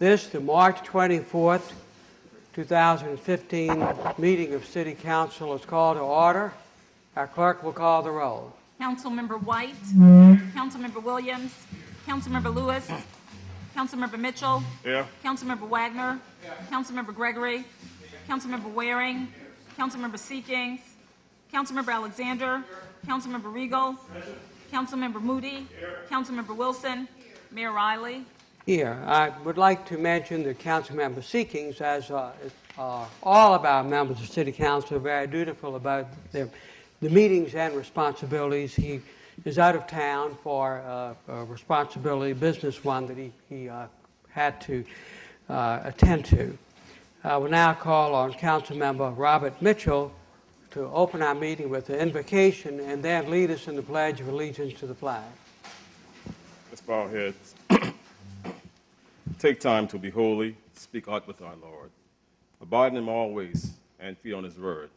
This, the March 24th, 2015 meeting of City Council is called to order. Our clerk will call the roll. Councilmember White, Councilmember Williams, Councilmember Lewis, Councilmember Mitchell, Councilmember Wagner, Councilmember Gregory, Councilmember Waring, Councilmember Seekings, Councilmember Alexander, Councilmember Regal, Councilmember Moody, Councilmember Wilson, Mayor Riley. Here, I would like to mention that Councilmember Seekings, as all of our members of City Council, are very dutiful about the meetings and responsibilities. He is out of town for a responsibility, business one that he had to attend to. I will now call on Councilmember Robert Mitchell to open our meeting with the invocation and then lead us in the Pledge of Allegiance to the flag. Let's bow our heads. Take time to be holy, speak out with our Lord. Abide in him always and feed on his word.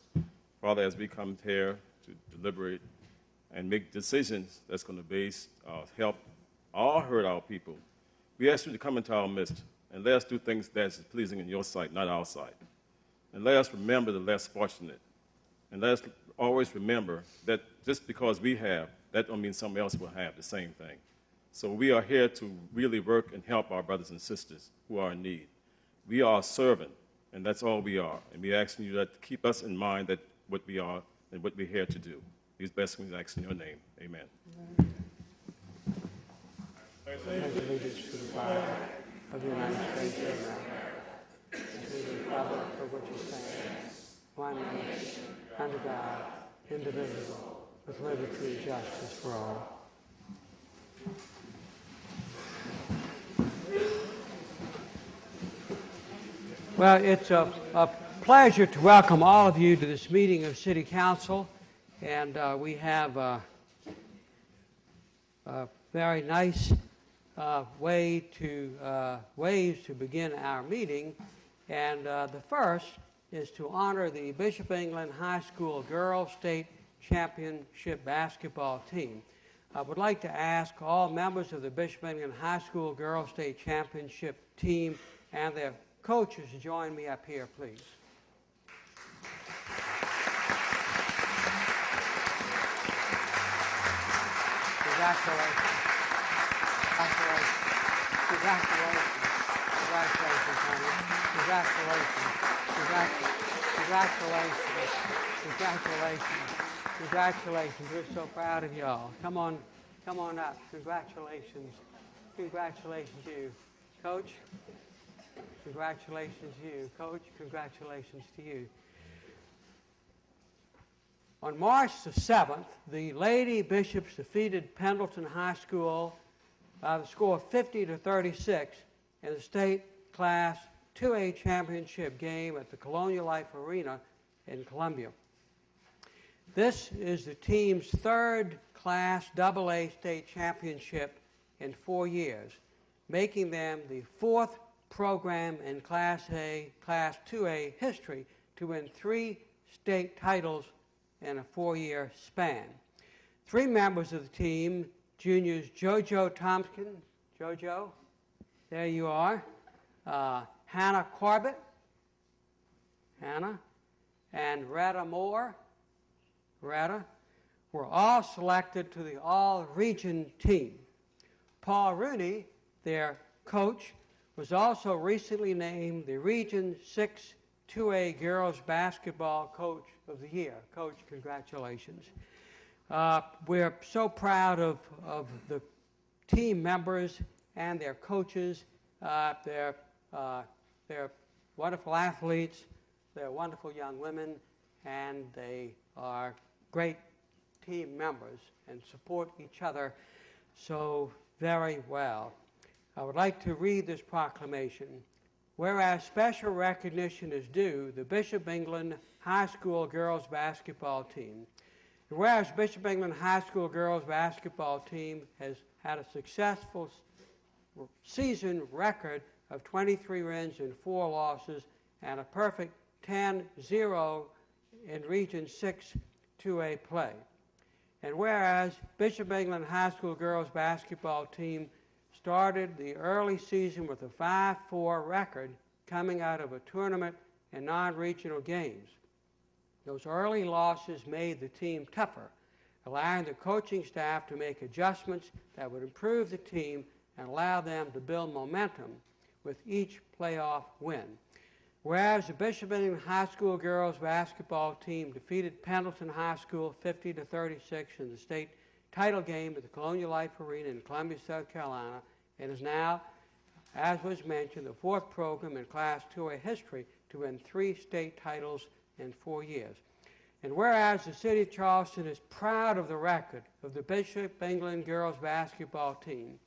Father, as we come here to deliberate and make decisions that's going to help or hurt our people, we ask you to come into our midst and let us do things that's pleasing in your sight, not our sight. And let us remember the less fortunate. And let us always remember that just because we have, that don't mean someone else will have the same thing. So we are here to really work and help our brothers and sisters who are in need. We are a servant, and that's all we are. And we're asking you to keep us in mind that what we are and what we're here to do. These blessings we ask in your name. Amen. Allegiance to the flag of the United States of America, and to the republic for which it stands, one nation, under God, indivisible, with liberty and justice for all. Well, it's a pleasure to welcome all of you to this meeting of City Council, and we have a very nice ways to begin our meeting, and the first is to honor the Bishop England High School Girls State Championship basketball team. I would like to ask all members of the Bishop England High School Girls State Championship team and their coaches to join me up here, please. Congratulations. Congratulations. Congratulations, honey. Congratulations. We're so proud of y'all. Come on up. Congratulations. Congratulations, you. Coach? Congratulations to you. Coach, congratulations to you. On March the 7th, the Lady Bishops defeated Pendleton High School by the score of 50-36 in the state class 2A championship game at the Colonial Life Arena in Columbia. This is the team's third class AA state championship in 4 years, making them the fourth program in Class 2A history to win 3 state titles in a 4-year span. 3 members of the team, juniors JoJo Thompson, JoJo, there you are, Hannah Corbett, Hannah, and Retta Moore, Retta, were all selected to the all-region team. Paul Rooney, their coach, was also recently named the Region 6 2A Girls Basketball Coach of the Year. Coach, congratulations. We're so proud of the team members and their coaches. They're wonderful athletes. They're wonderful young women, and they are great team members and support each other so very well. I would like to read this proclamation. Whereas special recognition is due the Bishop England High School girls basketball team. And whereas Bishop England High School girls basketball team has had a successful season record of 23 wins and 4 losses and a perfect 10-0 in Region 6 2A play. And whereas Bishop England High School girls basketball team started the early season with a 5-4 record coming out of a tournament and non-regional games. Those early losses made the team tougher, allowing the coaching staff to make adjustments that would improve the team and allow them to build momentum with each playoff win. Whereas the Bishop England High School girls basketball team defeated Pendleton High School 50-36 in the state title game at the Colonial Life Arena in Columbia, South Carolina, and is now, as was mentioned, the fourth program in Class 2A history to win 3 state titles in 4 years. And whereas the city of Charleston is proud of the record of the Bishop England girls basketball team,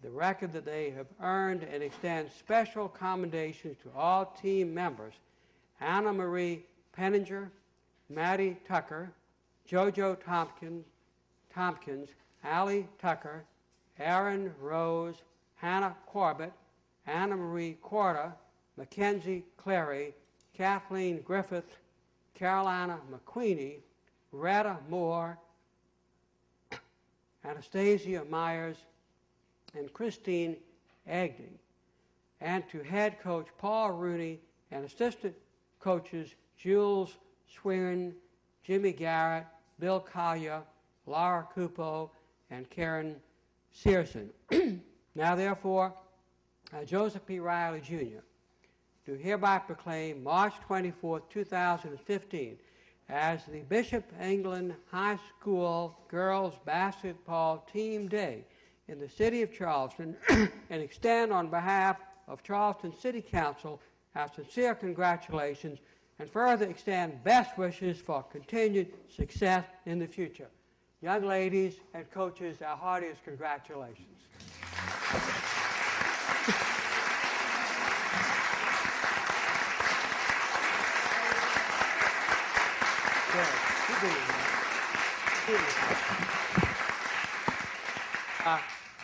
the record that they have earned, and extends special commendations to all team members: Anna Marie Penninger, Maddie Tucker, JoJo Tompkins, Allie Tucker, Aaron Rose, Hannah Corbett, Anna Marie Quarta, Mackenzie Clary, Kathleen Griffith, Carolina McQueenie, Retta Moore, Anastasia Myers, and Christine Agnew, and to head coach Paul Rooney and assistant coaches Jules Swearin, Jimmy Garrett, Bill Collier, Laura Cupo, and Karen Searson. Now, therefore, Joseph P. Riley, Jr., do hereby proclaim March 24, 2015 as the Bishop England High School Girls Basketball Team Day in the city of Charleston and extend on behalf of Charleston City Council our sincere congratulations and further extend best wishes for continued success in the future. Young ladies and coaches, our heartiest congratulations.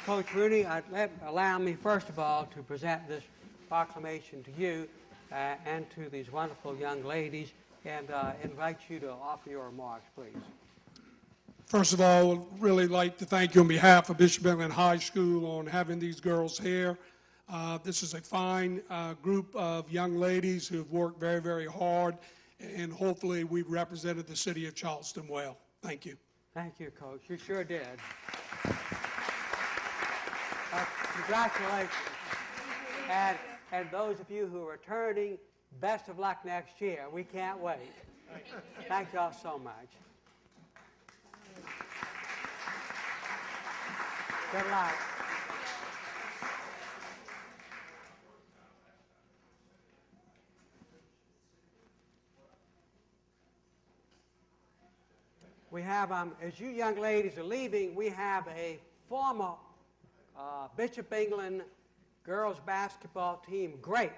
Coach Rooney, allow me first of all to present this proclamation to you and to these wonderful young ladies, and invite you to offer your remarks, please. First of all, I'd really like to thank you on behalf of Bishop England High School on having these girls here. This is a fine group of young ladies who have worked very, very hard, and hopefully we've represented the city of Charleston well. Thank you. Thank you, Coach. You sure did. Congratulations. And those of you who are returning, best of luck next year. We can't wait. Thank you all so much. Good luck. We have, as you young ladies are leaving, we have a former Bishop England girls basketball team great,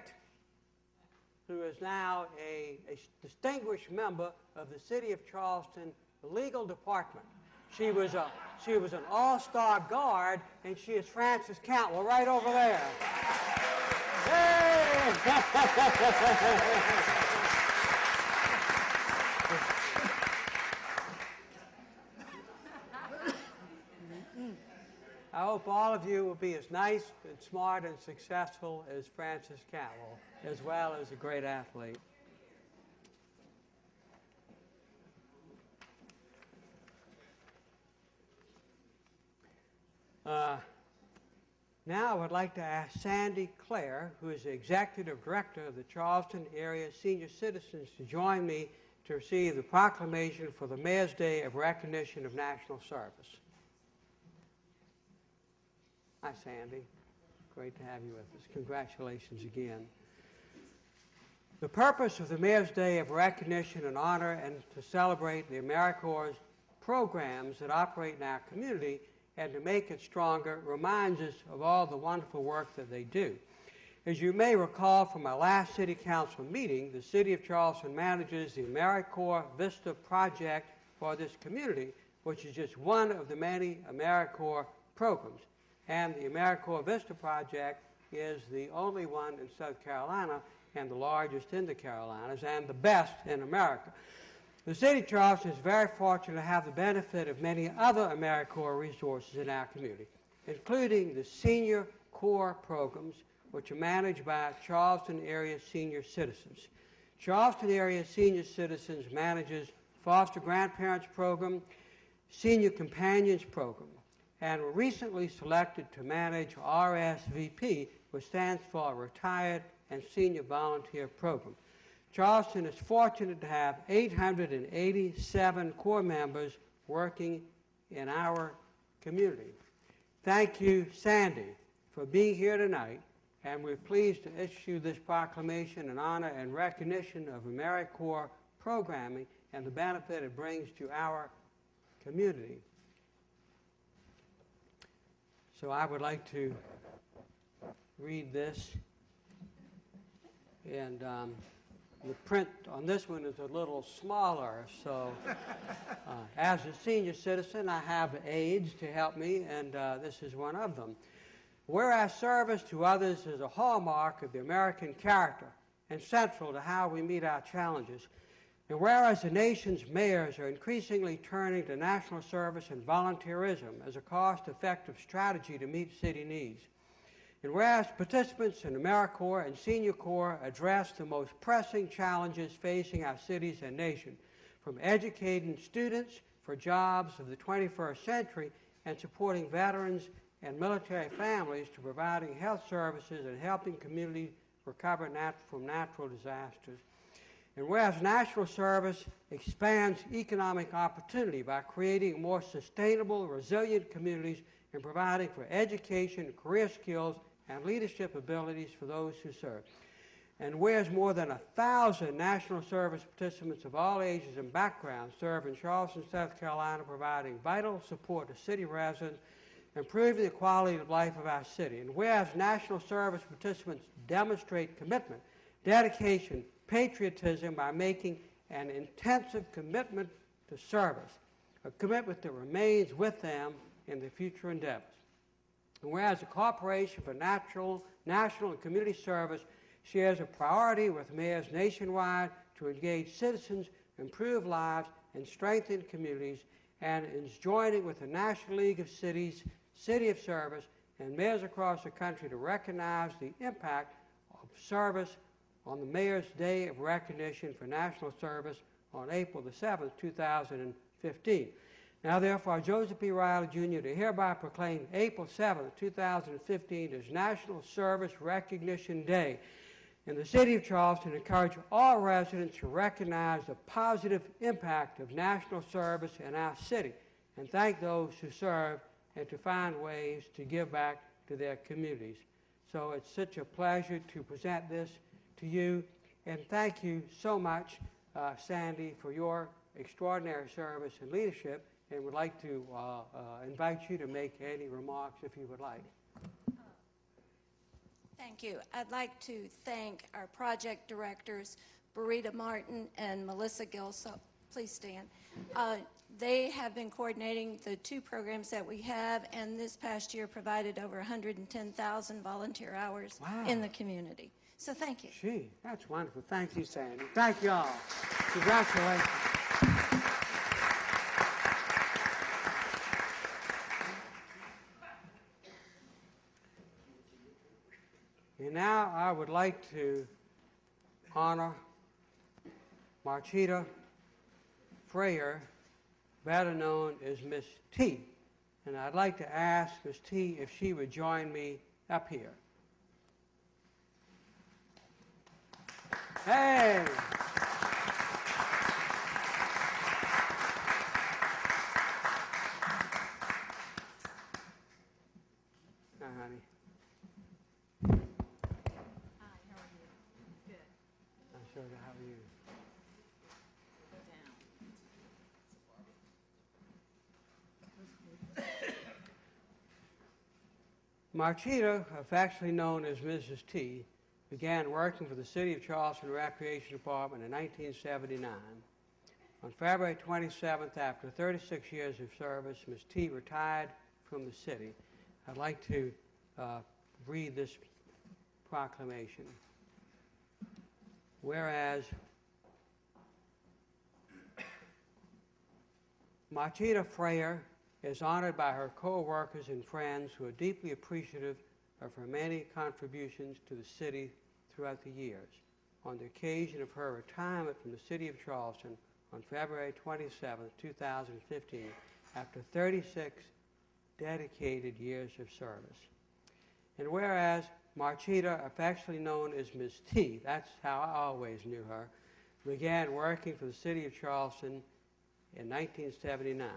who is now a distinguished member of the City of Charleston Legal Department. She was an all-star guard, and she is Frances Cantwell, right over there. Hey! I hope all of you will be as nice and smart and successful as Frances Cantwell, as well as a great athlete. Now I would like to ask Sandy Clare, who is the Executive Director of the Charleston Area Senior Citizens, to join me to receive the proclamation for the Mayor's Day of Recognition of National Service. Hi, Sandy. Great to have you with us. Congratulations again. The purpose of the Mayor's Day of Recognition and Honor and to celebrate the AmeriCorps programs that operate in our community and to make it stronger reminds us of all the wonderful work that they do. As you may recall from our last City Council meeting, the City of Charleston manages the AmeriCorps Vista project for this community, which is just one of the many AmeriCorps programs. And the AmeriCorps Vista project is the only one in South Carolina and the largest in the Carolinas and the best in America. The City of Charleston is very fortunate to have the benefit of many other AmeriCorps resources in our community. including the Senior Corps programs, which are managed by Charleston area senior citizens. Charleston area senior citizens manages Foster Grandparents Program, Senior Companions Program, and were recently selected to manage RSVP, which stands for Retired and Senior Volunteer Program. Charleston is fortunate to have 887 Corps members working in our community. Thank you, Sandy, for being here tonight, and we're pleased to issue this proclamation in honor and recognition of AmeriCorps programming and the benefit it brings to our community. So I would like to read this, and the print on this one is a little smaller, so as a senior citizen, I have aides to help me, and this is one of them. Whereas service to others is a hallmark of the American character and central to how we meet our challenges, and whereas the nation's mayors are increasingly turning to national service and volunteerism as a cost-effective strategy to meet city needs, and whereas participants in AmeriCorps and Senior Corps address the most pressing challenges facing our cities and nation, from educating students for jobs of the 21st century and supporting veterans and military families to providing health services and helping communities recover from natural disasters. And whereas national service expands economic opportunity by creating more sustainable, resilient communities and providing for education, career skills, and leadership abilities for those who serve. And whereas more than 1,000 national service participants of all ages and backgrounds serve in Charleston, South Carolina, providing vital support to city residents, improving the quality of life of our city. And whereas national service participants demonstrate commitment, dedication, patriotism by making an intensive commitment to service, a commitment that remains with them in their future endeavors. And whereas the Corporation for National and Community Service shares a priority with mayors nationwide to engage citizens, improve lives, and strengthen communities, and is joining with the National League of Cities, City of Service, and mayors across the country to recognize the impact of service on the Mayor's Day of Recognition for National Service on April the 7th, 2015. Now, therefore, Joseph P. Riley, Jr. to hereby proclaim April 7th, 2015 as National Service Recognition Day in the city of Charleston, encourage all residents to recognize the positive impact of national service in our city and thank those who serve and to find ways to give back to their communities. So it's such a pleasure to present this to you, and thank you so much, Sandy, for your extraordinary service and leadership, and would like to invite you to make any remarks if you would like. Thank you. I'd like to thank our project directors, Barita Martin and Melissa Gilso. Please stand. They have been coordinating the two programs that we have, and this past year provided over 110,000 volunteer hours in the community. So thank you. Gee, that's wonderful. Thank you, Sandy. Thank you all. Congratulations. And now I would like to honor Marchita Freyer, better known as Miss T. And I'd like to ask Miss T if she would join me up here. Hey! Hi, honey. Hi, how are you? Good. I'm sure. How are you? Go down. Marchita, affectionately known as Mrs. T, began working for the City of Charleston Recreation Department in 1979. On February 27th, after 36 years of service, Ms. T retired from the city. I'd like to read this proclamation. Whereas Marchita Freyer is honored by her co-workers and friends who are deeply appreciative of her many contributions to the city throughout the years. On the occasion of her retirement from the city of Charleston on February 27, 2015, after 36 dedicated years of service. And whereas Marchita, affectionately known as Ms. T, that's how I always knew her, began working for the city of Charleston in 1979.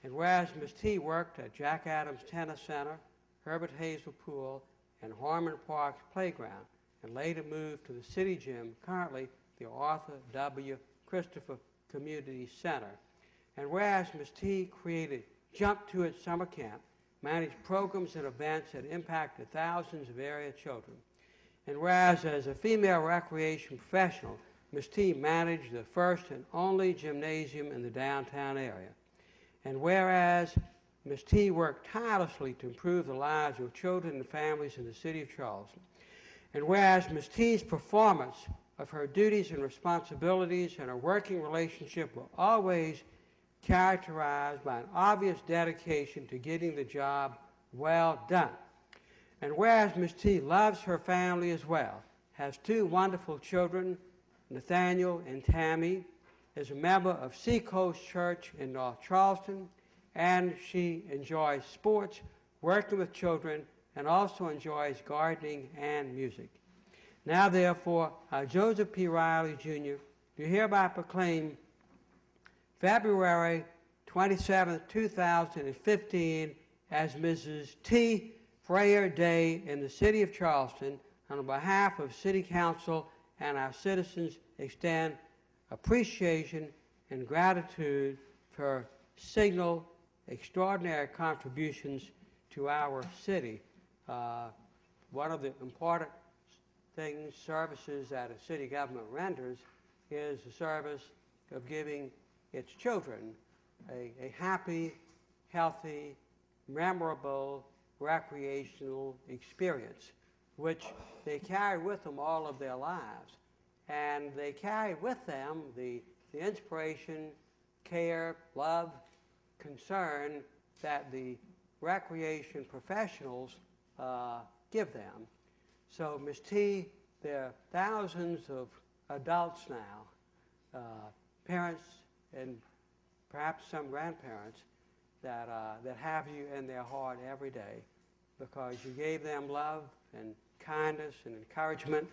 And whereas Ms. T worked at Jack Adams Tennis Center, Herbert Hazel Pool, and Harmon Park's Playground, and later moved to the city gym, currently the Arthur W. Christopher Community Center. And whereas Ms. T created Jump to It Summer Camp, managed programs and events that impacted thousands of area children. And whereas as a female recreation professional, Ms. T managed the first and only gymnasium in the downtown area. And whereas Ms. T worked tirelessly to improve the lives of children and families in the city of Charleston. And whereas Ms. T's performance of her duties and responsibilities and her working relationship were always characterized by an obvious dedication to getting the job well done. And whereas Ms. T loves her family as well, has two wonderful children, Nathaniel and Tammy, is a member of Seacoast Church in North Charleston, and she enjoys sports, working with children, and also enjoys gardening and music. Now, therefore, Joseph P. Riley, Jr., do hereby proclaim February 27, 2015 as Mrs. T. Freyer Day in the city of Charleston. On behalf of City Council and our citizens, extend appreciation and gratitude for her signal extraordinary contributions to our city. One of the important things, services that a city government renders is the service of giving its children a happy, healthy, memorable, recreational experience, which they carry with them all of their lives. And they carry with them the inspiration, care, love, concern that the recreation professionals give them. So, Ms. T, there are thousands of adults now, parents and perhaps some grandparents that have you in their heart every day because you gave them love and kindness and encouragement.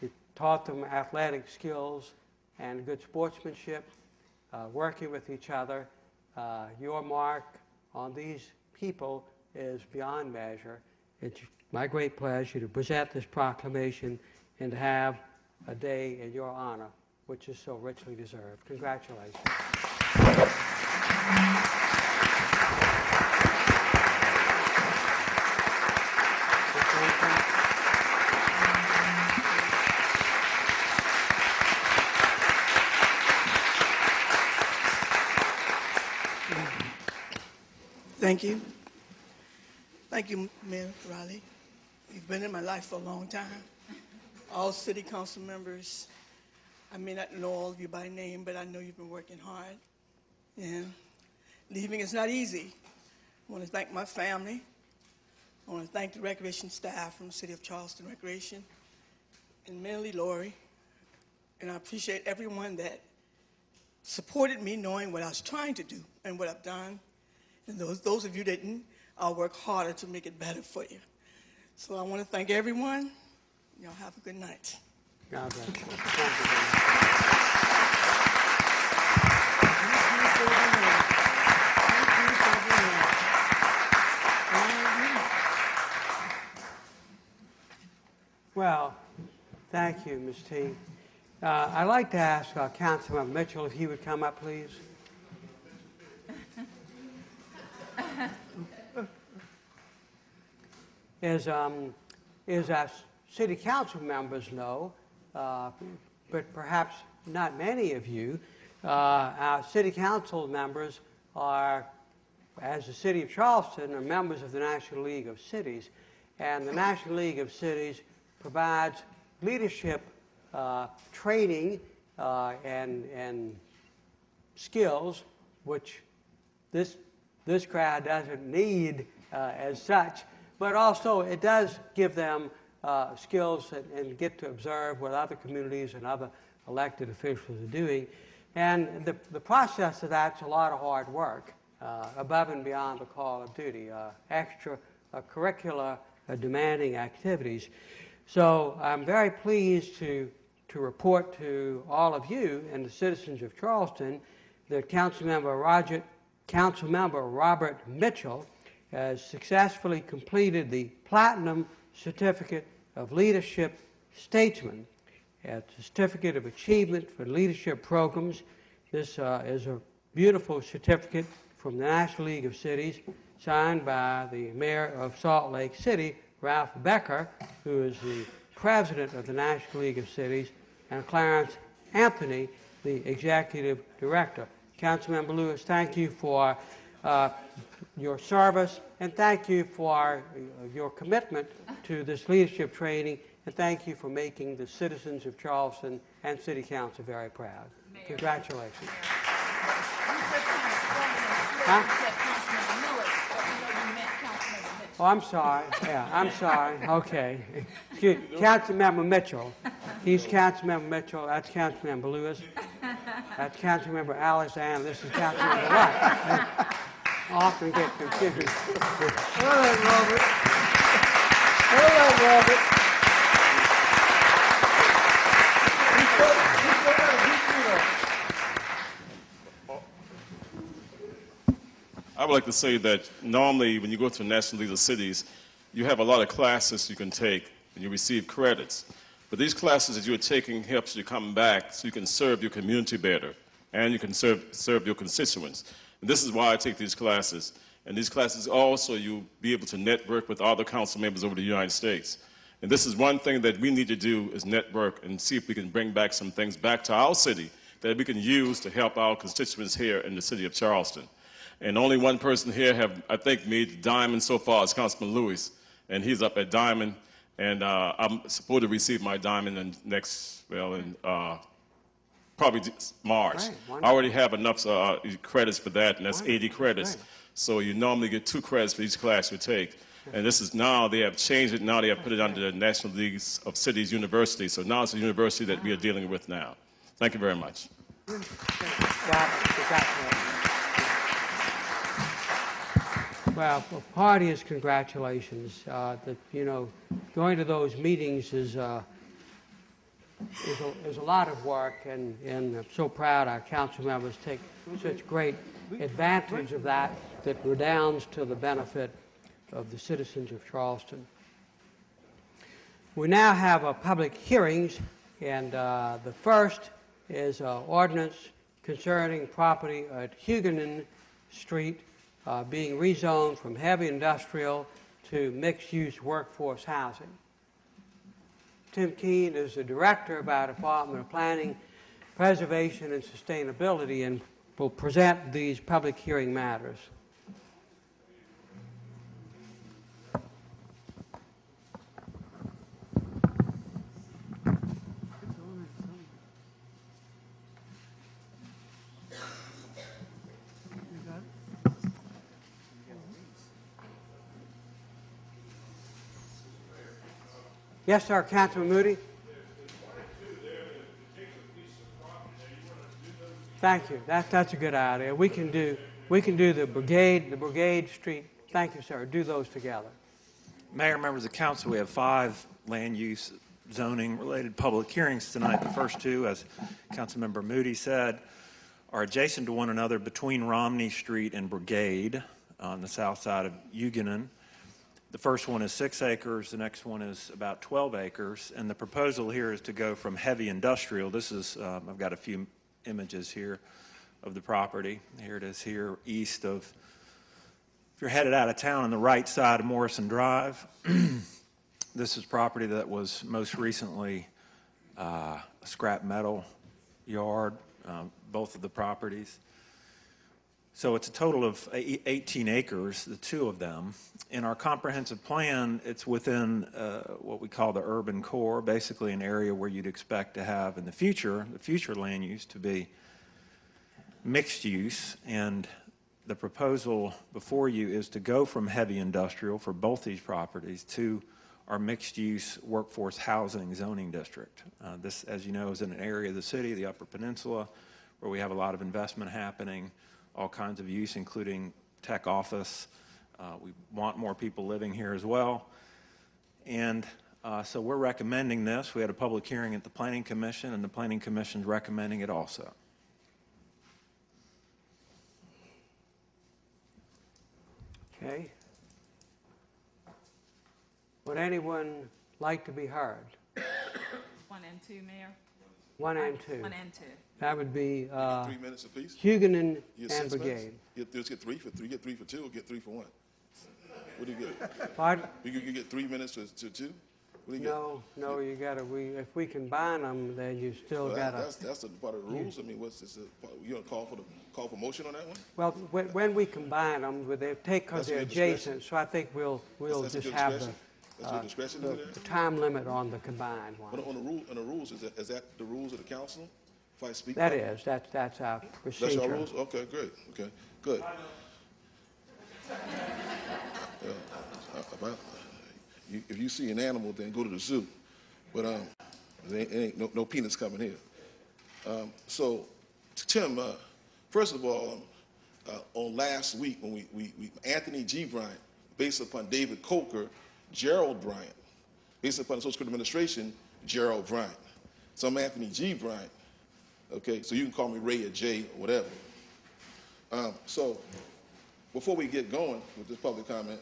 You taught them athletic skills and good sportsmanship, working with each other. Your mark on these people is beyond measure. It's my great pleasure to present this proclamation and to have a day in your honor, which is so richly deserved. Congratulations. Thank you. Thank you, Mayor Riley. You've been in my life for a long time. All city council members, I may not know all of you by name, but I know you've been working hard. And leaving is not easy. I want to thank my family. I want to thank the recreation staff from the City of Charleston Recreation, and mainly Lori. And I appreciate everyone that supported me knowing what I was trying to do and what I've done. And those of you that didn't, I'll work harder to make it better for you. So I want to thank everyone. Y'all have a good night. God bless you. Thank you. Well, thank you, Ms. T. I'd like to ask Councilmember Mitchell if he would come up, please. As our city council members know, but perhaps not many of you, our city council members are, as the city of Charleston, are members of the National League of Cities, and the National League of Cities provides leadership training and skills, which this this crowd doesn't need as such, but also it does give them skills and get to observe what other communities and other elected officials are doing. And the process of that's a lot of hard work, above and beyond the call of duty, extra curricular demanding activities. So I'm very pleased to report to all of you and the citizens of Charleston that Councilmember Robert Mitchell has successfully completed the Platinum Certificate of Leadership Statesman. It's a certificate of achievement for leadership programs. This is a beautiful certificate from the National League of Cities, signed by the mayor of Salt Lake City, Ralph Becker, who is the president of the National League of Cities, and Clarence Anthony, the executive director. Councilmember Lewis, thank you for your service, and thank you for your commitment to this leadership training, and thank you for making the citizens of Charleston and City Council very proud. Mayor. Congratulations. You just kind of Huh? said Councilmember Millis, but we know you meant Councilmember Mitchell. Oh, I'm sorry. Yeah, I'm sorry. Okay. Councilmember Mitchell. He's Councilmember Mitchell. That's Councilmember Lewis. That's Councilmember Alexander. This is Councilmember White. Often get confused. All right, Robert. All right, Robert. I would like to say that normally when you go to National League of Cities, you have a lot of classes you can take and you receive credits. But these classes that you're taking helps you come back so you can serve your community better and you can serve your constituents. And this is why I take these classes. And these classes also you'll be able to network with other council members over the United States. And this is one thing that we need to do is network and see if we can bring back some things back to our city that we can use to help our constituents here in the city of Charleston. And only one person here have, I think, made Diamond so far is Councilman Lewis, and he's up at Diamond, and I'm supposed to receive my Diamond in probably March. Right, I already have enough credits for that, and that's 80 credits. Right. So you normally get 2 credits for each class you take. And this is now, they have changed it, now they have put it under the National League of Cities University. So now it's a university that we are dealing with now. Thank you very much. Well, heartiest congratulations. Going to those meetings is a lot of work, and I'm so proud our council members take such great advantage of that redounds to the benefit of the citizens of Charleston. We now have public hearings, and the first is ordinance concerning property at Huguenin Street being rezoned from heavy industrial to mixed-use workforce housing. Tim Keene is the director of our Department of Planning, Preservation, and Sustainability, and will present these public hearing matters. Yes, sir, Councilman Moody. Thank you. That's a good idea. We can do the Brigade Street. Thank you, sir. Do those together. Mayor, members of council, we have 5 land use zoning related public hearings tonight. The first 2, as Councilmember Moody said, are adjacent to one another between Romney Street and Brigade on the south side of Huguenin. The first one is 6 acres, the next one is about 12 acres, and the proposal here is to go from heavy industrial. This is, I've got a few images here of the property. Here it is here east of, if you're headed out of town on the right side of Morrison Drive. This is property that was most recently a scrap metal yard, both of the properties. So it's a total of 18 acres, the 2 of them. In our comprehensive plan, it's within what we call the urban core, basically an area where you'd expect to have in the future land use to be mixed use. And the proposal before you is to go from heavy industrial for both these properties to our mixed-use workforce housing zoning district. This, as you know, is in an area of the city, the Upper Peninsula, where we have a lot of investment happening, all kinds of use, including tech office. We want more people living here as well. And so we're recommending this. We had a public hearing at the Planning Commission, and the Planning Commission's recommending it also. Okay. Would anyone like to be heard? 1 and 2, Mayor? 1 and 2. 1 and 2. That would be 3 minutes apiece. Huguenin You and get 6 minutes? Brigade. Just get 3 for 3. Get 3 for 2 or get 3 for 1. What do you get? Pardon? You get 3 minutes to 2? What do you No, you gotta, if we combine them, then you still get? gotta. That's a part of the rules. I mean, what's this? You gonna call for motion on that one? Well, when we combine them, they take, because That's they're your discretion. adjacent, so I think we'll That's just your have discretion? That's your discretion to do that? the time limit on the combined But one. on the rules, is that the rules of the council? If I speak. That up? is, that's our That's procedure. our rules? Okay, great. Okay, good. If you see an animal, then go to the zoo. But there ain't no peanuts coming here. So, Tim, first of all, on last week when we Anthony G. Bryant, based upon David Coker, Gerald Bryant, based upon the Social Security Administration, Gerald Bryant. So I'm Anthony G. Bryant. Okay, so you can call me Ray or Jay or whatever. So before we get going with this public comment,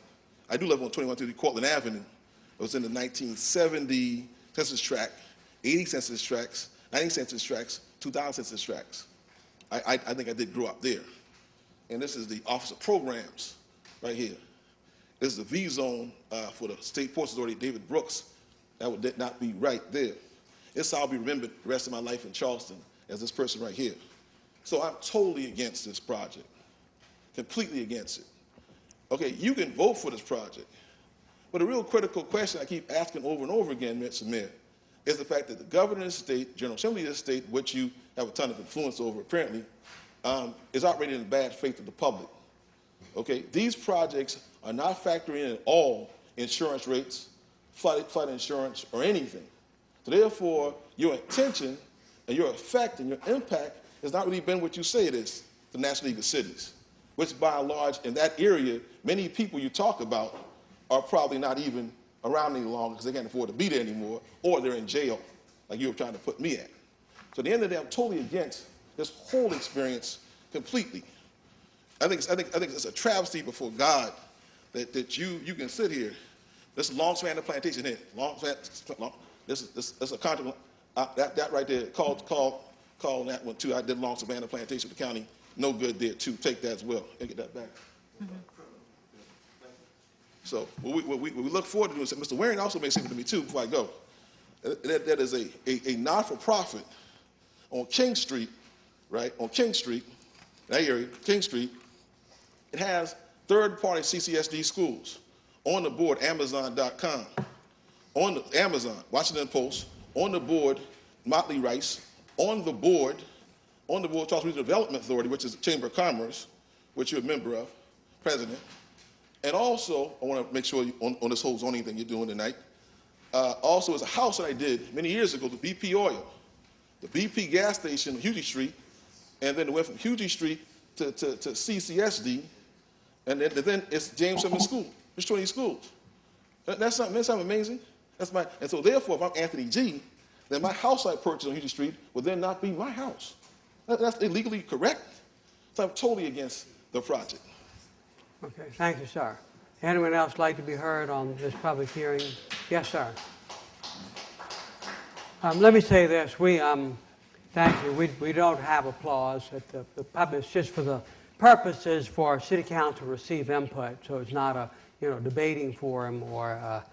I do live on 2130 Cortland Avenue. It was in the 1970 census tract, 80 census tracts, 90 census tracts, 2000 census tracts. I think I did grow up there. And this is the Office of Programs right here. This is the V zone for the State Ports Authority, David Brooks. That would not be right there. It's how I'll be remembered the rest of my life in Charleston, as this person right here. So I'm totally against this project, completely against it. Okay, you can vote for this project, but a real critical question I keep asking over and over again, Mr. Mayor, is the fact that the governor of the state, General Assembly of the state, which you have a ton of influence over apparently, is operating in the bad faith of the public. Okay, these projects are not factoring in at all insurance rates, flood insurance, or anything. So therefore, your intention and your effect and your impact has not really been what you say it is, the National League of Cities, which by and large in that area, many people you talk about are probably not even around any longer because they can't afford to be there anymore, or they're in jail, like you were trying to put me at. So at the end of the day, I'm totally against this whole experience completely. I think it's a travesty before God that you can sit here. This is long span of plantation here. This is a contract. That right there, call that one too. I did long Savannah plantation with the county. No good there too. Take that as well and get that back. Mm-hmm. So what we look forward to doing, Mr. Waring also made something to me too before I go. That is a not-for-profit on King Street, right? On King Street, that area, King Street. It has third-party CCSD schools on the board, Amazon.com, on the Amazon, Washington Post, on the board, Motley Rice, on the board, Charleston Regional Development Authority, which is the Chamber of Commerce, which you're a member of, president. And also, I want to make sure on this whole zoning thing you're doing tonight, also is a house that I did many years ago, the BP Oil, the BP gas station on Hughes Street, and then it went from Hughes Street to CCSD, and then it's James Simmons School. There's 20 schools. That's something amazing. And so therefore, if I'm Anthony G., then my house I purchased on Hughes Street would then not be my house. That's illegally correct. So I'm totally against the project. Okay, thank you, sir. Anyone else like to be heard on this public hearing? Yes, sir. Let me say this. Thank you. We don't have applause at the public. It's just for the purposes for City Council to receive input, so it's not a debating forum or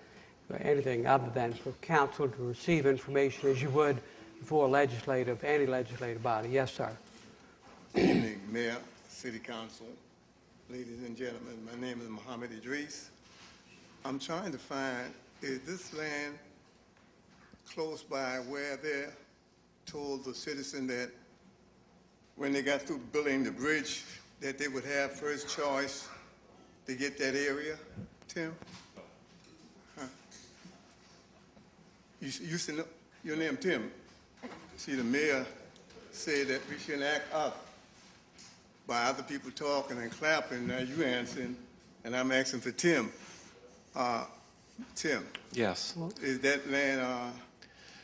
anything other than for council to receive information as you would before any legislative body. Yes, sir. Good evening, Mayor, City Council, ladies and gentlemen. My name is Muhammad Idris. I'm trying to find, is this land close by where they told the citizen that when they got through building the bridge that they would have first choice to get that area, Tim? Huh? You used to know your name, Tim. See, the mayor said that we shouldn't act up by other people talking and clapping. Now you answering, and I'm asking for Tim. Tim, Yes. is that land?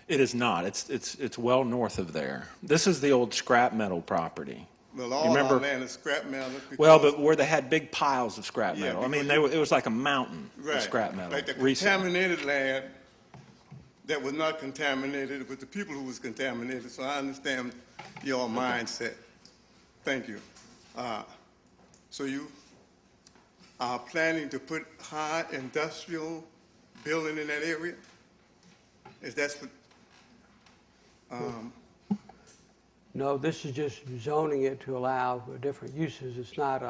It is not. It's well north of there. This is the old scrap metal property. Well, all remember- our land is scrap metal. Well, because- but where they had big piles of scrap Yeah, metal. I mean, because it was like a mountain right, of scrap metal. like the recently. contaminated land that was not contaminated with the people who was contaminated. So I understand your mindset. Thank you. So you are planning to put high industrial building in that area? Is that what? No, this is just zoning it to allow for different uses. It's not,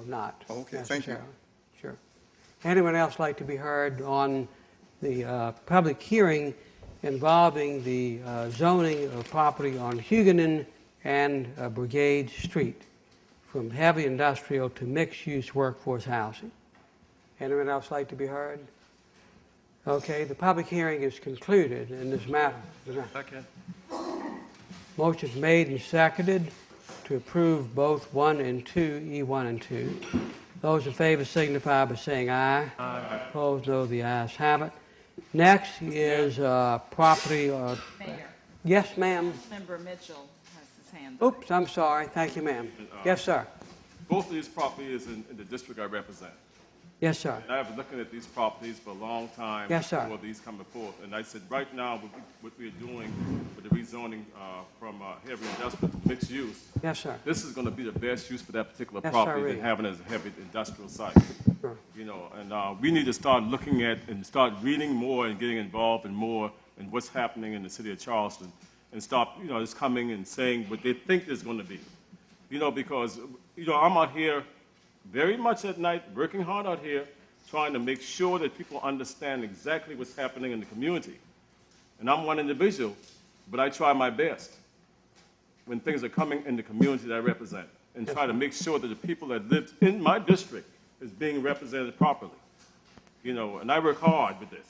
not Okay, thank you. necessarily. Sure. Anyone else like to be heard on the public hearing involving the zoning of property on Huguenin and Brigade Street from heavy industrial to mixed-use workforce housing? Anyone else like to be heard? Okay, the public hearing is concluded in this matter. Second. Motion made and seconded to approve both 1 and 2, E1 and 2. Those in favor signify by saying aye. Aye. Opposed, no. The ayes have it. Next is property. Mayor, Yes, ma'am. Member Mitchell has his hand up. Oops, I'm sorry. Thank you, ma'am. Yes, sir. Both of these properties in the district I represent. Yes, sir. And I've been looking at these properties for a long time. Yes, sir. Before these coming forth. And I said, right now, what we're doing with the rezoning from heavy industrial to mixed use, Yes, sir. this is going to be the best use for that particular Yes, property sirree. than having it as a heavy industrial site. Sure. And we need to start looking at and start reading more and getting involved in more in what's happening in the city of Charleston, and stop, just coming and saying what they think there's going to be. Because, I'm out here very much at night, working hard out here, trying to make sure that people understand exactly what's happening in the community. And I'm one individual, but I try my best when things are coming in the community that I represent, and try to make sure that the people that live in my district is being represented properly. And I work hard with this.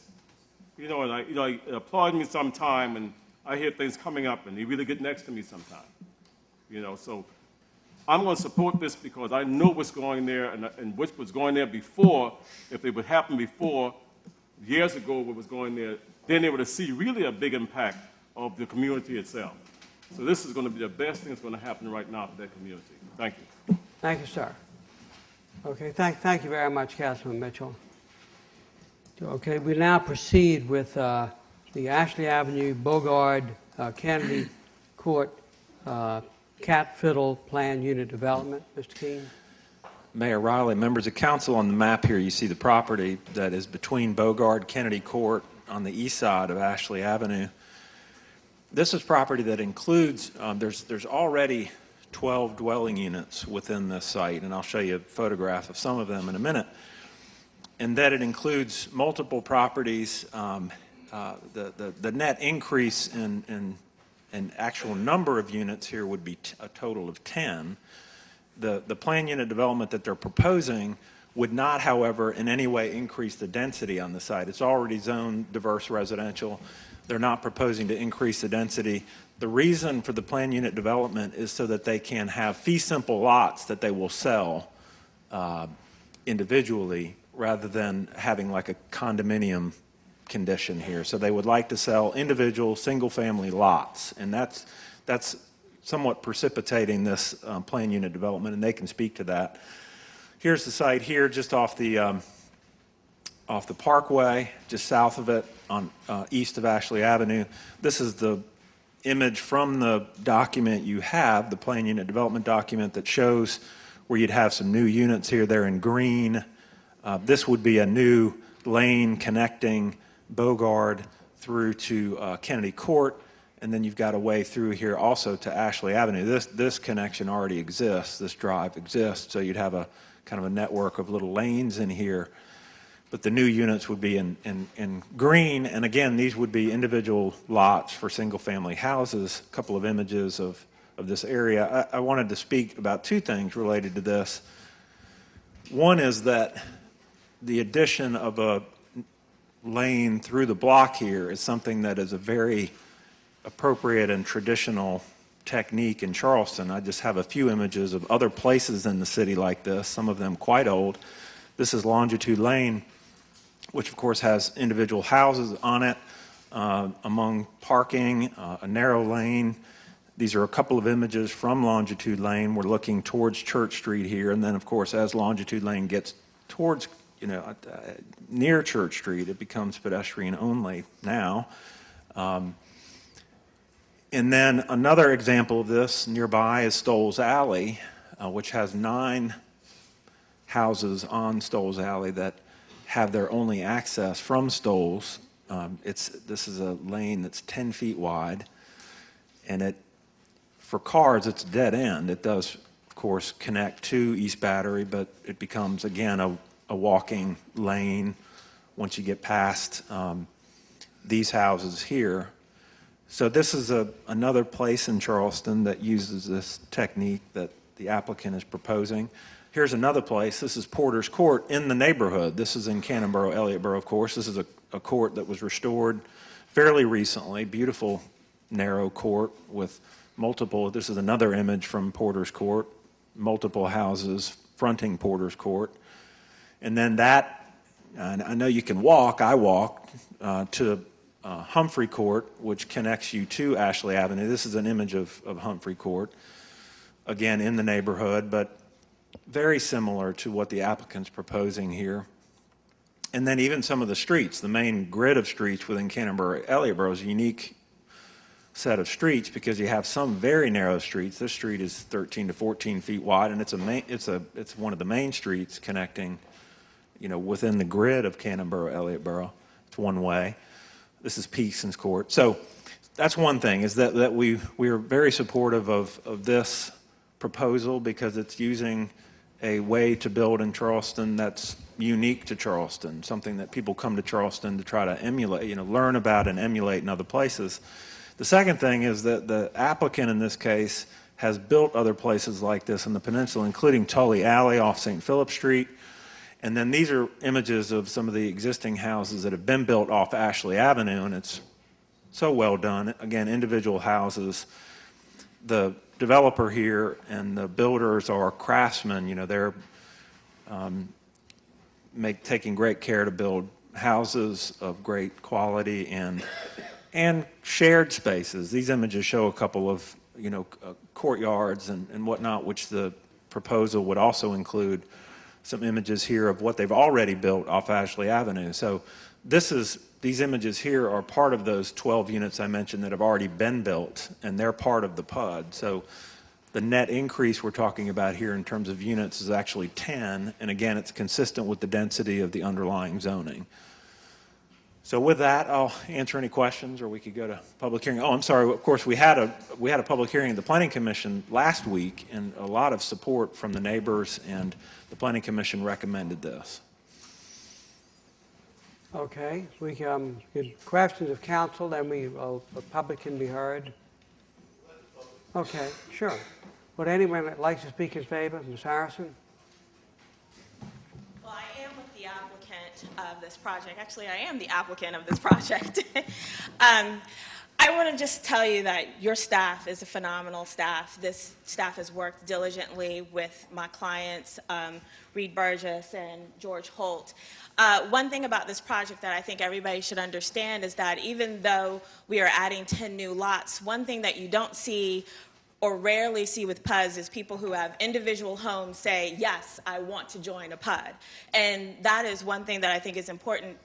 And I applaud me sometime, and I hear things coming up, and they really get next to me sometime. So I'm going to support this because I know what's going there and what was going there before. If it would happen before, years ago, what was going there, then they would have seen really a big impact of the community itself. So this is going to be the best thing that's going to happen right now for that community. Thank you. Thank you, sir. Okay, thank you very much, Councilman Mitchell. Okay, we now proceed with the Ashley Avenue, Bogard, Kennedy Court, Cat Fiddle Plan Unit Development. Mr. Keene? Mayor Riley, members of council, on the map here, you see the property that is between Bogard, Kennedy Court on the east side of Ashley Avenue. This is property that includes, there's already 12 dwelling units within this site, and I'll show you a photograph of some of them in a minute. And that it includes multiple properties. The net increase in actual number of units here would be a total of 10. The plan unit development that they're proposing would not, however, in any way increase the density on the site. It's already zoned diverse residential. They're not proposing to increase the density. The reason for the plan unit development is so that they can have fee simple lots that they will sell individually, rather than having like a condominium condition here. So they would like to sell individual single-family lots, and that's somewhat precipitating this plan unit development, and they can speak to that. Here's the site here, just off the Parkway, just south of it, on east of Ashley Avenue. This is the image from the document you have, the plan unit development document, that shows where you'd have some new units here. They're in green. This would be a new lane connecting Bogard through to Kennedy Court, and then you've got a way through here also to Ashley Avenue. This connection already exists. This drive exists, so you'd have a kind of a network of little lanes in here. But the new units would be in green, and again, these would be individual lots for single-family houses. A couple of images of of this area. I wanted to speak about two things related to this. One is that the addition of a lane through the block here is something that is a very appropriate and traditional technique in Charleston. I just have a few images of other places in the city like this, some of them quite old. This is Longitude Lane, which of course has individual houses on it, among parking, a narrow lane. These are a couple of images from Longitude Lane. We're looking towards Church Street here, and then of course as Longitude Lane gets towards, near Church Street, it becomes pedestrian only now. And then another example of this nearby is Stoles Alley, which has 9 houses on Stoles Alley that have their only access from Stoles. This is a lane that's 10 feet wide, and for cars it's a dead end. It does, of course, connect to East Battery, but it becomes again a walking lane once you get past these houses here. So this is another place in Charleston that uses this technique that the applicant is proposing. Here's another place. This is Porter's Court in the neighborhood. This is in Cannonboro, Elliottboro, of course. This is a court that was restored fairly recently. Beautiful, narrow court with multiple. This is another image from Porter's Court. Multiple houses fronting Porter's Court. And then I know you can walk. I walked to Humphrey Court, which connects you to Ashley Avenue. This is an image of Humphrey Court, again in the neighborhood, but very similar to what the applicant's proposing here. And then even some of the streets, the main grid of streets within Cannonboro Elliottboro is a unique set of streets because you have some very narrow streets. This street is 13 to 14 feet wide, and it's one of the main streets connecting, within the grid of Cannonboro Elliottboro. It's one way. This is Peakson's Court. So that's one thing, is that we are very supportive of this proposal because it's using a way to build in Charleston that's unique to Charleston, something that people come to Charleston to try to emulate, learn about and emulate in other places. The second thing is that the applicant in this case has built other places like this in the peninsula, including Tully Alley off St. Philip Street. And then these are images of some of the existing houses that have been built off Ashley Avenue, and it's so well done. Again, individual houses. The developer here and the builders are craftsmen. They're taking great care to build houses of great quality and shared spaces. These images show a couple of courtyards and whatnot, which the proposal would also include some images here of what they've already built off Ashley Avenue. So these images here are part of those 12 units I mentioned that have already been built, and they're part of the PUD. So the net increase we're talking about here in terms of units is actually 10, and again, it's consistent with the density of the underlying zoning. So with that, I'll answer any questions, or we could go to public hearing. Oh, I'm sorry. Of course, we had a public hearing at the Planning Commission last week, and a lot of support from the neighbors, and the Planning Commission recommended this. Okay, we get questions of council, then the public can be heard. Okay, sure. Would anyone that likes to speak in favor? Ms. Harrison? Well, I am with the applicant of this project. Actually, I am the applicant of this project. I want to just tell you that your staff is a phenomenal staff. This staff has worked diligently with my clients, Reed Burgess and George Holt. One thing about this project that I think everybody should understand is that even though we are adding 10 new lots, one thing that you don't see or rarely see with PUDs is people who have individual homes say, yes, I want to join a PUD. And that is one thing that I think is important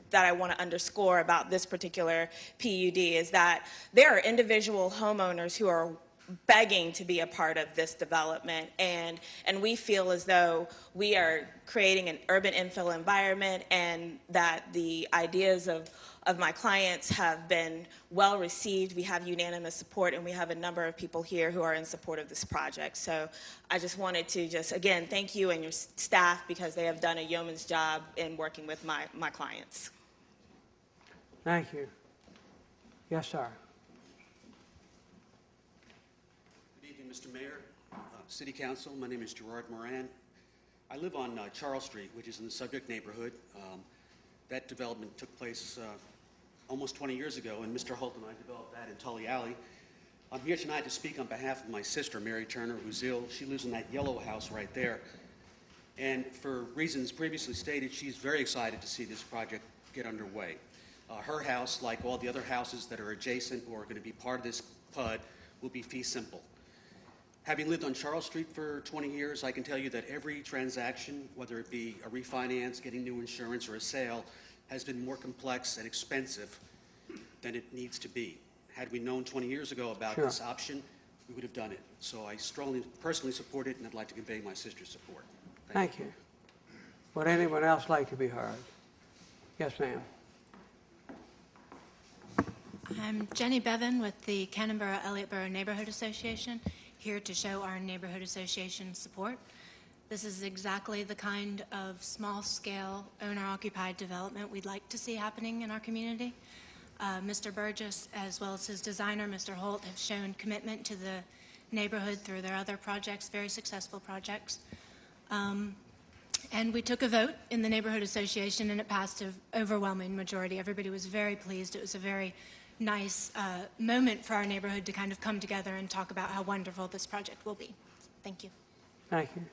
that I want to underscore about this particular PUD, is that there are individual homeowners who are begging to be a part of this development, and we feel as though we are creating an urban infill environment, and that the ideas of my clients have been well received. We have unanimous support, and we have a number of people here who are in support of this project. So I just wanted to again, thank you and your staff, because they have done a yeoman's job in working with my clients. Thank you. Yes, sir. Mr. Mayor, City Council. My name is Gerard Moran. I live on Charles Street, which is in the subject neighborhood. That development took place almost 20 years ago, and Mr. Holt and I developed that in Tully Alley. I'm here tonight to speak on behalf of my sister, Mary Turner, who's ill. She lives in that yellow house right there. And for reasons previously stated, she's very excited to see this project get underway. Her house, like all the other houses that are adjacent or are going to be part of this PUD, will be fee simple. Having lived on Charles Street for 20 years, I can tell you that every transaction, whether it be a refinance, getting new insurance, or a sale, has been more complex and expensive than it needs to be. Had we known 20 years ago about this option, we would have done it. So I strongly, personally support it, and I'd like to convey my sister's support. Thank you. Would anyone else like to be heard? Yes, ma'am. I'm Jenny Bevan with the Cannonboro-Elliottboro Neighborhood Association, here to show our neighborhood association support. This is exactly the kind of small-scale owner-occupied development we'd like to see happening in our community. Mr. Burgess, as well as his designer, Mr. Holt, have shown commitment to the neighborhood through their other projects, very successful projects. And we took a vote in the neighborhood association, and it passed an overwhelming majority. Everybody was very pleased. It was a very nice moment for our neighborhood to kind of come together and talk about how wonderful this project will be. Thank you. Thank you.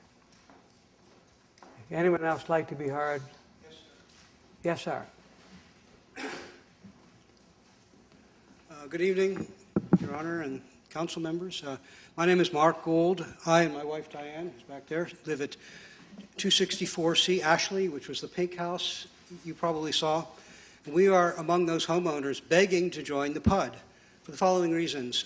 Anyone else like to be heard? Yes, sir. Yes, sir. Good evening, Your Honor and council members. My name is Mark Gould. I and my wife Diane, who's back there, live at 264C Ashley, which was the pink house you probably saw. And we are among those homeowners begging to join the PUD for the following reasons.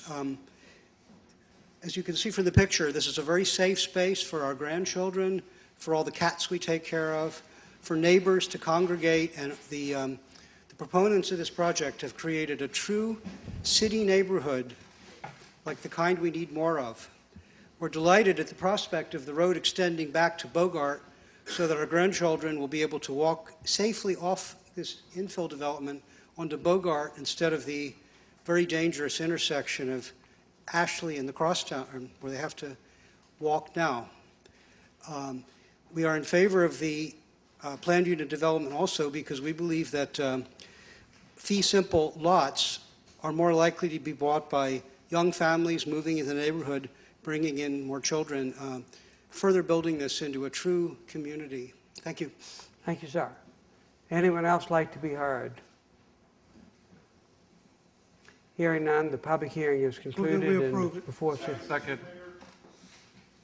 As you can see from the picture, this is a very safe space for our grandchildren, for all the cats we take care of, for neighbors to congregate, and the proponents of this project have created a true city neighborhood like the kind we need more of. We're delighted at the prospect of the road extending back to Bogart so that our grandchildren will be able to walk safely off this infill development onto Bogart instead of the very dangerous intersection of Ashley and the crosstown where they have to walk now. We are in favor of the planned unit development also because we believe that fee simple lots are more likely to be bought by young families moving into the neighborhood, bringing in more children, further building this into a true community. Thank you. Thank you, sir. Anyone else like to be heard? Hearing none, the public hearing is concluded. We approve it. Before second.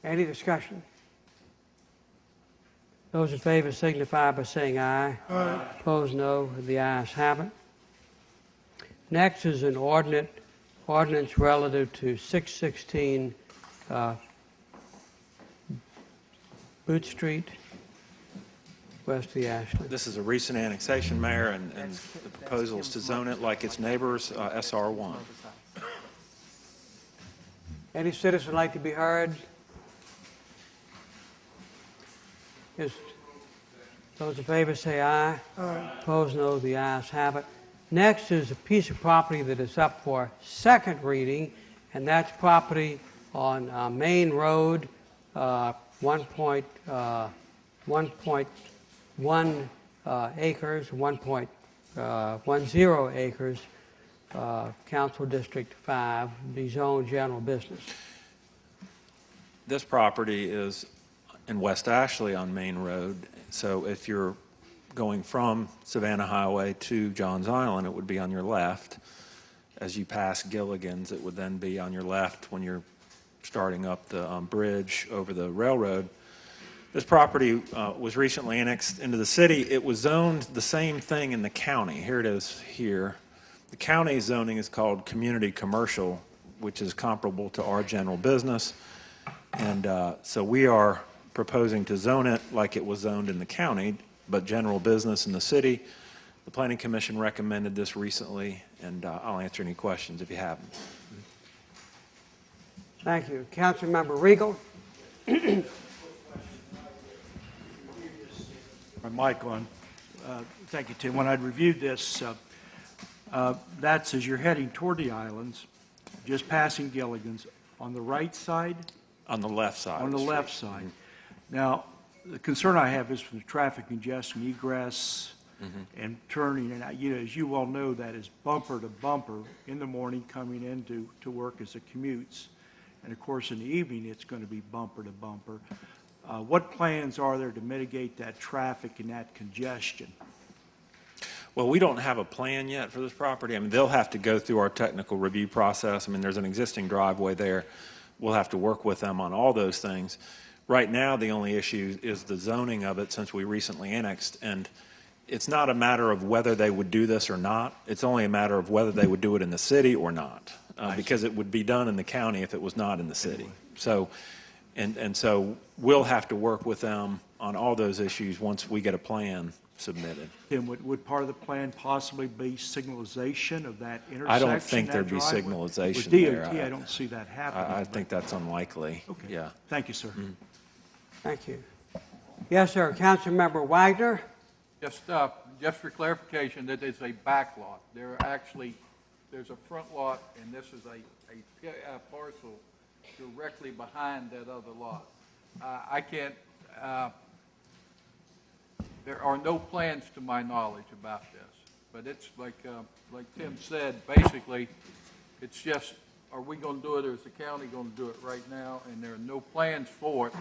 Any discussion? Those in favor signify by saying aye. Aye. Opposed, no. The ayes have it. Next is an ordinance relative to 616 Boot Street, west of the Ashley. This is a recent annexation, Mayor, and the proposal is to zone it like its neighbors, SR1. Any citizen like to be heard? Those in favor say aye. Aye. Opposed, no. The ayes have it. Next is a piece of property that is up for second reading, and that's property on Main Road, 1.1 acres, 1.10 acres, Council District 5, be zoned general business. This property is in West Ashley on Main Road, so if you're going from Savannah Highway to Johns Island, it would be on your left. As you pass Gilligan's, it would then be on your left when you're starting up the bridge over the railroad. This property was recently annexed into the city. It was zoned the same thing in the county. Here it is here. The county zoning is called community commercial, which is comparable to our general business. And so we are proposing to zone it like it was zoned in the county, but general business in the city. The Planning Commission recommended this recently, and I'll answer any questions if you have them. Thank you. Councilmember Regal. My mic on. Thank you, Tim. When I reviewed this, that's as you're heading toward the islands, just passing Gilligan's, on the right side? On the left side. On of the street. left side. Now, the concern I have is from the traffic congestion, egress, and turning, and as you all know, that is bumper to bumper in the morning coming in to work as it commutes. And of course, in the evening, it's going to be bumper to bumper. What plans are there to mitigate that traffic and that congestion? Well, we don't have a plan yet for this property. I mean, they'll have to go through our technical review process. I mean, there's an existing driveway there. We'll have to work with them on all those things. Right now, the only issue is the zoning of it since we recently annexed. And it's not a matter of whether they would do this or not. It's only a matter of whether they would do it in the city or not, because it would be done in the county if it was not in the city. So, and so we'll have to work with them on all those issues once we get a plan submitted. Then would part of the plan possibly be signalization of that intersection? I don't think that there'd be driveway? signalization With there. DOT, I don't see that happening. I think that's unlikely. Okay. Yeah. Thank you, sir. Thank you. Yes, sir. Councilmember Wagner? Just for clarification, that is a back lot. There's a front lot, and this is a parcel directly behind that other lot. There are no plans to my knowledge about this, but it's like Tim said, basically, it's just, are we going to do it or is the county going to do it right now? And there are no plans for it.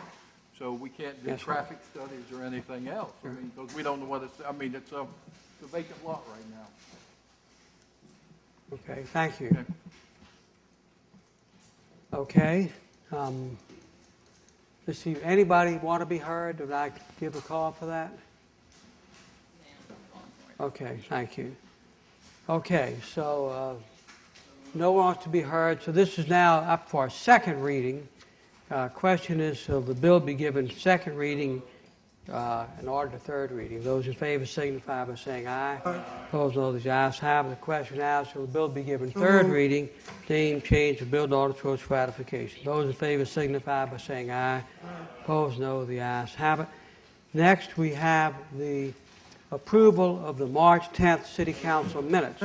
So we can't do traffic studies or anything else. I mean, because we don't know what it's a vacant lot right now. Okay, thank you. Okay. Let's see, anybody want to be heard? Did I give a call for that? Okay, thank you. Okay, so no one wants to be heard. So this is now up for a second reading. Question is, will the bill be given second reading in order to third reading? Those in favor signify by saying aye. Opposed, no. The ayes have it. The question now is, will the bill be given third reading? Name change of bill to order towards ratification. Those in favor signify by saying aye. Opposed, no. The ayes have it. Next, we have the approval of the March 10th City Council minutes.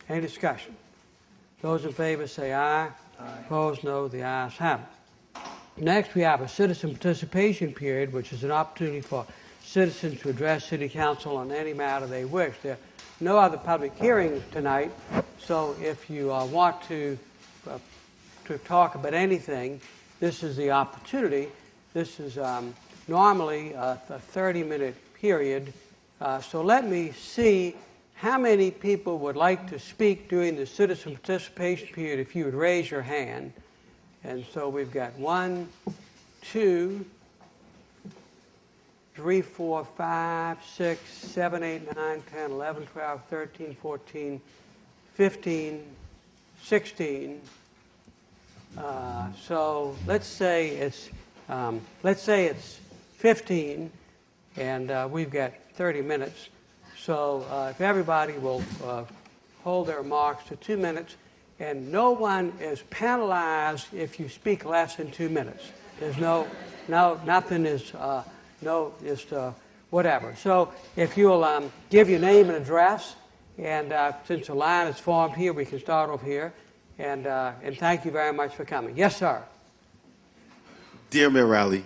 Any discussion? Those in favor say aye. Opposed, no. The ayes have it. Next, we have a citizen participation period, which is an opportunity for citizens to address City Council on any matter they wish. There are no other public hearings tonight, so if you want to talk about anything, this is the opportunity. This is normally a 30-minute period, so let me see how many people would like to speak during the citizen participation period if you would raise your hand. And so we've got 1, 2, 3, 4, 5, 6, 7, 8, 9, 10, 11, 12, 13, 14, 15, 16. So let's say it's 15, and we've got 30 minutes. So if everybody will hold their remarks to 2 minutes. And no one is penalized if you speak less than 2 minutes. There's nothing is, just whatever. So if you'll give your name and address, and since the line is formed here, we can start off here. And thank you very much for coming. Yes, sir. Dear Mayor Rowley,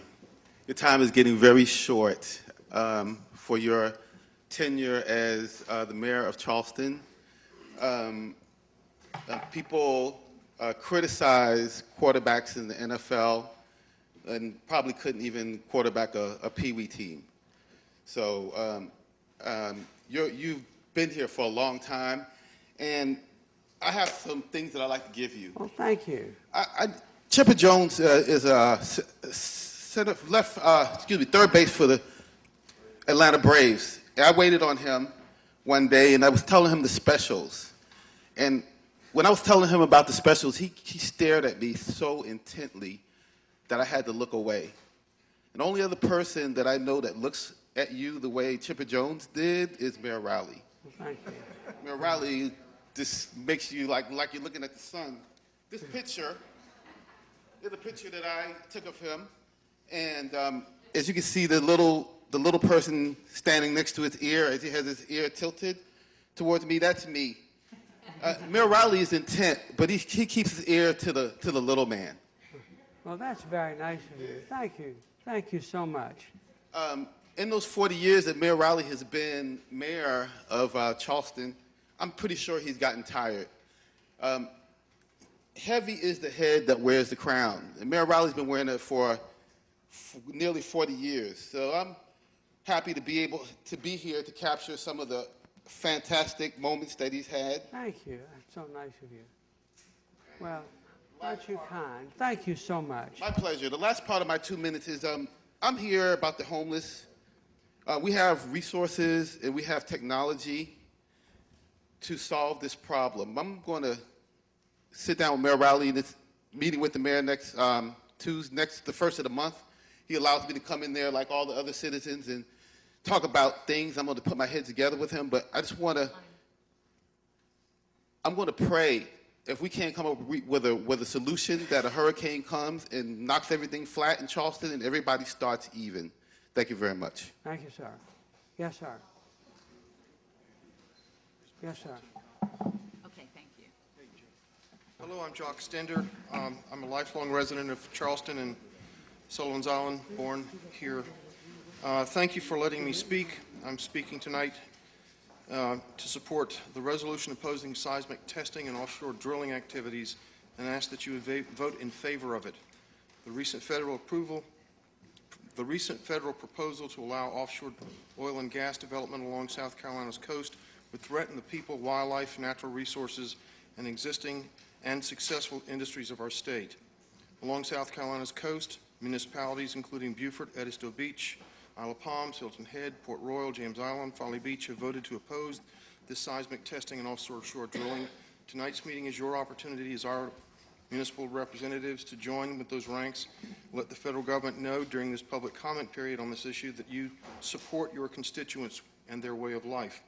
your time is getting very short for your tenure as the mayor of Charleston. People criticize quarterbacks in the NFL and probably couldn't even quarterback a Pee-wee team. So you've been here for a long time, and I have some things that I'd like to give you. Well, thank you. Chipper Jones is third base for the Atlanta Braves. And I waited on him one day, and I was telling him the specials. And when I was telling him about the specials, he stared at me so intently that I had to look away. And the only other person that I know that looks at you the way Chipper Jones did is Mayor Rowley. Well, thank you. Mayor Rowley just makes you like you're looking at the sun. This picture is a picture that I took of him. And as you can see, the little person standing next to his ear, as he has his ear tilted towards me, that's me. Mayor Rowley is intent, but he keeps his ear to the little man. Well, that's very nice of you. Thank you. Thank you so much. In those 40 years that Mayor Riley has been mayor of Charleston, I'm pretty sure he's gotten tired. Heavy is the head that wears the crown. And Mayor Riley's been wearing it for nearly 40 years. So I'm happy to be able to be here to capture some of the fantastic moments that he's had. Thank you. That's so nice of you. Well, aren't you kind? Thank you so much. My pleasure. The last part of my 2 minutes is I'm here about the homeless. We have resources and we have technology to solve this problem. I'm going to sit down with Mayor Riley in this meeting with the mayor next Tuesday, the first of the month. He allows me to come in there like all the other citizens and talk about things. I'm going to put my head together with him, but I'm going to pray if we can't come up with a solution that a hurricane comes and knocks everything flat in Charleston and everybody starts even. Thank you very much. Thank you, sir. Yes, sir. Yes, sir. Okay, thank you. Hello, I'm Jock Stender. I'm a lifelong resident of Charleston and Sullivan's Island, born here. Thank you for letting me speak. I'm speaking tonight to support the resolution opposing seismic testing and offshore drilling activities and ask that you vote in favor of it. The recent federal proposal to allow offshore oil and gas development along South Carolina's coast would threaten the people, wildlife, natural resources, and existing and successful industries of our state. Along South Carolina's coast, municipalities including Beaufort, Edisto Beach, Isle of Palms, Hilton Head, Port Royal, James Island, Folly Beach have voted to oppose this seismic testing and offshore drilling. Tonight's meeting is your opportunity as our municipal representatives to join with those ranks. Let the federal government know during this public comment period on this issue that you support your constituents and their way of life.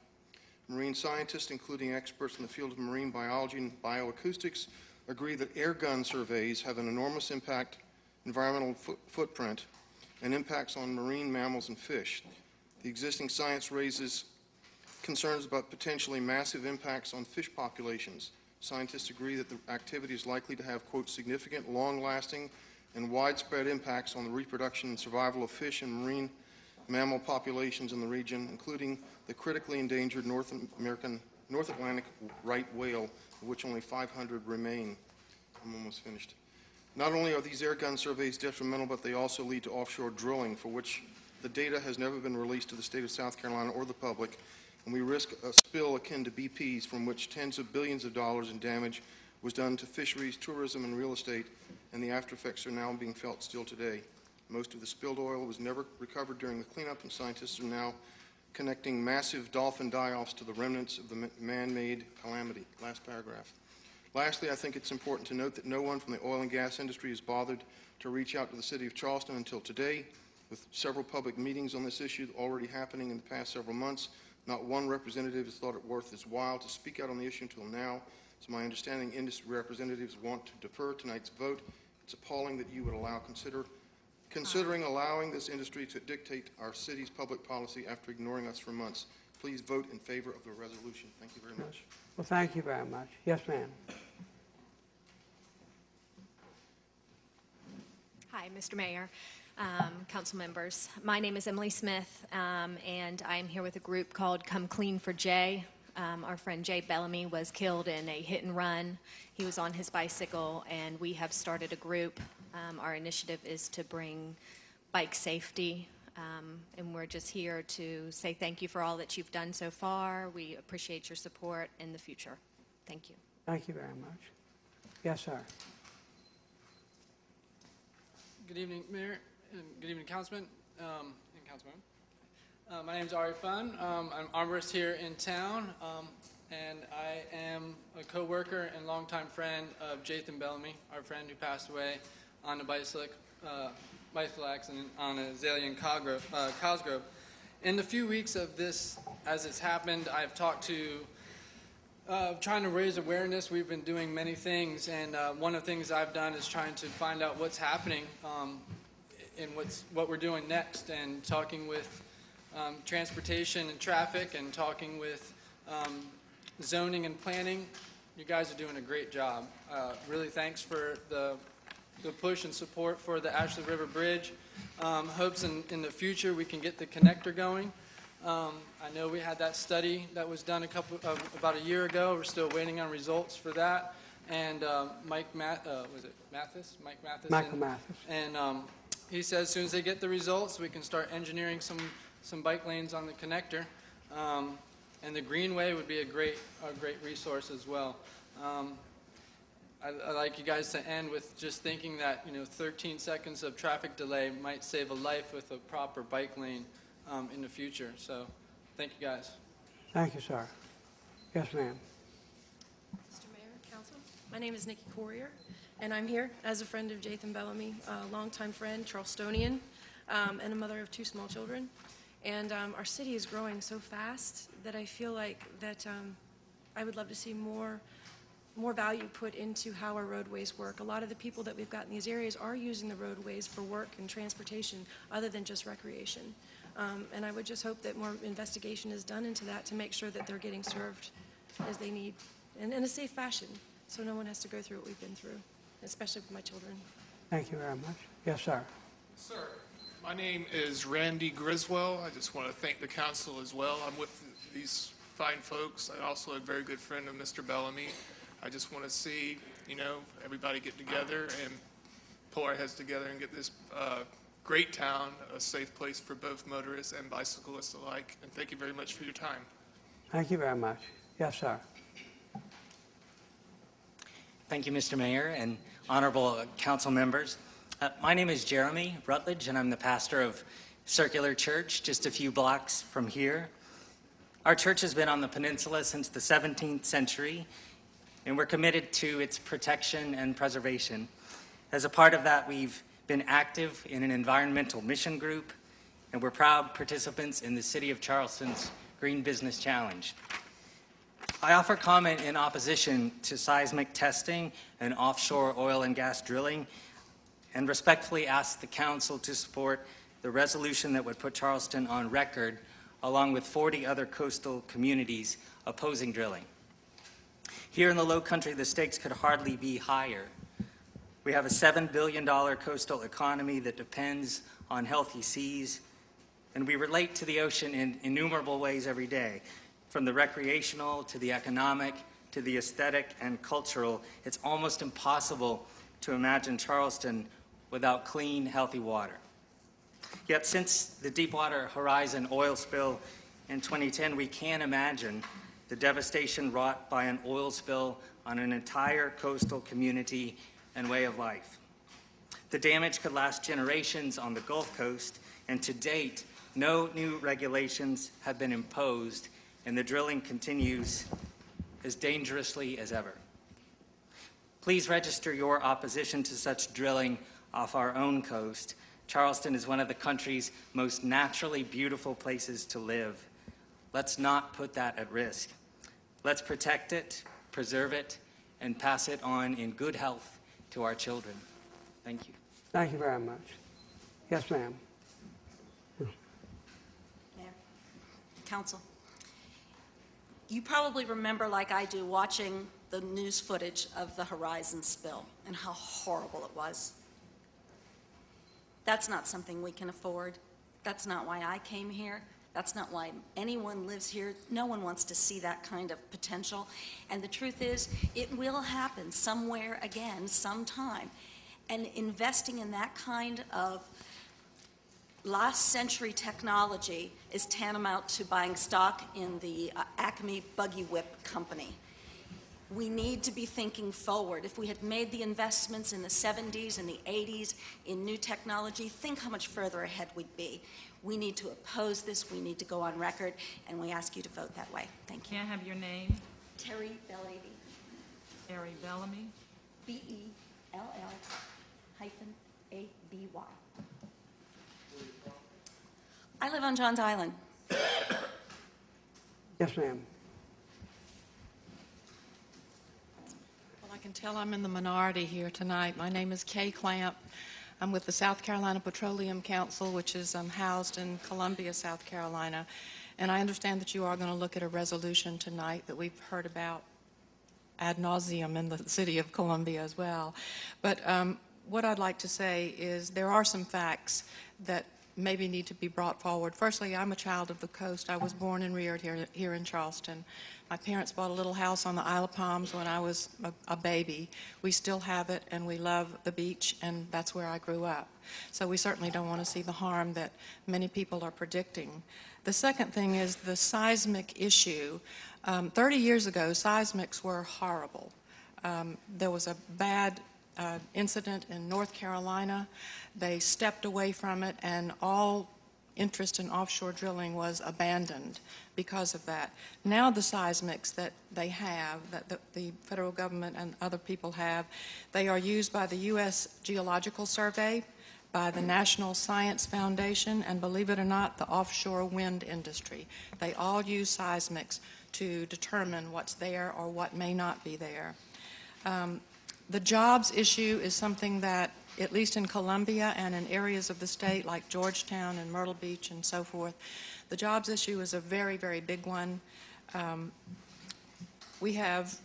Marine scientists, including experts in the field of marine biology and bioacoustics, agree that air gun surveys have an enormous environmental footprint and impacts on marine mammals and fish. The existing science raises concerns about potentially massive impacts on fish populations. Scientists agree that the activity is likely to have, quote, significant, long-lasting, and widespread impacts on the reproduction and survival of fish and marine mammal populations in the region, including the critically endangered North Atlantic right whale, of which only 500 remain. I'm almost finished. Not only are these air gun surveys detrimental, but they also lead to offshore drilling, for which the data has never been released to the state of South Carolina or the public, and we risk a spill akin to BP's, from which tens of billions of dollars in damage was done to fisheries, tourism, and real estate, and the after effects are now being felt still today. Most of the spilled oil was never recovered during the cleanup, and scientists are now connecting massive dolphin die-offs to the remnants of the man-made calamity. Last paragraph. Lastly, I think it's important to note that no one from the oil and gas industry has bothered to reach out to the city of Charleston until today, with several public meetings on this issue already happening in the past several months. Not one representative has thought it worth his while to speak out on the issue until now. It's my understanding industry representatives want to defer tonight's vote. It's appalling that you would allow considering allowing this industry to dictate our city's public policy after ignoring us for months. Please vote in favor of the resolution. Thank you very much. Well, thank you very much. Yes, ma'am. Hi, Mr. Mayor, council members. My name is Emily Smith, and I'm here with a group called Come Clean for Jay. Our friend Jay Bellamy was killed in a hit and run. He was on his bicycle, and we have started a group. Our initiative is to bring bike safety, and we're just here to say thank you for all that you've done so far. We appreciate your support in the future. Thank you. Thank you very much. Yes, sir. Good evening, Mayor, and good evening, Councilman and Councilwoman. My name is Ari Fun. I'm arborist here in town, and I am a co-worker and longtime friend of Jathan Bellamy, our friend who passed away on a bicycle accident on Azalea and Cosgrove. In the few weeks of this, as it's happened, I've talked to trying to raise awareness. We've been doing many things, and one of the things I've done is trying to find out what's happening and what we're doing next, and talking with transportation and traffic, and talking with zoning and planning. You guys are doing a great job. Really thanks for the the push and support for the Ashley River Bridge. Hopes in the future we can get the connector going. I know we had that study that was done about a year ago. We're still waiting on results for that. And Michael Mathis? And he says as soon as they get the results, we can start engineering some bike lanes on the connector. And the Greenway would be a great resource as well. I'd like you guys to end with just thinking that 13 seconds of traffic delay might save a life with a proper bike lane in the future. So, thank you guys. Thank you, sir. Yes, ma'am. Mr. Mayor, Council, my name is Nikki Corrier, and I'm here as a friend of Jathan Bellamy, a longtime friend, Charlestonian, and a mother of 2 small children. And our city is growing so fast that I feel like that I would love to see more value put into how our roadways work. A lot of the people that we've got in these areas are using the roadways for work and transportation other than just recreation. And I would just hope that more investigation is done into that to make sure that they're getting served as they need in a safe fashion, so no one has to go through what we've been through, especially with my children. Thank you very much. Yes, sir. Sir, my name is Randy Griswold. I just want to thank the council as well. I'm with these fine folks. I'm also a very good friend of Mr. Bellamy. I just want to see, everybody get together and pull our heads together and get this great town a safe place for both motorists and bicyclists alike. And thank you very much for your time. Thank you very much. Yes, sir. Thank you, Mr. Mayor and honorable council members. My name is Jeremy Rutledge, and I'm the pastor of Circular Church, just a few blocks from here. Our church has been on the peninsula since the 17th century, and we're committed to its protection and preservation. As a part of that, we've been active in an environmental mission group, and we're proud participants in the City of Charleston's Green Business Challenge. I offer comment in opposition to seismic testing and offshore oil and gas drilling, and respectfully ask the council to support the resolution that would put Charleston on record, along with 40 other coastal communities opposing drilling. Here in the Low Country, the stakes could hardly be higher. We have a $7 billion coastal economy that depends on healthy seas, and we relate to the ocean in innumerable ways every day. From the recreational to the economic to the aesthetic and cultural, it's almost impossible to imagine Charleston without clean, healthy water. Yet since the Deepwater Horizon oil spill in 2010, we can't imagine the devastation wrought by an oil spill on an entire coastal community and way of life. The damage could last generations on the Gulf Coast, and to date, no new regulations have been imposed, and the drilling continues as dangerously as ever. Please register your opposition to such drilling off our own coast. Charleston is one of the country's most naturally beautiful places to live. Let's not put that at risk. Let's protect it, preserve it, and pass it on in good health to our children. Thank you. Thank you very much. Yes, ma'am. Mayor, Council, you probably remember, like I do, watching the news footage of the Horizon spill and how horrible it was. That's not something we can afford. That's not why I came here. That's not why anyone lives here. No one wants to see that kind of potential. And the truth is, it will happen somewhere again, sometime. And investing in that kind of last century technology is tantamount to buying stock in the Acme Buggy Whip Company. We need to be thinking forward. If we had made the investments in the 70s and the 80s in new technology, think how much further ahead we'd be. We need to oppose this. We need to go on record, and we ask you to vote that way. Thank you. May I have your name? Terry Bellamy. Terry Bellamy. B-E-L-L-A-B-Y. I live on Johns Island. Yes, ma'am. Well, I can tell I'm in the minority here tonight. My name is Kay Clamp. I'm with the South Carolina Petroleum Council, which is housed in Columbia, South Carolina. And I understand that you are going to look at a resolution tonight that we've heard about ad nauseum in the city of Columbia as well. But what I'd like to say is there are some facts that maybe need to be brought forward. Firstly, I'm a child of the coast. I was born and reared here in Charleston. My parents bought a little house on the Isle of Palms when I was a baby. We still have it, and we love the beach, and that's where I grew up. So we certainly don't want to see the harm that many people are predicting. The second thing is the seismic issue. 30 years ago, seismics were horrible. There was a bad incident in North Carolina. They stepped away from it, and all interest in offshore drilling was abandoned because of that. Now the seismics that they have, that the federal government and other people have, they are used by the U.S. Geological Survey, by the National Science Foundation, and believe it or not, the offshore wind industry. They all use seismics to determine what's there or what may not be there. The jobs issue is something that, at least in Columbia and in areas of the state like Georgetown and Myrtle Beach and so forth, the jobs issue is a very, very big one. We have,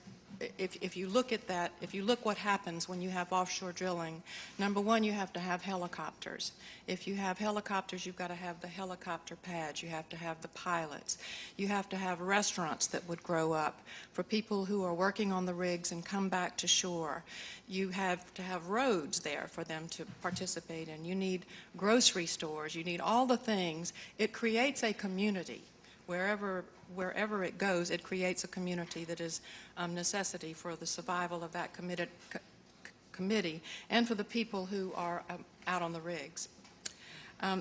if you look at that, if you look what happens when you have offshore drilling, number one, you have to have helicopters. If you have helicopters, you've got to have the helicopter pads. You have to have the pilots. You have to have restaurants that would grow up for people who are working on the rigs and come back to shore. You have to have roads there for them to participate in. You need grocery stores. You need all the things. It creates a community. Wherever it goes, it creates a community that is necessity for the survival of that committee and for the people who are out on the rigs.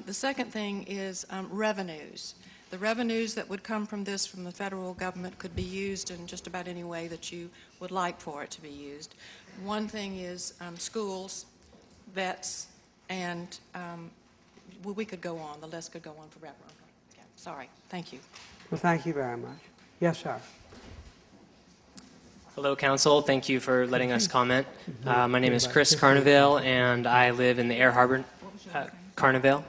The second thing is revenues. The revenues that would come from this from the federal government could be used in just about any way that you would like for it to be used. One thing is schools, vets, and we could go on. The list could go on forever. Yeah, sorry. Thank you. Well, thank you very much. Yes, sir. Hello, Council. Thank you for letting us comment. My name is Chris Carnevale, and I live in the Air Harbor, Carnevale.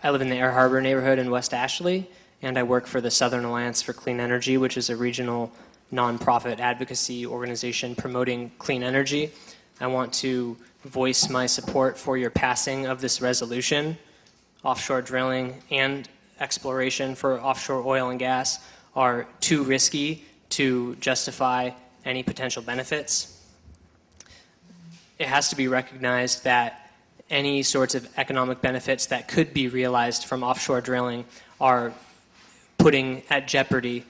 I live in the Air Harbor neighborhood in West Ashley, and I work for the Southern Alliance for Clean Energy, which is a regional nonprofit advocacy organization promoting clean energy. I want to voice my support for your passing of this resolution. Offshore drilling and exploration for offshore oil and gas are too risky to justify any potential benefits. It has to be recognized that any sorts of economic benefits that could be realized from offshore drilling are putting at jeopardy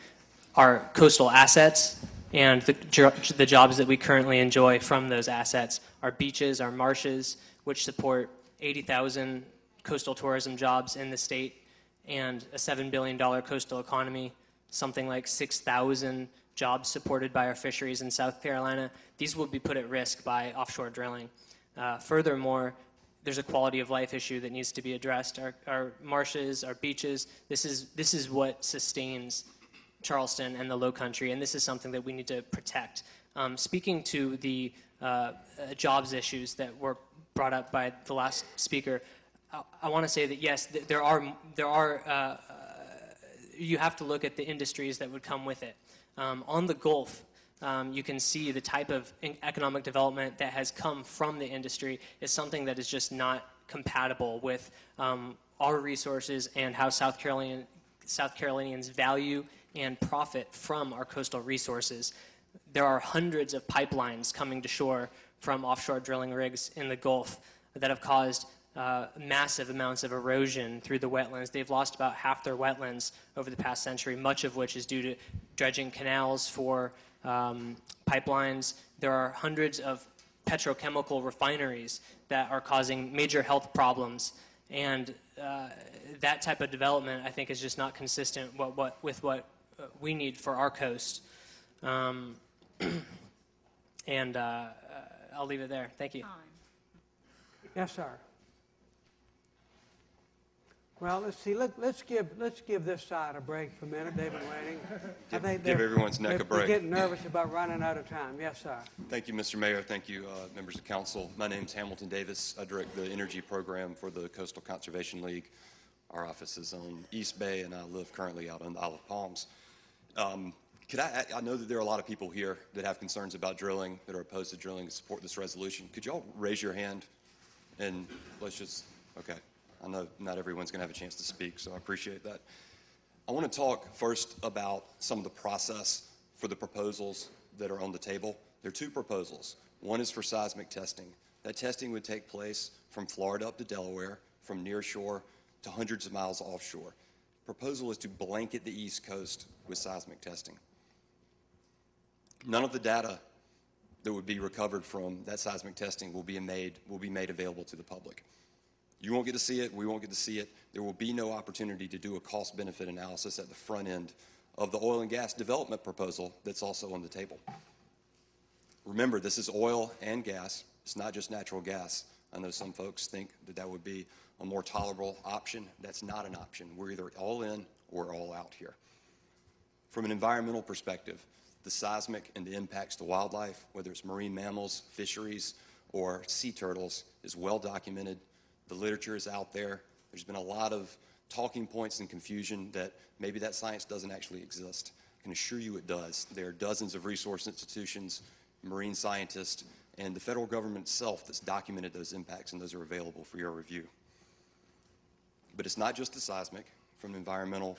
our coastal assets and the jobs that we currently enjoy from those assets. Our beaches, our marshes, which support 80,000 coastal tourism jobs in the state and a $7 billion coastal economy, something like 6,000 jobs supported by our fisheries in South Carolina. These will be put at risk by offshore drilling. Furthermore, there's a quality of life issue that needs to be addressed. Our marshes, our beaches, this is what sustains Charleston and the Low Country, and this is something that we need to protect. Speaking to the jobs issues that were brought up by the last speaker, I want to say that yes, there are. You have to look at the industries that would come with it. On the Gulf, you can see the type of economic development that has come from the industry is something that is just not compatible with our resources and how South Carolinians value and profit from our coastal resources. There are hundreds of pipelines coming to shore from offshore drilling rigs in the Gulf that have caused massive amounts of erosion through the wetlands. They've lost about half their wetlands over the past century, much of which is due to dredging canals for pipelines. There are hundreds of petrochemical refineries that are causing major health problems, and that type of development, I think, is just not consistent with what we need for our coast. And I'll leave it there. Thank you. Yes, sir. Well, let's see. Let's give this side a break for a minute. They've been waiting. I think give everyone's neck a break. They're getting nervous about running out of time. Yes, sir. Thank you, Mr. Mayor. Thank you, members of council. My name is Hamilton Davis. I direct the energy program for the Coastal Conservation League. Our office is on East Bay, and I live currently out on the Isle of Palms. I know that there are a lot of people here that have concerns about drilling, that are opposed to drilling, and support this resolution. Could y'all raise your hand? And let's just, okay. I know not everyone's going to have a chance to speak, so I appreciate that. I want to talk first about some of the process for the proposals that are on the table. There are two proposals. One is for seismic testing. That testing would take place from Florida up to Delaware, from near shore to hundreds of miles offshore. Proposal is to blanket the East Coast with seismic testing. None of the data that would be recovered from that seismic testing will be made available to the public. You won't get to see it. We won't get to see it. There will be no opportunity to do a cost-benefit analysis at the front end of the oil and gas development proposal that's also on the table. Remember, this is oil and gas. It's not just natural gas. I know some folks think that that would be a more tolerable option. That's not an option. We're either all in or all out here. From an environmental perspective, the seismic and the impacts to wildlife, whether it's marine mammals, fisheries, or sea turtles, is well documented. The literature is out there. There's been a lot of talking points and confusion that maybe that science doesn't actually exist. I can assure you it does. There are dozens of resource institutions, marine scientists, and the federal government itself that's documented those impacts, and those are available for your review. But it's not just the seismic. From an environmental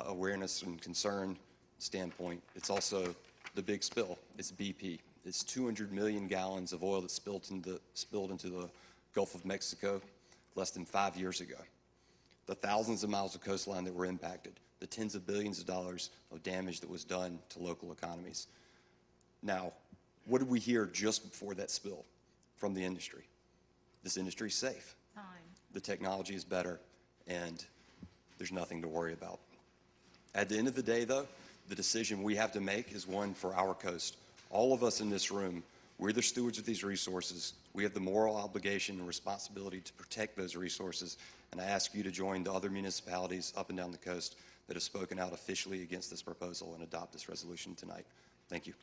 awareness and concern standpoint, it's also the big spill. It's BP. It's 200 million gallons of oil that spilled into the Gulf of Mexico less than 5 years ago. The thousands of miles of coastline that were impacted, the tens of billions of dollars of damage that was done to local economies. Now, what did we hear just before that spill from the industry? This industry is safe. Time. The technology is better, and there's nothing to worry about. At the end of the day, though, the decision we have to make is one for our coast. All of us in this room, we're the stewards of these resources. We have the moral obligation and responsibility to protect those resources, and I ask you to join the other municipalities up and down the coast that have spoken out officially against this proposal and adopt this resolution tonight. Thank you.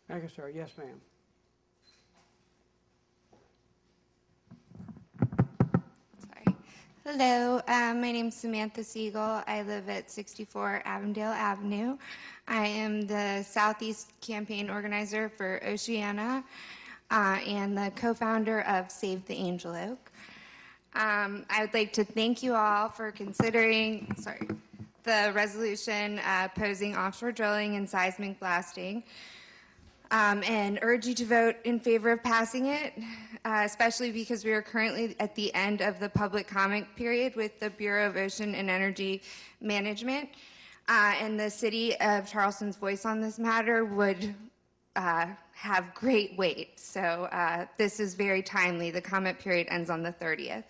Thank you, sir. Yes, ma'am. Hello, my name is Samantha Siegel. I live at 64 Avondale Avenue. I am the Southeast campaign organizer for Oceana and the co-founder of Save the Angel Oak. I would like to thank you all for considering the resolution opposing offshore drilling and seismic blasting. And urge you to vote in favor of passing it, especially because we are currently at the end of the public comment period with the Bureau of Ocean and Energy Management, and the city of Charleston's voice on this matter would have great weight. So this is very timely. The comment period ends on the 30th.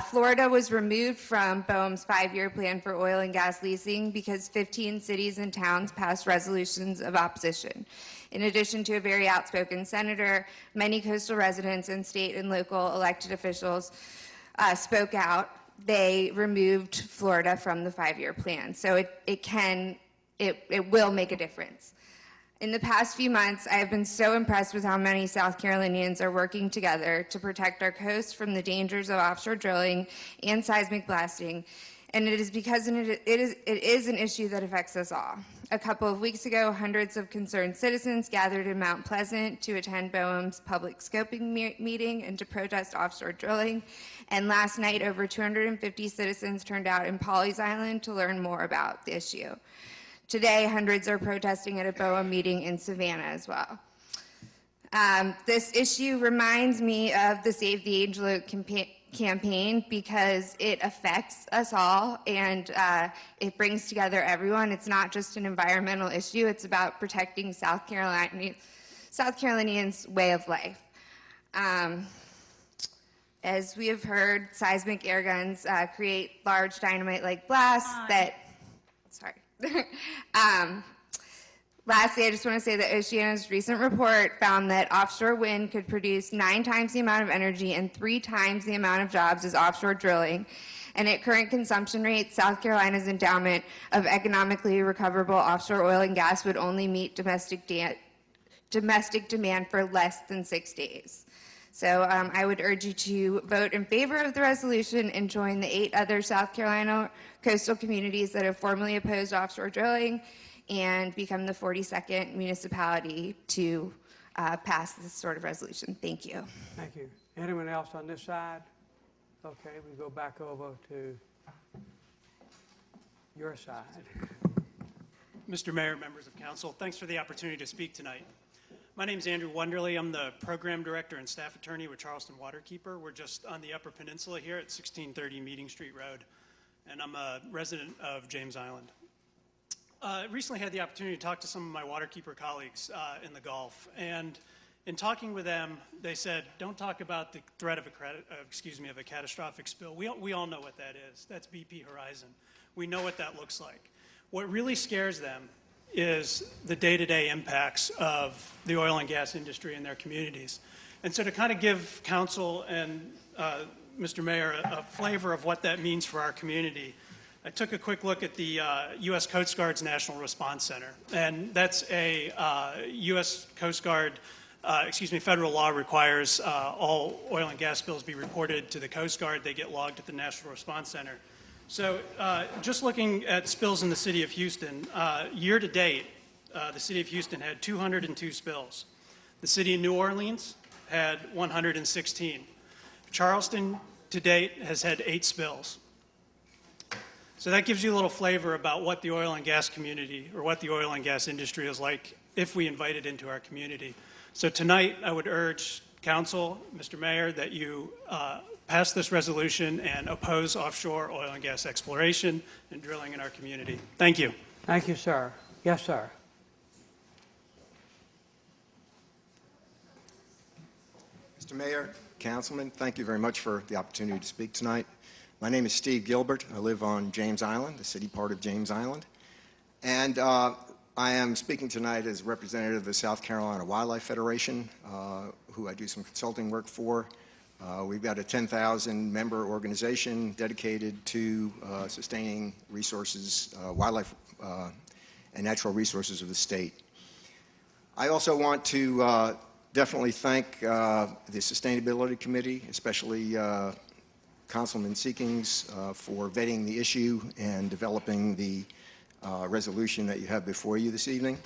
Florida was removed from BOEM's 5-year plan for oil and gas leasing because 15 cities and towns passed resolutions of opposition. In addition to a very outspoken senator, many coastal residents and state and local elected officials spoke out. They removed Florida from the 5-year plan. So it will make a difference. In the past few months, I have been so impressed with how many South Carolinians are working together to protect our coast from the dangers of offshore drilling and seismic blasting, and it is because it is an issue that affects us all. A couple of weeks ago, hundreds of concerned citizens gathered in Mount Pleasant to attend BOEM's public scoping meeting and to protest offshore drilling, and last night, over 250 citizens turned out in Pawleys Island to learn more about the issue. Today, hundreds are protesting at a BOEM meeting in Savannah as well. This issue reminds me of the Save the Angel Oak campaign because it affects us all and it brings together everyone. It's not just an environmental issue, it's about protecting South Carolinians' way of life. As we have heard, seismic air guns create large dynamite-like blasts Lastly, I just want to say that Oceana's recent report found that offshore wind could produce 9 times the amount of energy and 3 times the amount of jobs as offshore drilling. And at current consumption rates, South Carolina's endowment of economically recoverable offshore oil and gas would only meet domestic demand for less than 6 days. So I would urge you to vote in favor of the resolution and join the 8 other South Carolina coastal communities that have formally opposed offshore drilling and become the 42nd municipality to pass this sort of resolution. Thank you. Thank you. Anyone else on this side? Okay, we go back over to your side. Mr. Mayor, members of council, thanks for the opportunity to speak tonight. My name is Andrew Wonderly. I'm the program director and staff attorney with Charleston Waterkeeper. We're just on the Upper Peninsula here at 1630 Meeting Street Road, and I'm a resident of James Island. Recently had the opportunity to talk to some of my waterkeeper colleagues in the Gulf, and in talking with them, they said, don't talk about the threat of a catastrophic spill. We all know what that is. That's BP Horizon. We know what that looks like. What really scares them is the day-to-day impacts of the oil and gas industry in their communities. And so to kind of give council and Mr. Mayor a flavor of what that means for our community, I took a quick look at the U.S. Coast Guard's National Response Center. And that's a U.S. Coast Guard, federal law requires all oil and gas spills be reported to the Coast Guard. They get logged at the National Response Center. So just looking at spills in the city of Houston, year to date, the city of Houston had 202 spills. The city of New Orleans had 116. Charleston to date has had 8 spills. So that gives you a little flavor about what the oil and gas community or what the oil and gas industry is like if we invite it into our community. So tonight I would urge council, Mr. Mayor, that you pass this resolution and oppose offshore oil and gas exploration and drilling in our community. Thank you. Thank you, sir. Yes, sir. Mr. Mayor, Councilman, thank you very much for the opportunity to speak tonight. My name is Steve Gilbert. I live on James Island, the city part of James Island. And I am speaking tonight as representative of the South Carolina Wildlife Federation, who I do some consulting work for. We've got a 10,000-member organization dedicated to sustaining resources, wildlife and natural resources of the state. I also want to definitely thank the Sustainability Committee, especially Councilman Seekings, for vetting the issue and developing the resolution that you have before you this evening.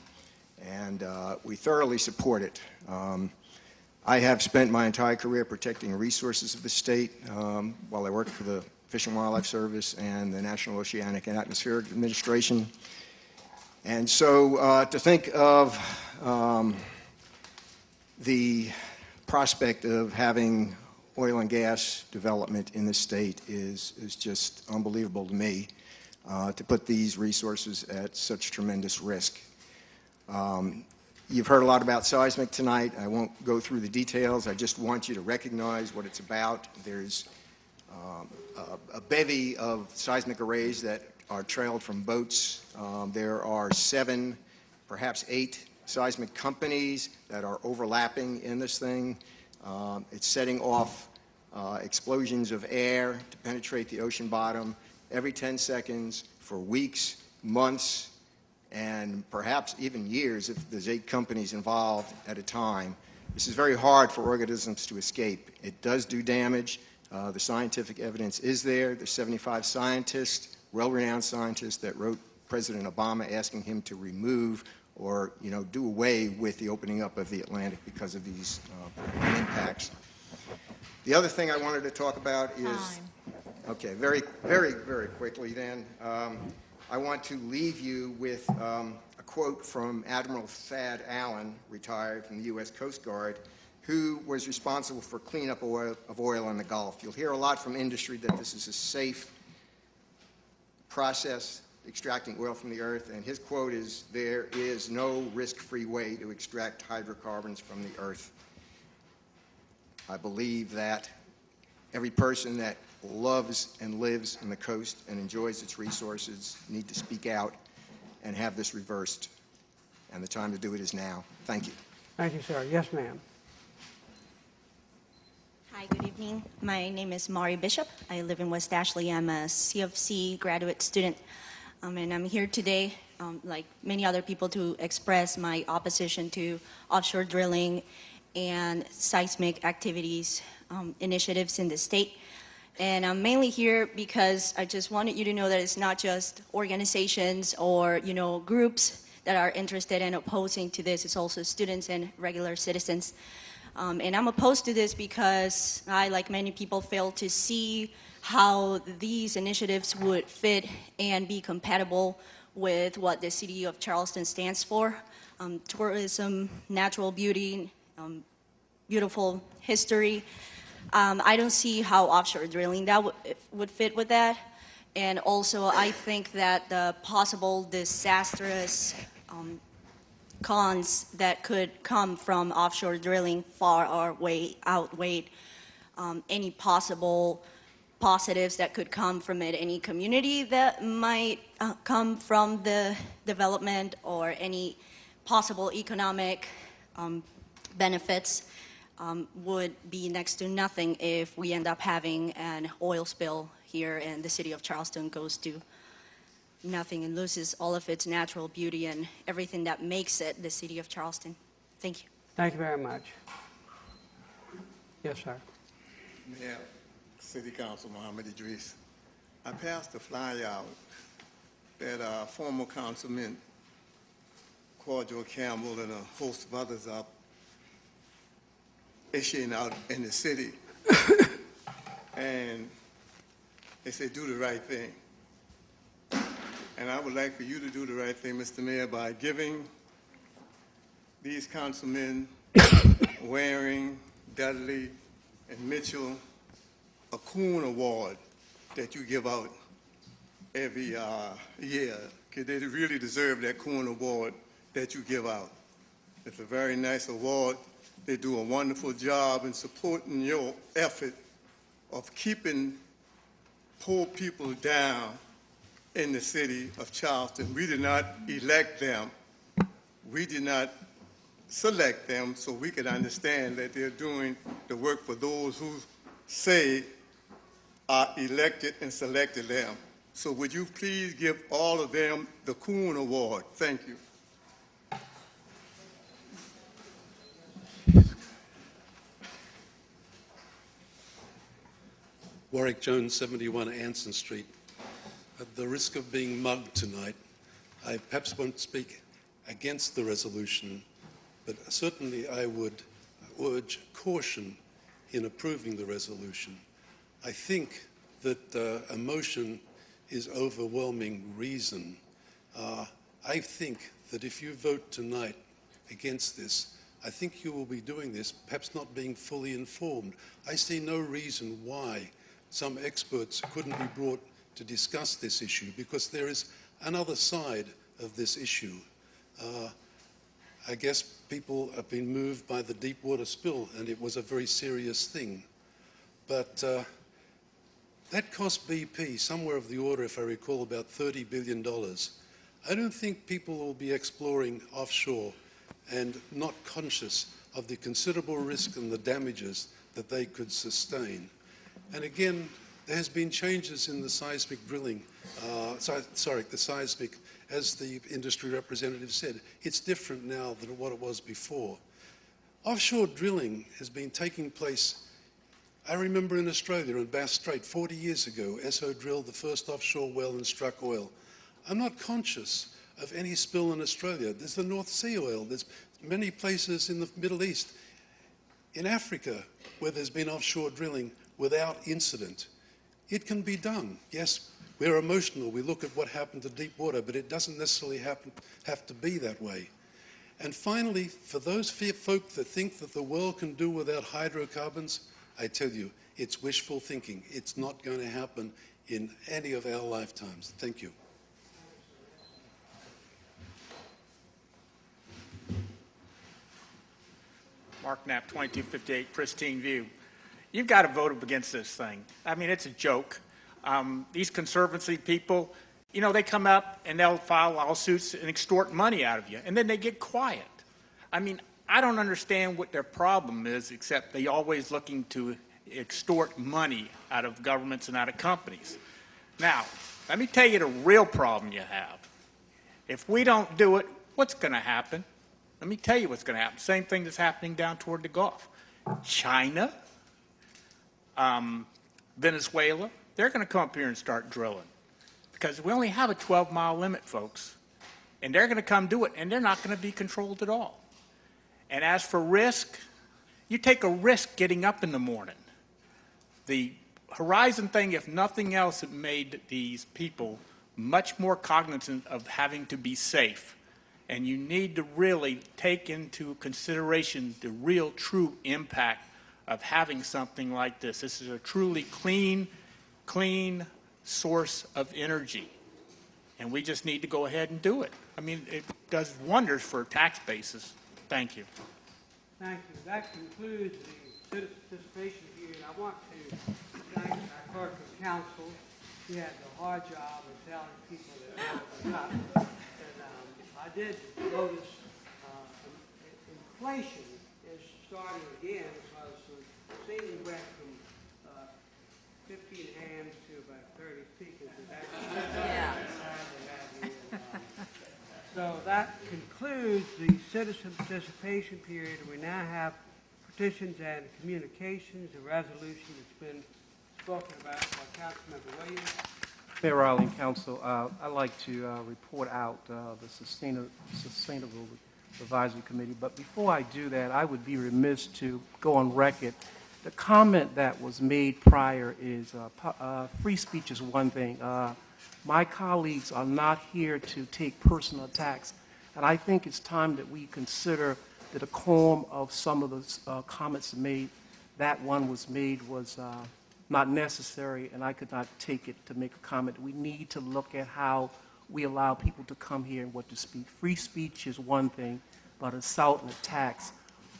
And we thoroughly support it. I have spent my entire career protecting resources of the state while I worked for the Fish and Wildlife Service and the National Oceanic and Atmospheric Administration. And so to think of the prospect of having oil and gas development in the state is just unbelievable to me, to put these resources at such tremendous risk. You've heard a lot about seismic tonight. I won't go through the details. I just want you to recognize what it's about. There's a bevy of seismic arrays that are trailed from boats. There are 7, perhaps 8 seismic companies that are overlapping in this thing. It's setting off explosions of air to penetrate the ocean bottom every 10 seconds for weeks, months, and perhaps even years if there's 8 companies involved at a time. This is very hard for organisms to escape. It does do damage. The scientific evidence is there. There's 75 scientists, well-renowned scientists, that wrote President Obama asking him to remove or, do away with the opening up of the Atlantic because of these impacts. The other thing I wanted to talk about is, okay, very, very, very quickly then, I want to leave you with a quote from Admiral Thad Allen, retired from the U.S. Coast Guard, who was responsible for cleanup of oil in the Gulf. You'll hear a lot from industry that this is a safe process, extracting oil from the earth, and his quote is, "There is no risk-free way to extract hydrocarbons from the earth." I believe that every person that loves and lives on the coast and enjoys its resources need to speak out and have this reversed. And the time to do it is now. Thank you. Thank you, sir. Yes, ma'am. Hi, good evening. My name is Mari Bishop. I live in West Ashley. I'm a C of C graduate student. And I'm here today, like many other people, to express my opposition to offshore drilling and seismic activities initiatives in the state. And I'm mainly here because I just wanted you to know that it's not just organizations or, groups that are interested in opposing to this. It's also students and regular citizens. And I'm opposed to this because I, like many people, fail to see how these initiatives would fit and be compatible with what the city of Charleston stands for. Tourism, natural beauty, beautiful history. I don't see how offshore drilling that would fit with that. And also, I think that the possible disastrous cons that could come from offshore drilling far outweigh any possible positives that could come from it, any community that might come from the development, or any possible economic benefits would be next to nothing if we end up having an oil spill here and the city of Charleston goes to nothing and loses all of its natural beauty and everything that makes it the city of Charleston. Thank you. Thank you very much. Yes, sir. Mayor, City Council Mohammed Idris. I passed a flyer out that former Councilman Cordial Campbell and a host of others are issuing out in the city. And they say, do the right thing. And I would like for you to do the right thing, Mr. Mayor, by giving these councilmen, Waring, Dudley, and Mitchell, a Coon Award that you give out every year, because they really deserve that Coon Award that you give out. It's a very nice award. They do a wonderful job in supporting your effort of keeping poor people down in the city of Charleston. We did not elect them. We did not select them, so we could understand that they're doing the work for those who say are elected and selected them. So would you please give all of them the Coon Award? Thank you. Warwick Jones, 71 Anson Street. At the risk of being mugged tonight, I perhaps won't speak against the resolution, but certainly I would urge caution in approving the resolution. I think that emotion is overwhelming reason. I think that if you vote tonight against this, I think you will be doing this, perhaps not being fully informed. I see no reason why some experts couldn't be brought to discuss this issue, because there is another side of this issue. I guess people have been moved by the Deepwater spill, and it was a very serious thing. But that cost BP somewhere of the order, if I recall, about $30 billion. I don't think people will be exploring offshore and not conscious of the considerable risk and the damages that they could sustain. And again, there has been changes in the seismic drilling, the seismic, as the industry representative said. It's different now than what it was before. Offshore drilling has been taking place. I remember in Australia, in Bass Strait, 40 years ago, Esso drilled the first offshore well and struck oil. I'm not conscious of any spill in Australia. There's the North Sea oil. There's many places in the Middle East, in Africa, where there's been offshore drilling without incident. It can be done. Yes, we're emotional. We look at what happened to Deepwater, but it doesn't necessarily have to be that way. And finally, for those folk that think that the world can do without hydrocarbons, I tell you, it's wishful thinking. It's not going to happen in any of our lifetimes. Thank you. Mark Knapp, 2258 Pristine View. You've got to vote against this thing. I mean, it's a joke. These conservancy people, you know, they come up and they'll file lawsuits and extort money out of you, and then they get quiet. I mean, I don't understand what their problem is, except they always looking to extort money out of governments and out of companies. Now, let me tell you the real problem you have. If we don't do it, what's going to happen? Let me tell you what's going to happen. Same thing that's happening down toward the Gulf. China, Venezuela, they're going to come up here and start drilling, because we only have a 12-mile limit, folks. and they're going to come do it, and they're not going to be controlled at all. And as for risk, you take a risk getting up in the morning. The Horizon thing, if nothing else, it made these people much more cognizant of having to be safe. And you need to really take into consideration the real true impact of having something like this. This is a truly clean source of energy. And we just need to go ahead and do it. I mean, it does wonders for tax bases. Thank you. Thank you. That concludes the citizen participation period. I want to thank our clerk of council. She had the hard job of telling people that they were not. And I did notice inflation is starting again because it seems we went from 15 hands to about 30 speakers. Yeah. So that concludes the citizen participation period. We now have petitions and communications, a resolution that's been spoken about by Councilmember Williams. Mayor Riley and Council, I'd like to report out the Sustainable Advisory Committee. But before I do that, I would be remiss to go on record. The comment that was made prior is free speech is one thing. My colleagues are not here to take personal attacks, and I think it's time that we consider the decorum of some of the comments made. That one was made was not necessary, and I could not take it to make a comment. We need to look at how we allow people to come here and what to speak. Free speech is one thing, but assault and attacks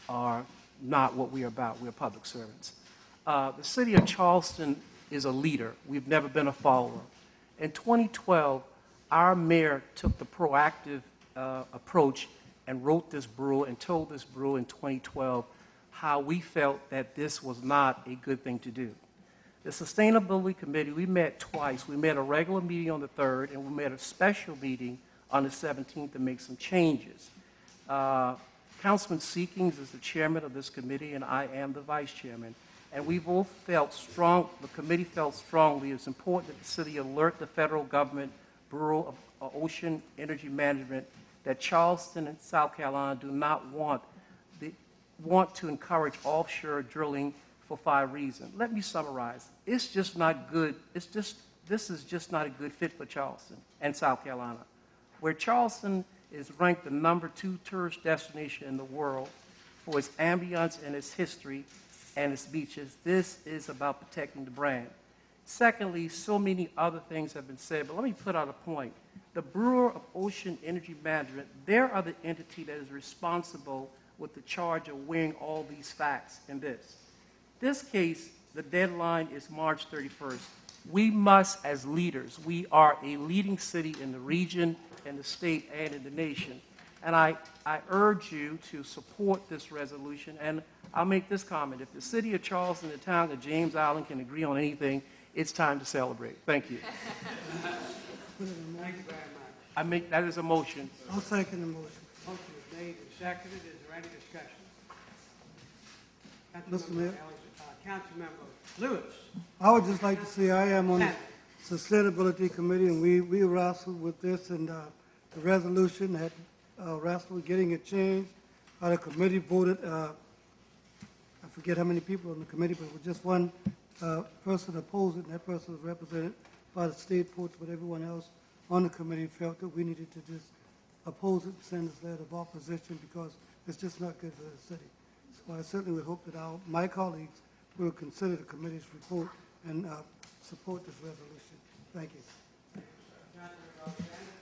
are not what we are about. We are public servants. The city of Charleston is a leader. We've never been a follower. In 2012, our mayor took the proactive approach and wrote this brew and told this brew in 2012 how we felt that this was not a good thing to do. The Sustainability Committee, we met twice. We met a regular meeting on the 3rd, and we met a special meeting on the 17th to make some changes. Councilman Seekings is the chairman of this committee, and I am the vice chairman. And we both felt the committee felt strongly it's important that the city alert the federal government Bureau of Ocean Energy Management that Charleston and South Carolina do not want to encourage offshore drilling for 5 reasons. Let me summarize. It's just not good. This is just not a good fit for Charleston and South Carolina. Where Charleston is ranked the #2 tourist destination in the world for its ambience and its history and its beaches, this is about protecting the brand. Secondly, so many other things have been said, but let me put out a point. The Bureau of Ocean Energy Management, they are the entity that is responsible with the charge of weighing all these facts in this. This case, the deadline is March 31st. We must, as leaders, we are a leading city in the region, in the state, and in the nation. And I urge you to support this resolution. And I'll make this comment. If the city of Charleston and the town of James Island can agree on anything, it's time to celebrate. Thank you. Thank you very much. That is a motion. I'll second the motion. Motion is made and seconded. Is there any discussion? Mr. Mayor? Councilmember Lewis. I would just like to say I am on the Sustainability Committee, and we wrestled with this, and the resolution had wrestled with getting it changed. The committee voted, I forget how many people on the committee, but it was just one person opposed it, and that person was represented by the state ports, but everyone else on the committee felt that we needed to just oppose it and send this letter of opposition because it's just not good for the city. So I certainly would hope that my colleagues will consider the committee's report and support this resolution. Thank you.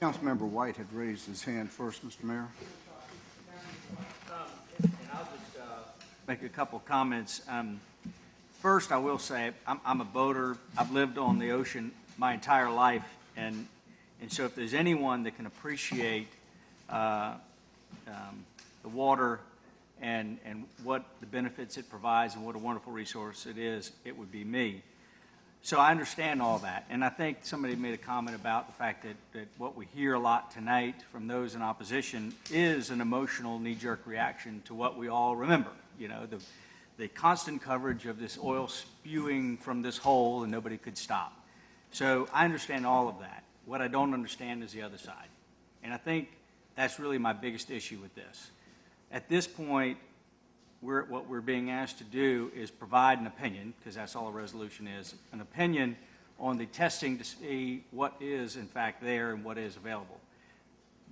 Councilmember White had raised his hand first, Mr. Mayor. And I'll just make a couple comments. First, I will say I'm a boater. I've lived on the ocean my entire life, and so if there's anyone that can appreciate the water and what the benefits it provides and what a wonderful resource it is, it would be me. So I understand all that, and I think somebody made a comment about the fact that what we hear a lot tonight from those in opposition is an emotional knee-jerk reaction to what we all remember. You know, the constant coverage of this oil spewing from this hole and nobody could stop. So I understand all of that. What I don't understand is the other side. And I think That's really my biggest issue with this. At this point, what we're being asked to do is provide an opinion, because that's all a resolution is, an opinion on the testing to see what is in fact there and what is available.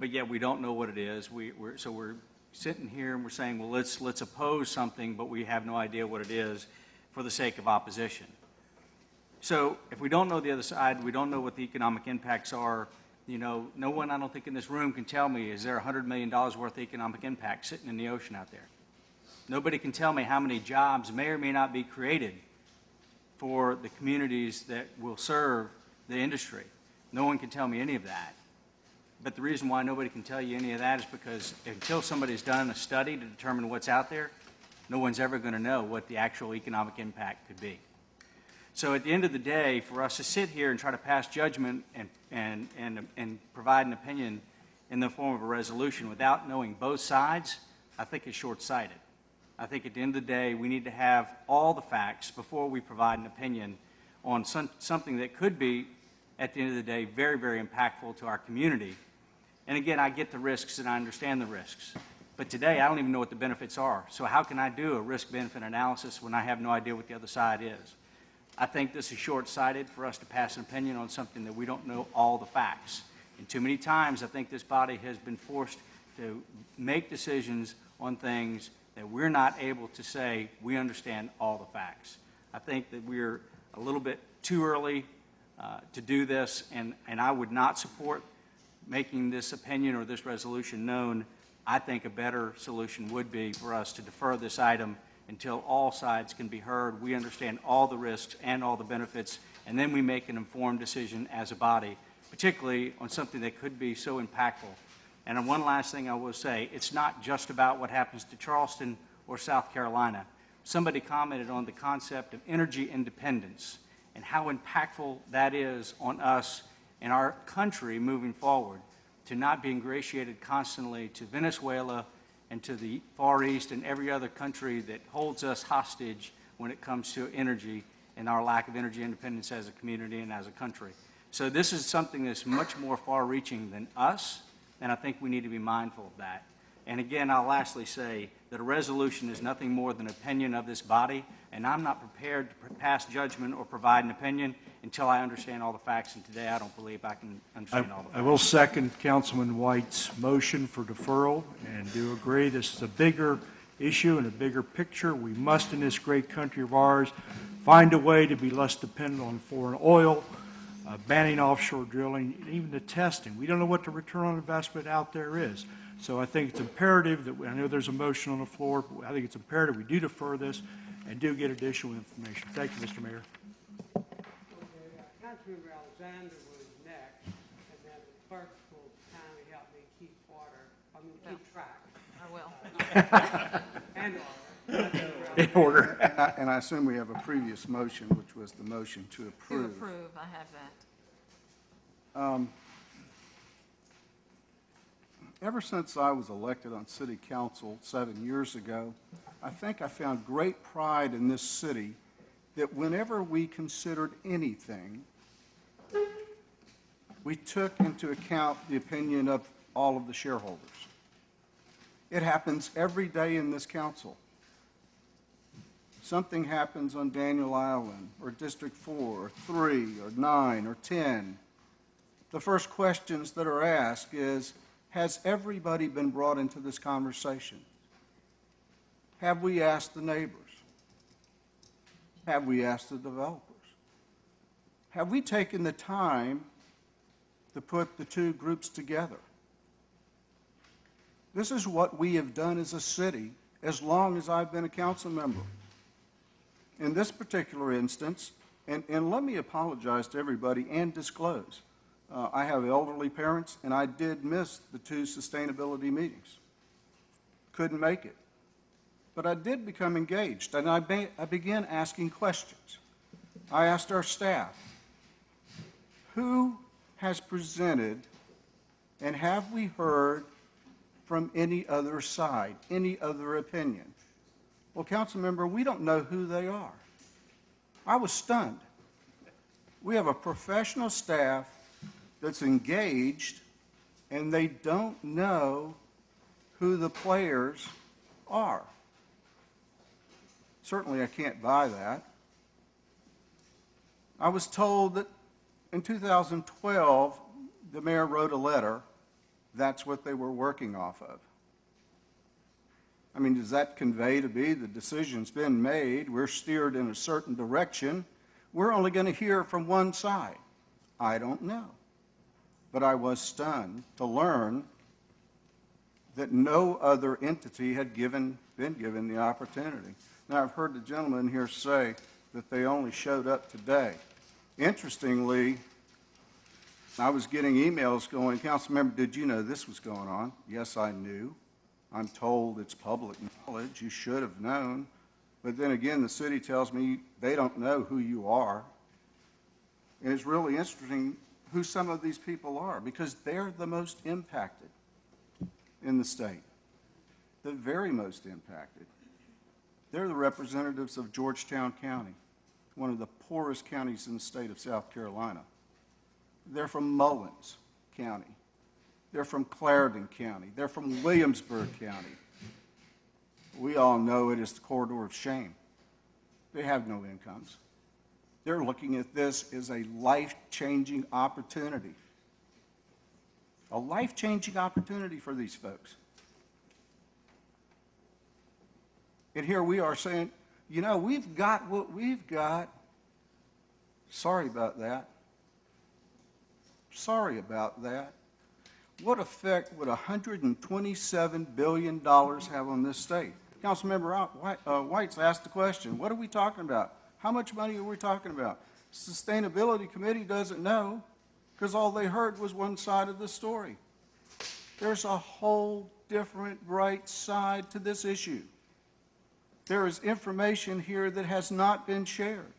But yet we don't know what it is. So we're sitting here and we're saying, well, let's oppose something, but we have no idea what it is for the sake of opposition. So if we don't know the other side, we don't know what the economic impacts are. No one, I don't think, in this room can tell me, is there $100 million worth of economic impact sitting in the ocean out there? Nobody can tell me how many jobs may or may not be created for the communities that will serve the industry. No one can tell me any of that. But the reason why nobody can tell you any of that is because until somebody's done a study to determine what's out there, no one's ever going to know what the actual economic impact could be. So at the end of the day, for us to sit here and try to pass judgment and provide an opinion in the form of a resolution without knowing both sides, I think is short-sighted. I think at the end of the day, we need to have all the facts before we provide an opinion on something that could be, at the end of the day, very, very impactful to our community. And again, I get the risks and I understand the risks. But today, I don't even know what the benefits are. So how can I do a risk-benefit analysis when I have no idea what the other side is? I think this is short-sighted for us to pass an opinion on something that we don't know all the facts. And too many times, I think this body has been forced to make decisions on things that we're not able to say we understand all the facts. I think that we're a little bit too early to do this, and I would not support making this opinion or this resolution known. I think a better solution would be for us to defer this item until all sides can be heard, we understand all the risks and all the benefits, and then we make an informed decision as a body, particularly on something that could be so impactful. And one last thing I will say, it's not just about what happens to Charleston or South Carolina. Somebody commented on the concept of energy independence and how impactful that is on us and our country moving forward, to not be ingratiated constantly to Venezuela and to the Far East and every other country that holds us hostage when it comes to energy and our lack of energy independence as a community and as a country. So this is something that's much more far-reaching than us, and I think we need to be mindful of that. And again, I'll lastly say that a resolution is nothing more than an opinion of this body, and I'm not prepared to pass judgment or provide an opinion until I understand all the facts, and today I don't believe I can understand all the facts. I will second Councilman White's motion for deferral and do agree this is a bigger issue and a bigger picture. We must, in this great country of ours, find a way to be less dependent on foreign oil, banning offshore drilling, and even the testing. We don't know what the return on investment out there is. So I think it's imperative that I know there's a motion on the floor, but I think it's imperative we do defer this and do get additional information. Thank you, Mr. Mayor. Councilmember Alexander was next, and then the clerk will kindly help me keep keep track. And order. In order. And I assume we have a previous motion, which was the motion to approve. To approve, I have that. Ever since I was elected on City Council 7 years ago, I think I found great pride in this city that whenever we considered anything, we took into account the opinion of all of the shareholders. It happens every day in this council. Something happens on Daniel Island, or District 4, or 3, or 9, or 10. The first questions that are asked is, has everybody been brought into this conversation? Have we asked the neighbors? Have we asked the developers? Have we taken the time to put the two groups together? This is what we have done as a city as long as I've been a council member. In this particular instance, and let me apologize to everybody and disclose, I have elderly parents, and I did miss the 2 sustainability meetings. Couldn't make it. But I did become engaged, and I began asking questions. I asked our staff, who has presented, and have we heard from any other side, any other opinion? Well, council member, we don't know who they are. I was stunned. We have a professional staff that's engaged and they don't know who the players are. Certainly I can't buy that. I was told that in 2012, the mayor wrote a letter. That's what they were working off of. I mean, does that convey to me the decision's been made, we're steered in a certain direction, we're only going to hear from one side? I don't know. But I was stunned to learn that no other entity had been given the opportunity. Now, I've heard the gentleman here say that they only showed up today. Interestingly, I was getting emails going, Councilmember, did you know this was going on? Yes, I knew. I'm told it's public knowledge. You should have known. But then again, the city tells me they don't know who you are. And it's really interesting who some of these people are, because they're the most impacted in the state, the very most impacted. They're the representatives of Georgetown County, one of the poorest counties in the state of South Carolina. They're from Mullins County. They're from Clarendon County. They're from Williamsburg County. We all know it is the corridor of shame. They have no incomes. They're looking at this as a life-changing opportunity. A life-changing opportunity for these folks. And here we are saying, you know, we've got what we've got. Sorry about that. Sorry about that. What effect would $127 billion have on this state? Councilmember White's asked the question, what are we talking about? How much money are we talking about? Sustainability Committee doesn't know, because all they heard was one side of the story. There's a whole different bright side to this issue. There is information here that has not been shared.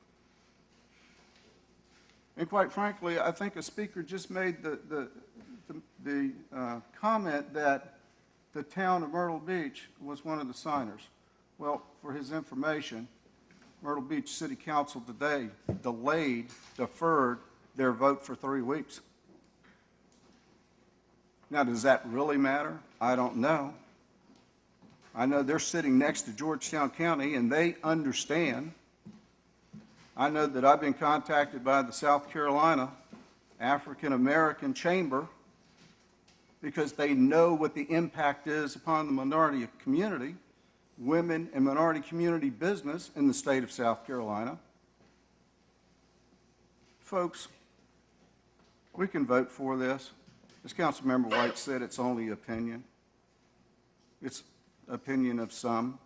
And quite frankly, I think a speaker just made the comment that the town of Myrtle Beach was one of the signers. Well, for his information, Myrtle Beach City Council today deferred their vote for 3 weeks. Now, does that really matter? I don't know. I know they're sitting next to Georgetown County, and they understand. I know that I've been contacted by the South Carolina African American Chamber because they know what the impact is upon the minority community, women and minority community business in the state of South Carolina. Folks, we can vote for this. As Councilmember White said, it's only opinion. It's opinion of some.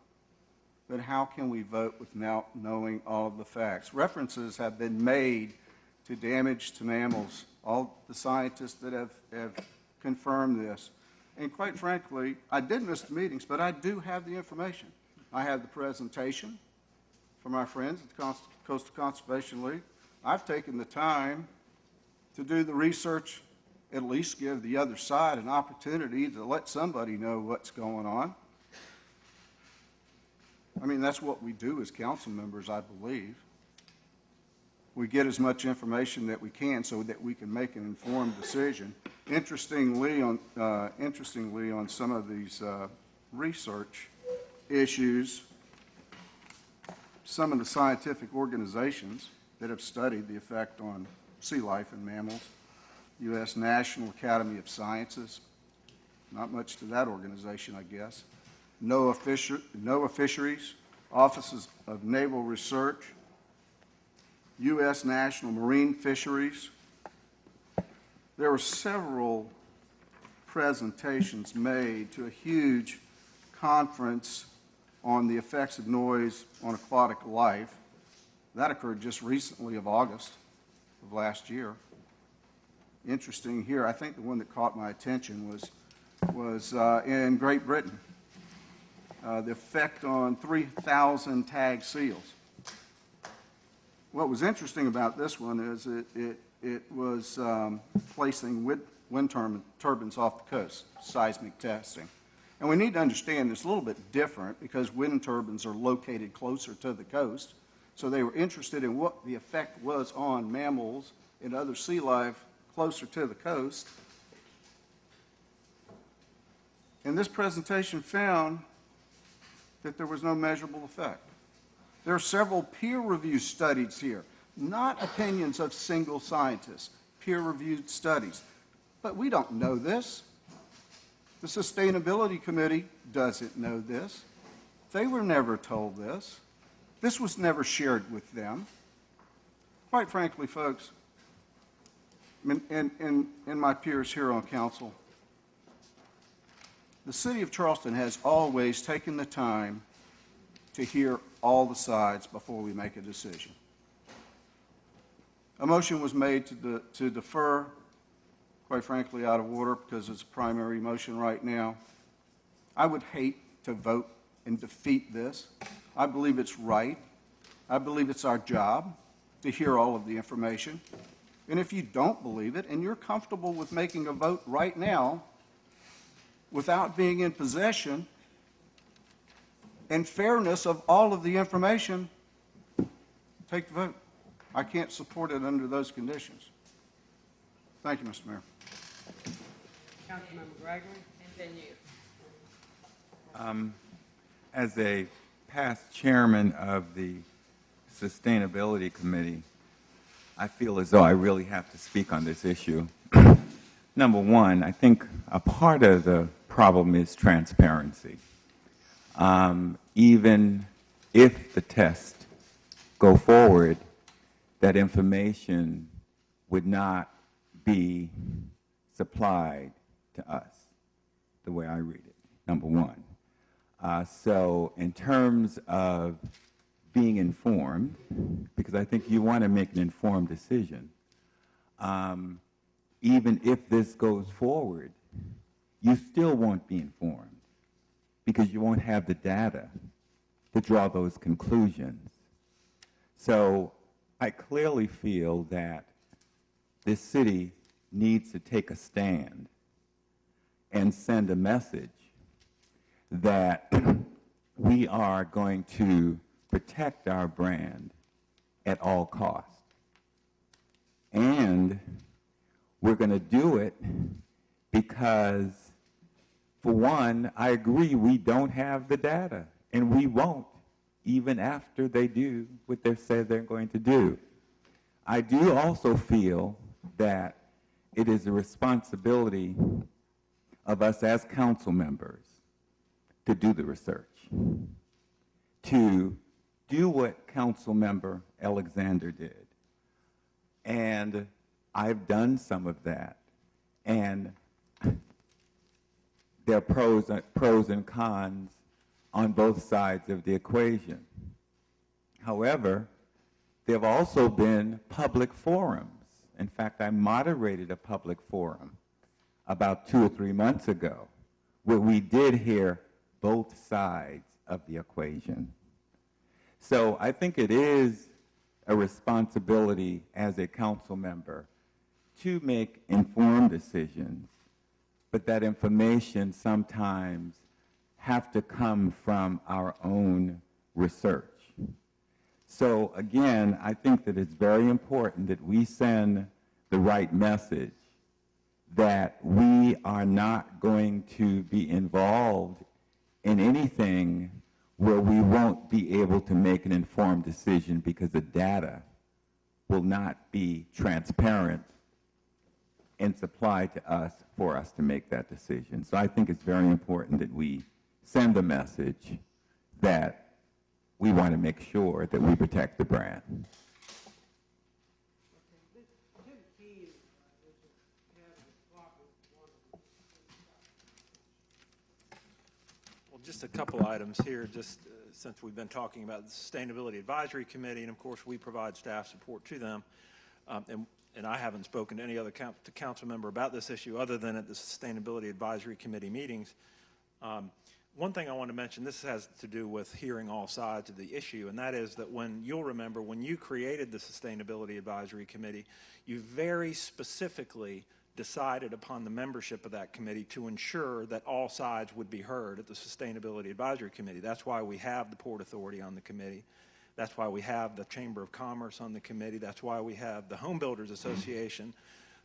But how can we vote without knowing all of the facts? References have been made to damage to mammals. All the scientists that have confirmed this. And quite frankly, I did miss the meetings, but I do have the information. I have the presentation from our friends at the Coastal Conservation League. I've taken the time to do the research, at least give the other side an opportunity to let somebody know what's going on. I mean, that's what we do as council members, I believe. We get as much information that we can so that we can make an informed decision. Interestingly, on some of these research issues, some of the scientific organizations that have studied the effect on sea life in mammals, U.S. National Academy of Sciences, not much to that organization, I guess, NOAA Fisheries, Offices of Naval Research, U.S. National Marine Fisheries. There were several presentations made to a huge conference on the effects of noise on aquatic life. That occurred just recently of August of last year. Interesting here, I think the one that caught my attention was in Great Britain. The effect on 3,000 tagged seals. What was interesting about this one is it was placing wind turbines off the coast, seismic testing. And we need to understand it's a little bit different because wind turbines are located closer to the coast. So they were interested in what the effect was on mammals and other sea life closer to the coast. And this presentation found that there was no measurable effect. There are several peer-reviewed studies here, not opinions of single scientists, peer-reviewed studies. But we don't know this. The Sustainability Committee doesn't know this. They were never told this. This was never shared with them. Quite frankly, folks, and my peers here on council, the city of Charleston has always taken the time to hear all the sides before we make a decision. A motion was made to defer, quite frankly, out of order because it's a primary motion right now. I would hate to vote and defeat this. I believe it's right. I believe it's our job to hear all of the information. And if you don't believe it and you're comfortable with making a vote right now without being in possession and fairness of all of the information, take the vote. I can't support it under those conditions. Thank you, Mr. Mayor. Councilmember Gregory. And then you. As a past chairman of the Sustainability Committee, I feel as though I really have to speak on this issue. Number one, I think a part of the problem is transparency. Even if the tests go forward, that information would not be supplied to us the way I read it, number one. So in terms of being informed, because I think you want to make an informed decision, even if this goes forward, you still won't be informed because you won't have the data to draw those conclusions. So I clearly feel that this city needs to take a stand and send a message that we are going to protect our brand at all costs. And we're going to do it because, for one, I agree we don't have the data, and we won't, even after they do what they say they're going to do. I do also feel that it is a responsibility of us as council members to do the research, to do what Council Member Alexander did. And I've done some of that. And there are pros and cons on both sides of the equation. However, there have also been public forums. In fact, I moderated a public forum about 2 or 3 months ago where we did hear both sides of the equation. So I think it is a responsibility as a council member to make informed decisions, but that information sometimes have to come from our own research. So again, I think that it's very important that we send the right message that we are not going to be involved in anything where we won't be able to make an informed decision because the data will not be transparent and supplied to us for us to make that decision. So I think it's very important that we send the message that we want to make sure that we protect the brand. Well, just a couple items here, since we've been talking about the Sustainability Advisory Committee, and of course we provide staff support to them. And I haven't spoken to any other council member about this issue other than at the Sustainability Advisory Committee meetings. One thing I want to mention, this has to do with hearing all sides of the issue, and that is that you'll remember when you created the Sustainability Advisory Committee, you very specifically decided upon the membership of that committee to ensure that all sides would be heard at the Sustainability Advisory Committee. That's why we have the Port Authority on the committee. That's why we have the Chamber of Commerce on the committee. That's why we have the Home Builders Association.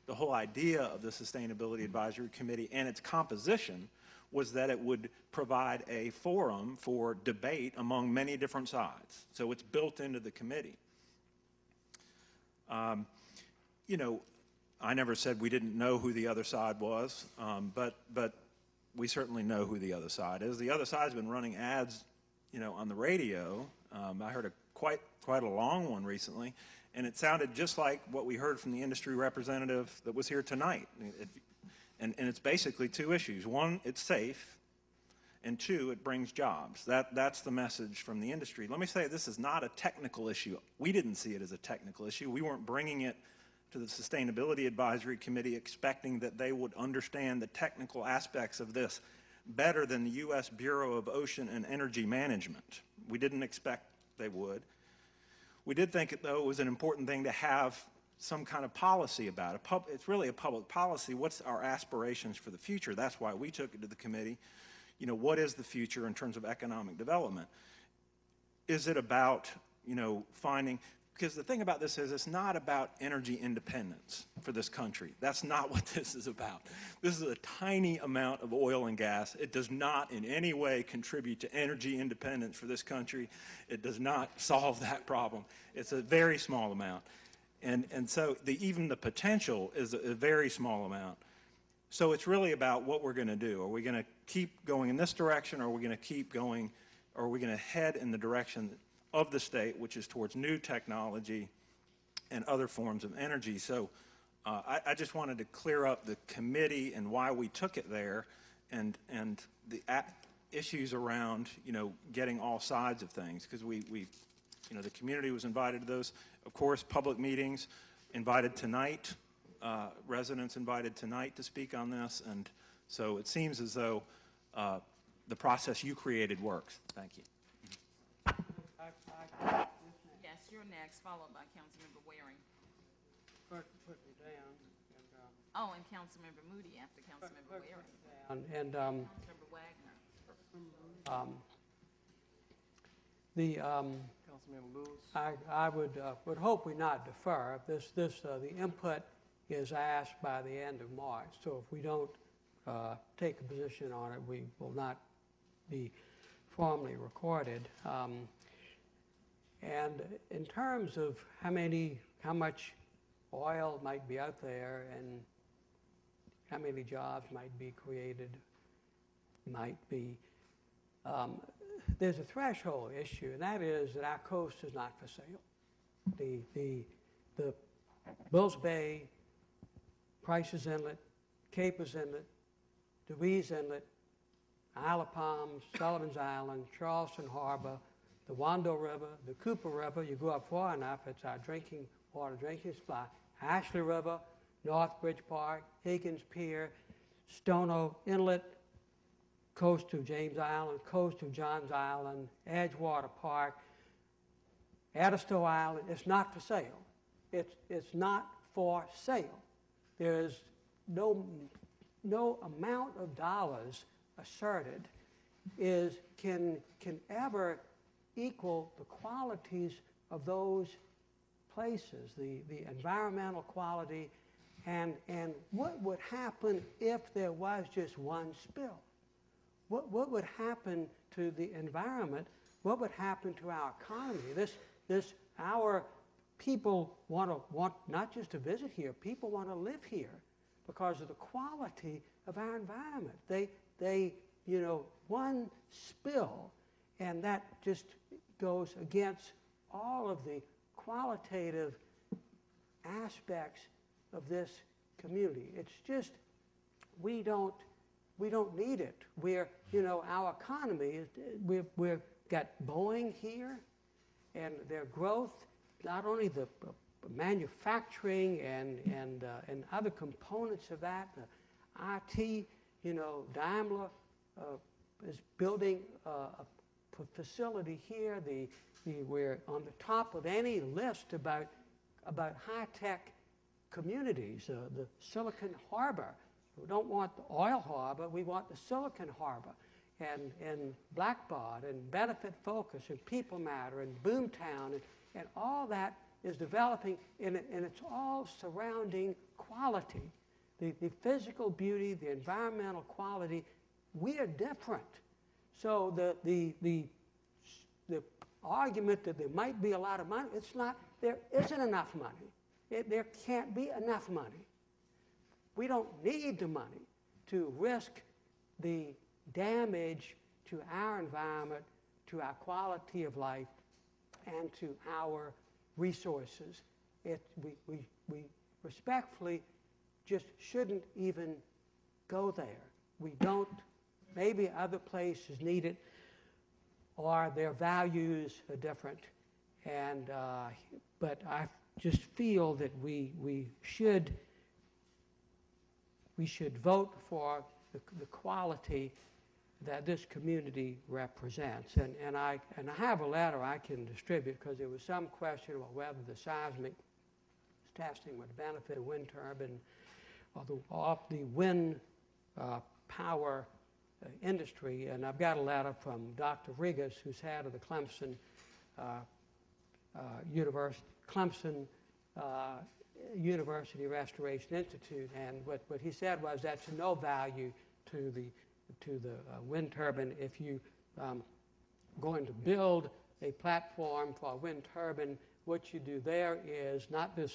The whole idea of the Sustainability Advisory Committee and its composition was that it would provide a forum for debate among many different sides. So it's built into the committee. You know, I never said we didn't know who the other side was, but we certainly know who the other side is. The other side's been running ads, you know, on the radio. I heard quite a long one recently, and it sounded just like what we heard from the industry representative that was here tonight. And it's basically two issues. One, it's safe, and two, it brings jobs. That's the message from the industry. Let me say, this is not a technical issue. We didn't see it as a technical issue. We weren't bringing it to the Sustainability Advisory Committee expecting that they would understand the technical aspects of this better than the U.S. Bureau of Ocean and Energy Management. We didn't expect they would. We did think, though, it was an important thing to have some kind of policy about it. It's really a public policy. What's our aspirations for the future? That's why we took it to the committee. You know, what is the future in terms of economic development? Is it about, you know, finding... Because the thing about this is it's not about energy independence for this country. That's not what this is about. This is a tiny amount of oil and gas. It does not in any way contribute to energy independence for this country. It does not solve that problem. It's a very small amount. And so even the potential is a very small amount. So it's really about what we're going to do. Are we going to keep going in this direction, or are we going to keep going, or are we going to head in the direction of the state, which is towards new technology and other forms of energy? So I just wanted to clear up the committee and why we took it there, and the issues around, you know, getting all sides of things, because we you know, the community was invited to those. Of course, public meetings invited tonight, residents invited tonight to speak on this, and so it seems as though the process you created works. Thank you. Yes, you're next, followed by Councilmember Waring. Put me down. Oh, and Councilmember Moody after Councilmember Waring. And Councilmember Wagner. Councilmember Lewis. I would hope we not defer. The input is asked by the end of March. So if we don't take a position on it, we will not be formally recorded. And in terms of how much oil might be out there and how many jobs might be created, there's a threshold issue, and that is that our coast is not for sale. The Bills Bay, Price's Inlet, Capers Inlet, DeWeese Inlet, Isle of Palms, Sullivan's Island, Charleston Harbor, the Wando River, the Cooper River. You go up far enough, it's our drinking supply. Ashley River, Northbridge Park, Higgins Pier, Stono Inlet, coast to James Island, coast to Johns Island, Edgewater Park, Edisto Island. It's not for sale. It's not for sale. There's no amount of dollars asserted can ever equal the qualities of those places, the environmental quality, and what would happen if there was just one spill? What would happen to the environment? What would happen to our economy? Our people want not just to visit here, people want to live here because of the quality of our environment. They one spill, and that just goes against all of the qualitative aspects of this community. It's just, we don't need it. Our economy, we've got Boeing here, and their growth, not only the manufacturing and other components of that, the IT, Daimler is building a facility here. We're on the top of any list about high-tech communities. The Silicon Harbor. We don't want the oil harbor. We want the Silicon Harbor, and Blackbaud, and Benefit Focus, and People Matter, and Boomtown, and all that is developing, and it's all surrounding quality. The physical beauty, the environmental quality, we are different. So the argument that there might be a lot of money, it's not, there isn't enough money. There can't be enough money. We don't need the money to risk the damage to our environment, to our quality of life, and to our resources. We respectfully just shouldn't even go there. We don't, maybe other places need it, or their values are different. And, but I just feel that we should vote for the quality that this community represents. And I have a letter I can distribute, because there was some question about whether the seismic testing would benefit a wind turbine or the wind power industry. And I've got a letter from Dr. Rigas, who's head of the Clemson University Restoration Institute, and what he said was that's no value to the wind turbine. If you going to build a platform for a wind turbine, what you do there is not the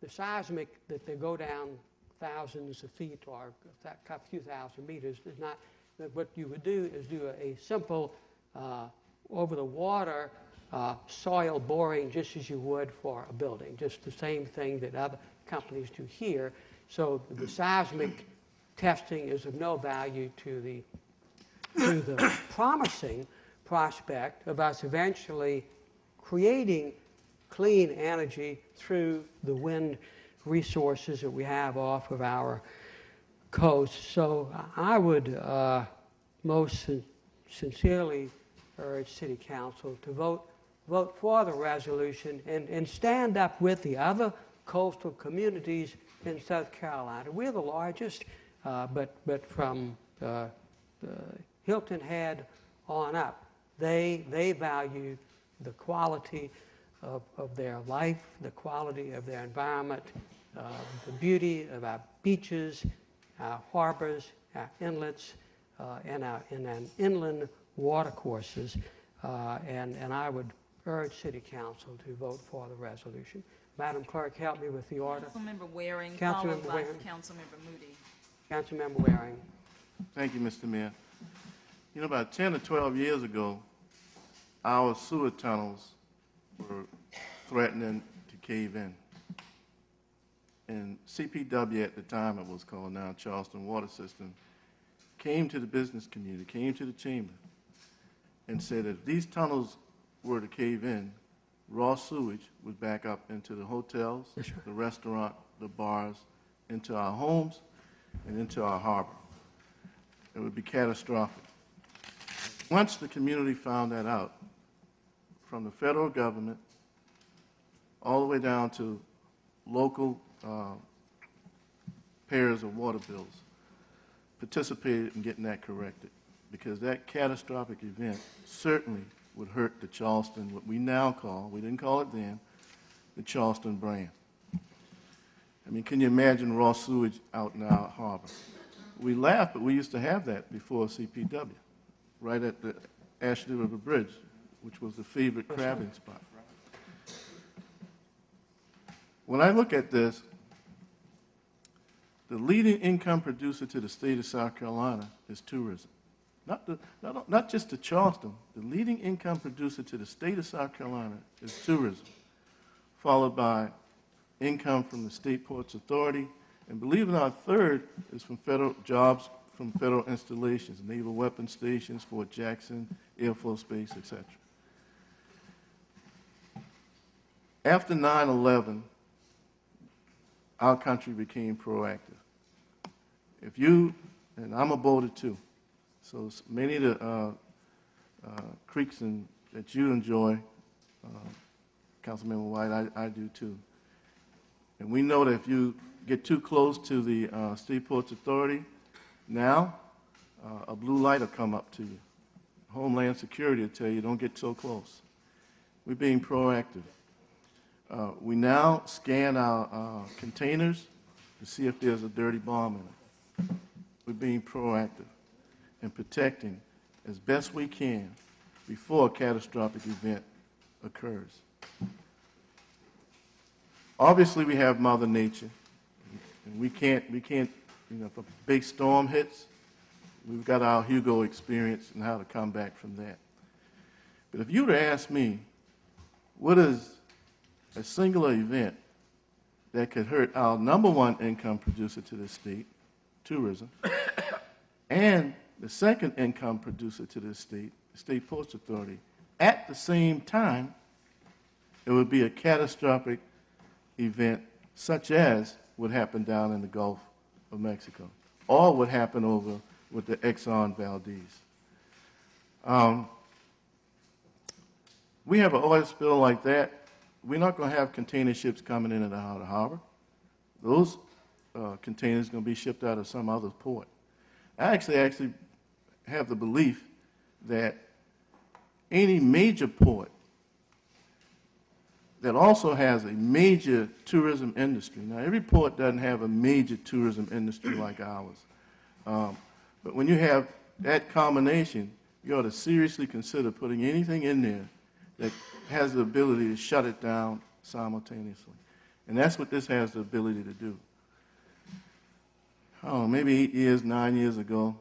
seismic that they go down thousands of feet or a few thousand meters. Is not. What you would do is do a simple over the water soil boring, just as you would for a building, just the same thing that other companies do here. So the seismic testing is of no value to the promising prospect of us eventually creating clean energy through the wind resources that we have off of our coast. So I would most sincerely urge City Council to vote for the resolution and stand up with the other coastal communities in South Carolina. We're the largest, but from Hilton Head on up, they value the quality of their life, the quality of their environment, the beauty of our beaches, our harbors, our inlets, and our inland watercourses. And I would urge City Council to vote for the resolution. Madam Clerk, help me with the order. Councilmember Waring, Councilmember followed by Waring. Councilmember Moody. Councilmember Waring. Thank you, Mr. Mayor. You know, about 10 or 12 years ago, our sewer tunnels were threatening to cave in. And CPW at the time, it was called now Charleston Water System, came to the business community, came to the chamber, and said if these tunnels were to cave in, raw sewage would back up into the hotels, the restaurant, the bars, into our homes, and into our harbor. It would be catastrophic. Once the community found that out, from the federal government all the way down to local payers of water bills, participated in getting that corrected, because that catastrophic event certainly would hurt the Charleston, what we now call, we didn't call it then, the Charleston brand. I mean, can you imagine raw sewage out in our harbor? We laugh, but we used to have that before CPW, right at the Ashley River Bridge, which was the favorite crabbing spot. When I look at this, the leading income producer to the state of South Carolina is tourism. Not just to Charleston. The leading income producer to the state of South Carolina is tourism, followed by income from the State Ports Authority, and believe it or not, third is from federal jobs from federal installations, naval weapon stations, Fort Jackson, Air Force Base, etc. After 9/11, our country became proactive. If you, and I'm a boater too, so many of the creeks that you enjoy, Councilmember White, I do too. And we know that if you get too close to the State Ports Authority, now a blue light will come up to you. Homeland Security will tell you, don't get so close. We're being proactive. We now scan our containers to see if there's a dirty bomb in it. We're being proactive. and protecting as best we can before a catastrophic event occurs. Obviously, we have Mother Nature, and we can't, if a big storm hits, we've got our Hugo experience and how to come back from that. But if you were to ask me, what is a singular event that could hurt our number one income producer to the state, tourism, and the second income producer to the State Ports Authority, at the same time, it would be a catastrophic event such as what happened down in the Gulf of Mexico, or what happened over with the Exxon Valdez. We have an oil spill like that, we're not going to have container ships coming in and out of the harbor. Those containers are going to be shipped out of some other port. I actually have the belief that any major port that also has a major tourism industry. Now, every port doesn't have a major tourism industry like ours. But when you have that combination, you ought to seriously consider putting anything in there that has the ability to shut it down simultaneously. And that's what this has the ability to do. Oh, maybe 8 years, 9 years ago,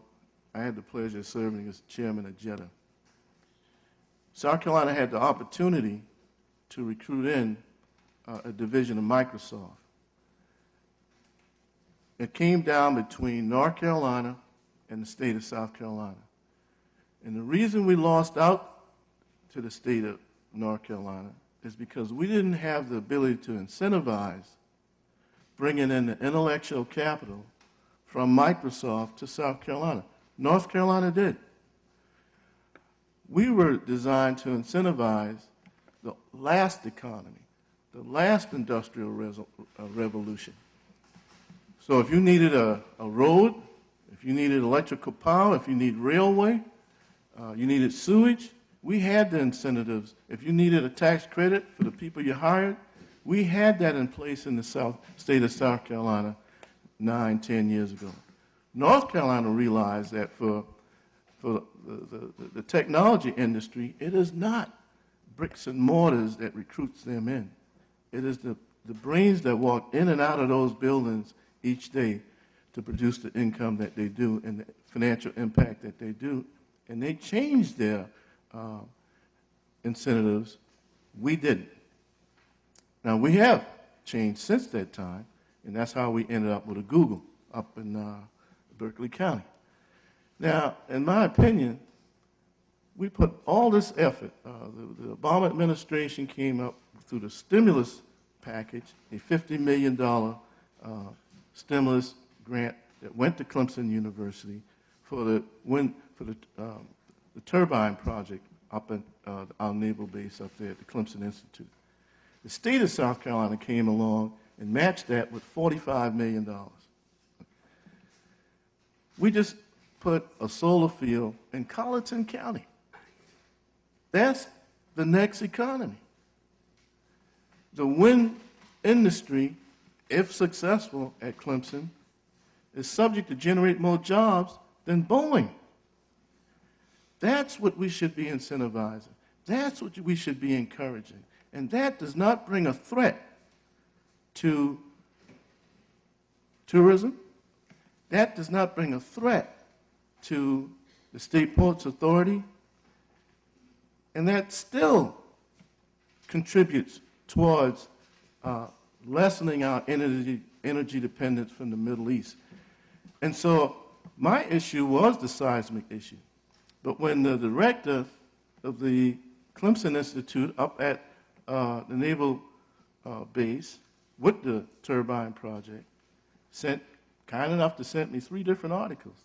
I had the pleasure of serving as chairman of JETA. South Carolina had the opportunity to recruit in a division of Microsoft. It came down between North Carolina and the state of South Carolina. And the reason we lost out to the state of North Carolina is because we didn't have the ability to incentivize bringing in the intellectual capital from Microsoft to South Carolina. North Carolina did. We were designed to incentivize the last economy, the last industrial revolution. So if you needed a road, if you needed electrical power, if you need railway, you needed sewage, we had the incentives. If you needed a tax credit for the people you hired, we had that in place in the state of South Carolina 9, 10 years ago. North Carolina realized that for the technology industry, it is not bricks and mortars that recruits them in. It is the brains that walk in and out of those buildings each day to produce the income that they do and the financial impact that they do. And they changed their incentives. We didn't. Now, we have changed since that time, and that's how we ended up with a Google up in Berkeley County. Now, in my opinion, we put all this effort. The Obama administration came up through the stimulus package, a $50 million stimulus grant that went to Clemson University for the turbine project up at our naval base up there at the Clemson Institute. The state of South Carolina came along and matched that with $45 million. We just put a solar field in Colleton County. That's the next economy. The wind industry, if successful at Clemson, is subject to generate more jobs than Boeing. That's what we should be incentivizing. That's what we should be encouraging. And that does not bring a threat to tourism. That does not bring a threat to the State Ports Authority. And that still contributes towards lessening our energy dependence from the Middle East. And so my issue was the seismic issue. But when the director of the Clemson Institute up at the naval base with the turbine project kind enough to send me 3 different articles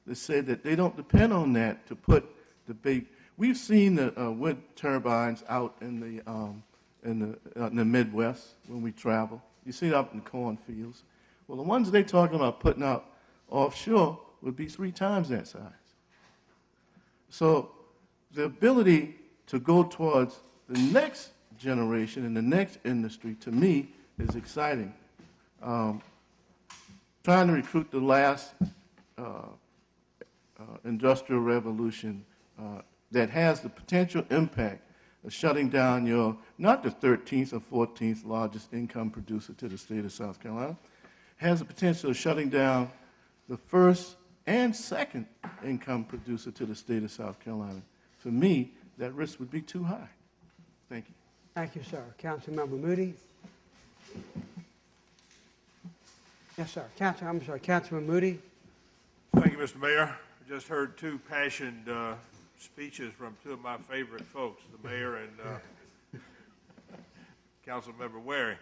that said that they don't depend on that to put the big. We've seen the wind turbines out in the Midwest when we travel. You see it up in the cornfields. Well, the ones they're talking about putting out offshore would be 3 times that size. So the ability to go towards the next generation and the next industry, to me, is exciting. Trying to recruit the last industrial revolution that has the potential impact of shutting down not the 13th or 14th largest income producer to the state of South Carolina, has the potential of shutting down the first and second income producer to the state of South Carolina. For me, that risk would be too high. Thank you. Thank you, sir. Councilmember Moody. Yes, sir. Councilman Moody. Thank you, Mr. Mayor. I just heard two passionate speeches from two of my favorite folks, the mayor and Councilmember Waring.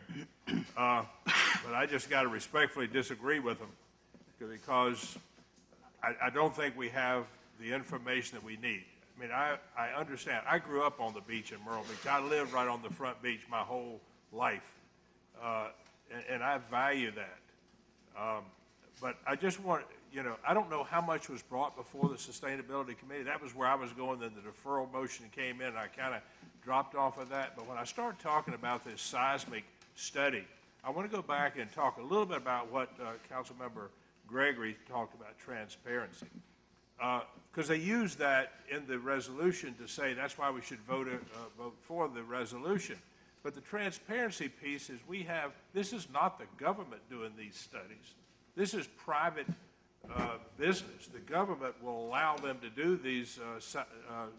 But I just got to respectfully disagree with them because I don't think we have the information that we need. I mean, I understand. I grew up on the beach in Myrtle Beach. I lived right on the front beach my whole life, and I value that. But I just want, I don't know how much was brought before the Sustainability Committee. That was where I was going. Then the deferral motion came in, and I kind of dropped off of that. But when I started talking about this seismic study, I want to go back and talk a little bit about what Councilmember Gregory talked about, transparency. Because they use that in the resolution to say that's why we should vote for the resolution. But the transparency piece is this is not the government doing these studies. This is private business. The government will allow them to do these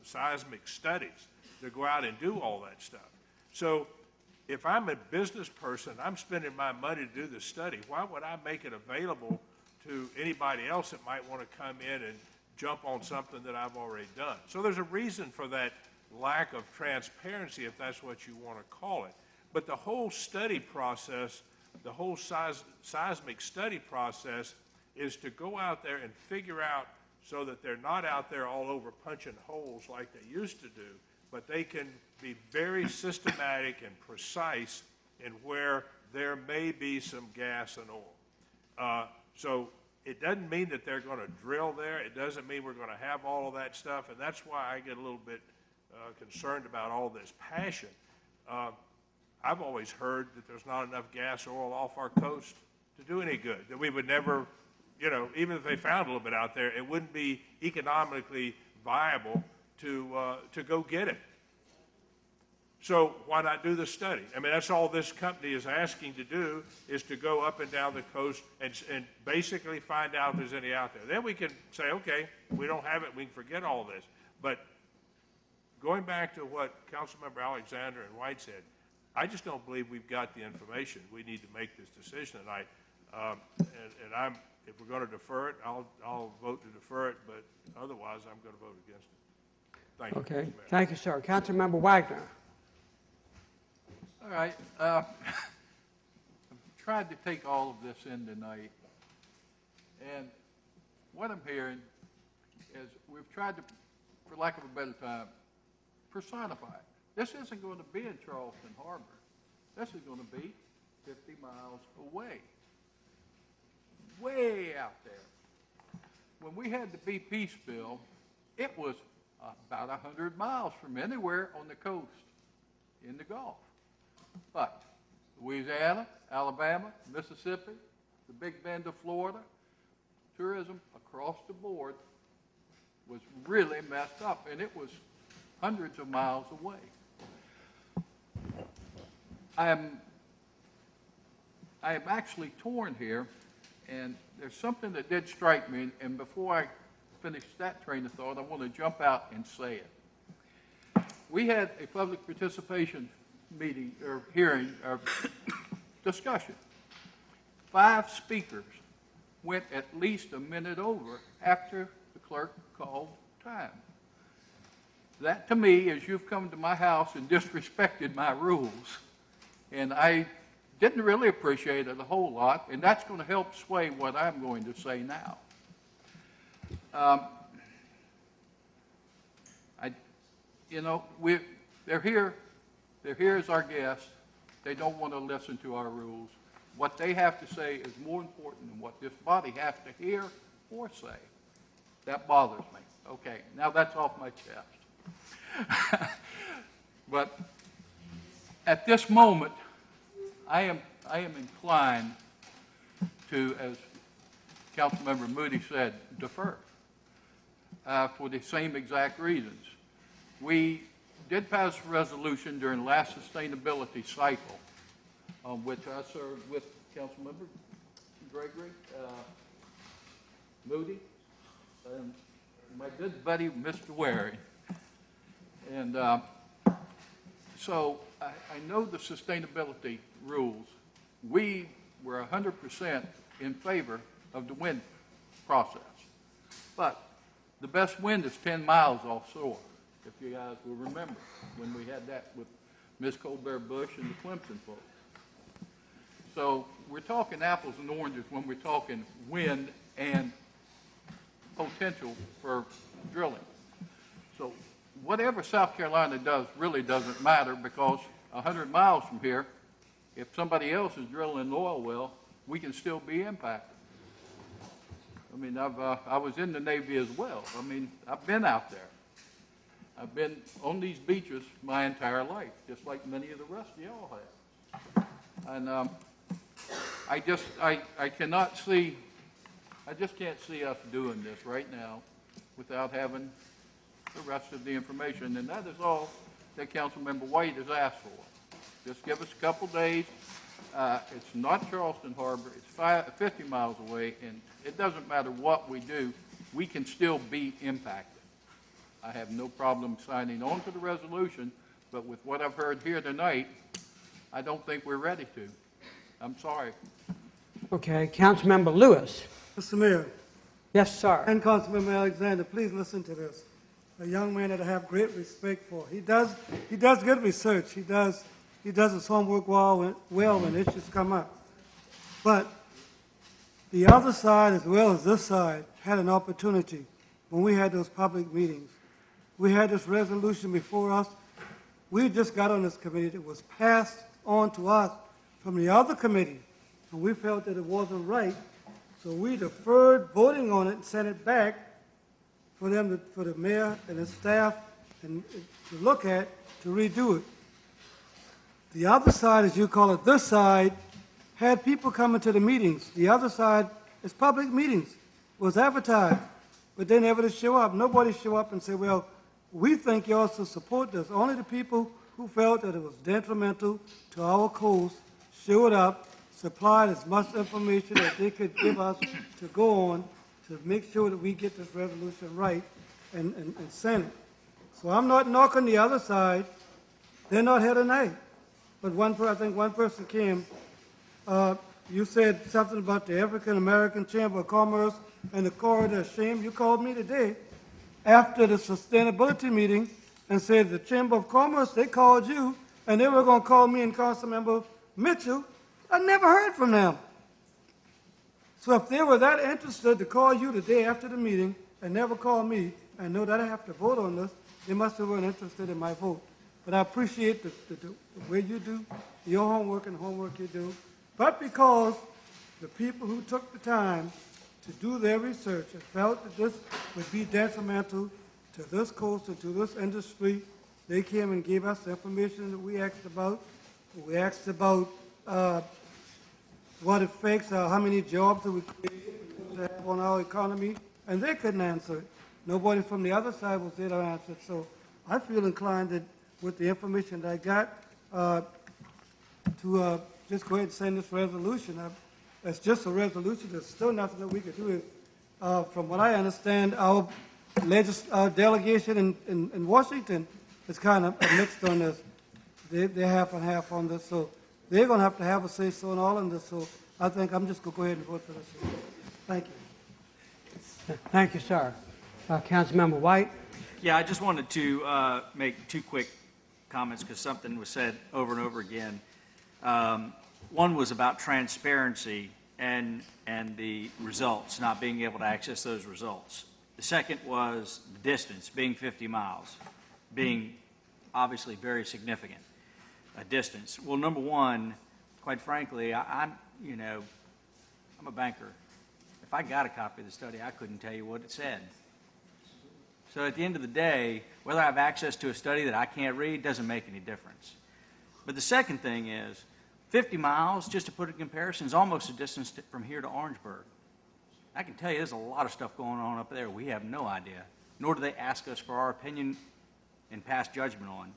seismic studies, to go out and do all that stuff. So if I'm a business person, I'm spending my money to do the study, why would I make it available to anybody else that might want to come in and jump on something that I've already done? So there's a reason for that lack of transparency, if that's what you want to call it. But the whole study process, the whole seismic study process is to go out there and figure out so that they're not out there all over punching holes like they used to do, but they can be very systematic and precise in where there may be some gas and oil. So it doesn't mean that they're going to drill there. It doesn't mean we're going to have all of that stuff, and that's why I get a little bit concerned about all this passion. I've always heard that there's not enough gas or oil off our coast to do any good, that we would never, even if they found a little bit out there, it wouldn't be economically viable to go get it. So why not do the study? I mean, that's all this company is asking to do, is to go up and down the coast and basically find out if there's any out there. Then we can say, okay, we don't have it, we can forget all this. But going back to what Councilmember Alexander and White said, I just don't believe we've got the information. We need to make this decision tonight. If we're going to defer it, I'll vote to defer it, but otherwise I'm going to vote against it. Thank you. Okay. Thank you, sir. Councilmember Wagner. All right. I've tried to take all of this in tonight, and what I'm hearing is we've tried to, for lack of a better time, personify it. This isn't going to be in Charleston Harbor. This is going to be 50 miles away, way out there. When we had the BP spill, it was about 100 miles from anywhere on the coast in the Gulf. But Louisiana, Alabama, Mississippi, the Big Bend of Florida, tourism across the board was really messed up, and it was hundreds of miles away. I am actually torn here, and there's something that did strike me, and before I finish that train of thought, I want to jump out and say it. We had a public participation meeting or hearing or discussion. 5 speakers went at least a minute over after the clerk called time. That to me is you've come to my house and disrespected my rules, and I didn't really appreciate it a whole lot, and that's going to help sway what I'm going to say now. They're here as our guests. They don't want to listen to our rules. What they have to say is more important than what this body has to hear or say. That bothers me. Okay, now that's off my chest. But at this moment, I am inclined to, as Councilmember Moody said, defer. for the same exact reasons. We did pass a resolution during last sustainability cycle, which I served with Councilmember Gregory, Moody, and my good buddy, Mr. Wary. And so I know the sustainability rules. We were 100% in favor of the wind process. But the best wind is 10 miles offshore, if you guys will remember, when we had that with Ms. Colbert-Bush and the Clemson folks. So we're talking apples and oranges when we're talking wind and potential for drilling. So whatever South Carolina does really doesn't matter, because 100 miles from here, if somebody else is drilling an oil well, we can still be impacted. I mean, I was in the Navy as well. I mean, I've been out there. I've been on these beaches my entire life, just like many of the rest of y'all have. And I just can't see us doing this right now without having the rest of the information. And that is all that Councilmember White has asked for. Just give us a couple days. It's not Charleston Harbor. It's 50 miles away, and it doesn't matter what we do. We can still be impacted. I have no problem signing on to the resolution, but with what I've heard here tonight, I don't think we're ready to. I'm sorry. Okay, Councilmember Lewis. Mr. Mayor. Yes, sir. And Councilmember Alexander, please listen to this. A young man that I have great respect for. He does good research. He does his homework well when issues come up. But the other side, as well as this side, had an opportunity when we had those public meetings. We had this resolution before us. We just got on this committee that was passed on to us from the other committee, and we felt that it wasn't right, so we deferred voting on it and sent it back for the mayor and his staff and to look at, to redo it. The other side, as you call it, this side, had people coming to the meetings. The other side is public meetings, was advertised, but they never did show up. Nobody showed up and said, well, we think you also support this. Only the people who felt that it was detrimental to our coast showed up, supplied as much information that they could give us to go on to make sure that we get this resolution right and send it. So I'm not knocking the other side. They're not here tonight. But I think one person came. You said something about the African American Chamber of Commerce and the corridor. Shame you called me today after the sustainability meeting and said the Chamber of Commerce, they called you, and they were going to call me and Councilmember Mitchell. I never heard from them. So if they were that interested to call you the day after the meeting and never call me and know that I have to vote on this, they must have been interested in my vote. But I appreciate the way you do your homework and homework you do. But because the people who took the time to do their research and felt that this would be detrimental to this coast and to this industry, they came and gave us the information that we asked about. We asked about what effects, how many jobs it would create on our economy, and they couldn't answer it. Nobody from the other side was there to answer it. So I feel inclined that with the information that I got to just go ahead and send this resolution. It's just a resolution. There's still nothing that we could do. From what I understand, our delegation in Washington is kind of mixed on this. They're half and half on this. So they're going to have a say-so in all of this. So I think I'm just going to go ahead and vote for this. Thank you. Thank you, sir. Councilmember White. Yeah, I just wanted to make two quick comments because something was said over and over again. One was about transparency and the results, not being able to access those results. The second was the distance, being 50 miles, being obviously very significant, a distance. Well, number one, quite frankly, I'm a banker. If I got a copy of the study, I couldn't tell you what it said. So at the end of the day, whether I have access to a study that I can't read doesn't make any difference. But the second thing is, 50 miles, just to put it in comparison, is almost a distance from here to Orangeburg. I can tell you there's a lot of stuff going on up there we have no idea. nor do they ask us for our opinion and pass judgment on.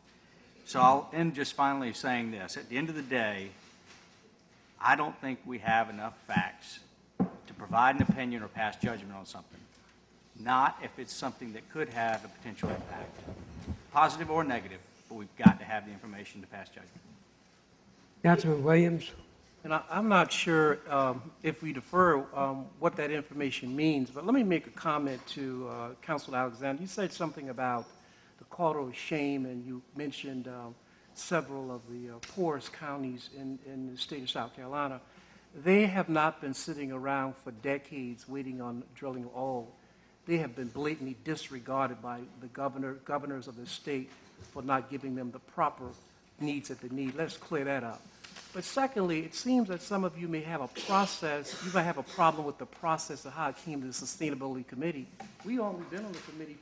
So I'll end just finally saying this. At the end of the day, I don't think we have enough facts to provide an opinion or pass judgment on something. Not if it's something that could have a potential impact, positive or negative, but we've got to have the information to pass judgment. Councilman Williams? And I'm not sure if we defer what that information means, but let me make a comment to Councilor Alexander. You said something about the culture of shame, and you mentioned several of the poorest counties in the state of South Carolina. They have not been sitting around for decades waiting on drilling oil. They have been blatantly disregarded by the governors of the state for not giving them the proper needs that they need. Let's clear that up. But secondly, it seems that some of you may have a process, you might have a problem with the process of how it came to the Sustainability Committee. We only been on the committee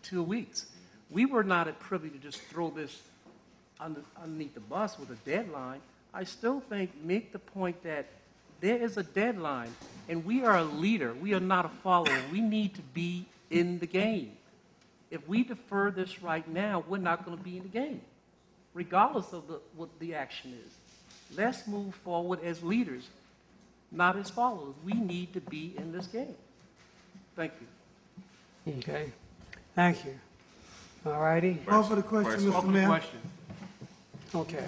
two weeks. We were not at privy to just throw this underneath the bus with a deadline. I still think, make the point that there is a deadline, and we are a leader. We are not a follower. We need to be in the game. If we defer this right now, we're not going to be in the game, regardless of what the action is. Let's move forward as leaders, not as followers. We need to be in this game. Thank you. Okay. Thank you. All righty. Call for the question, Mr. Mayor. Okay.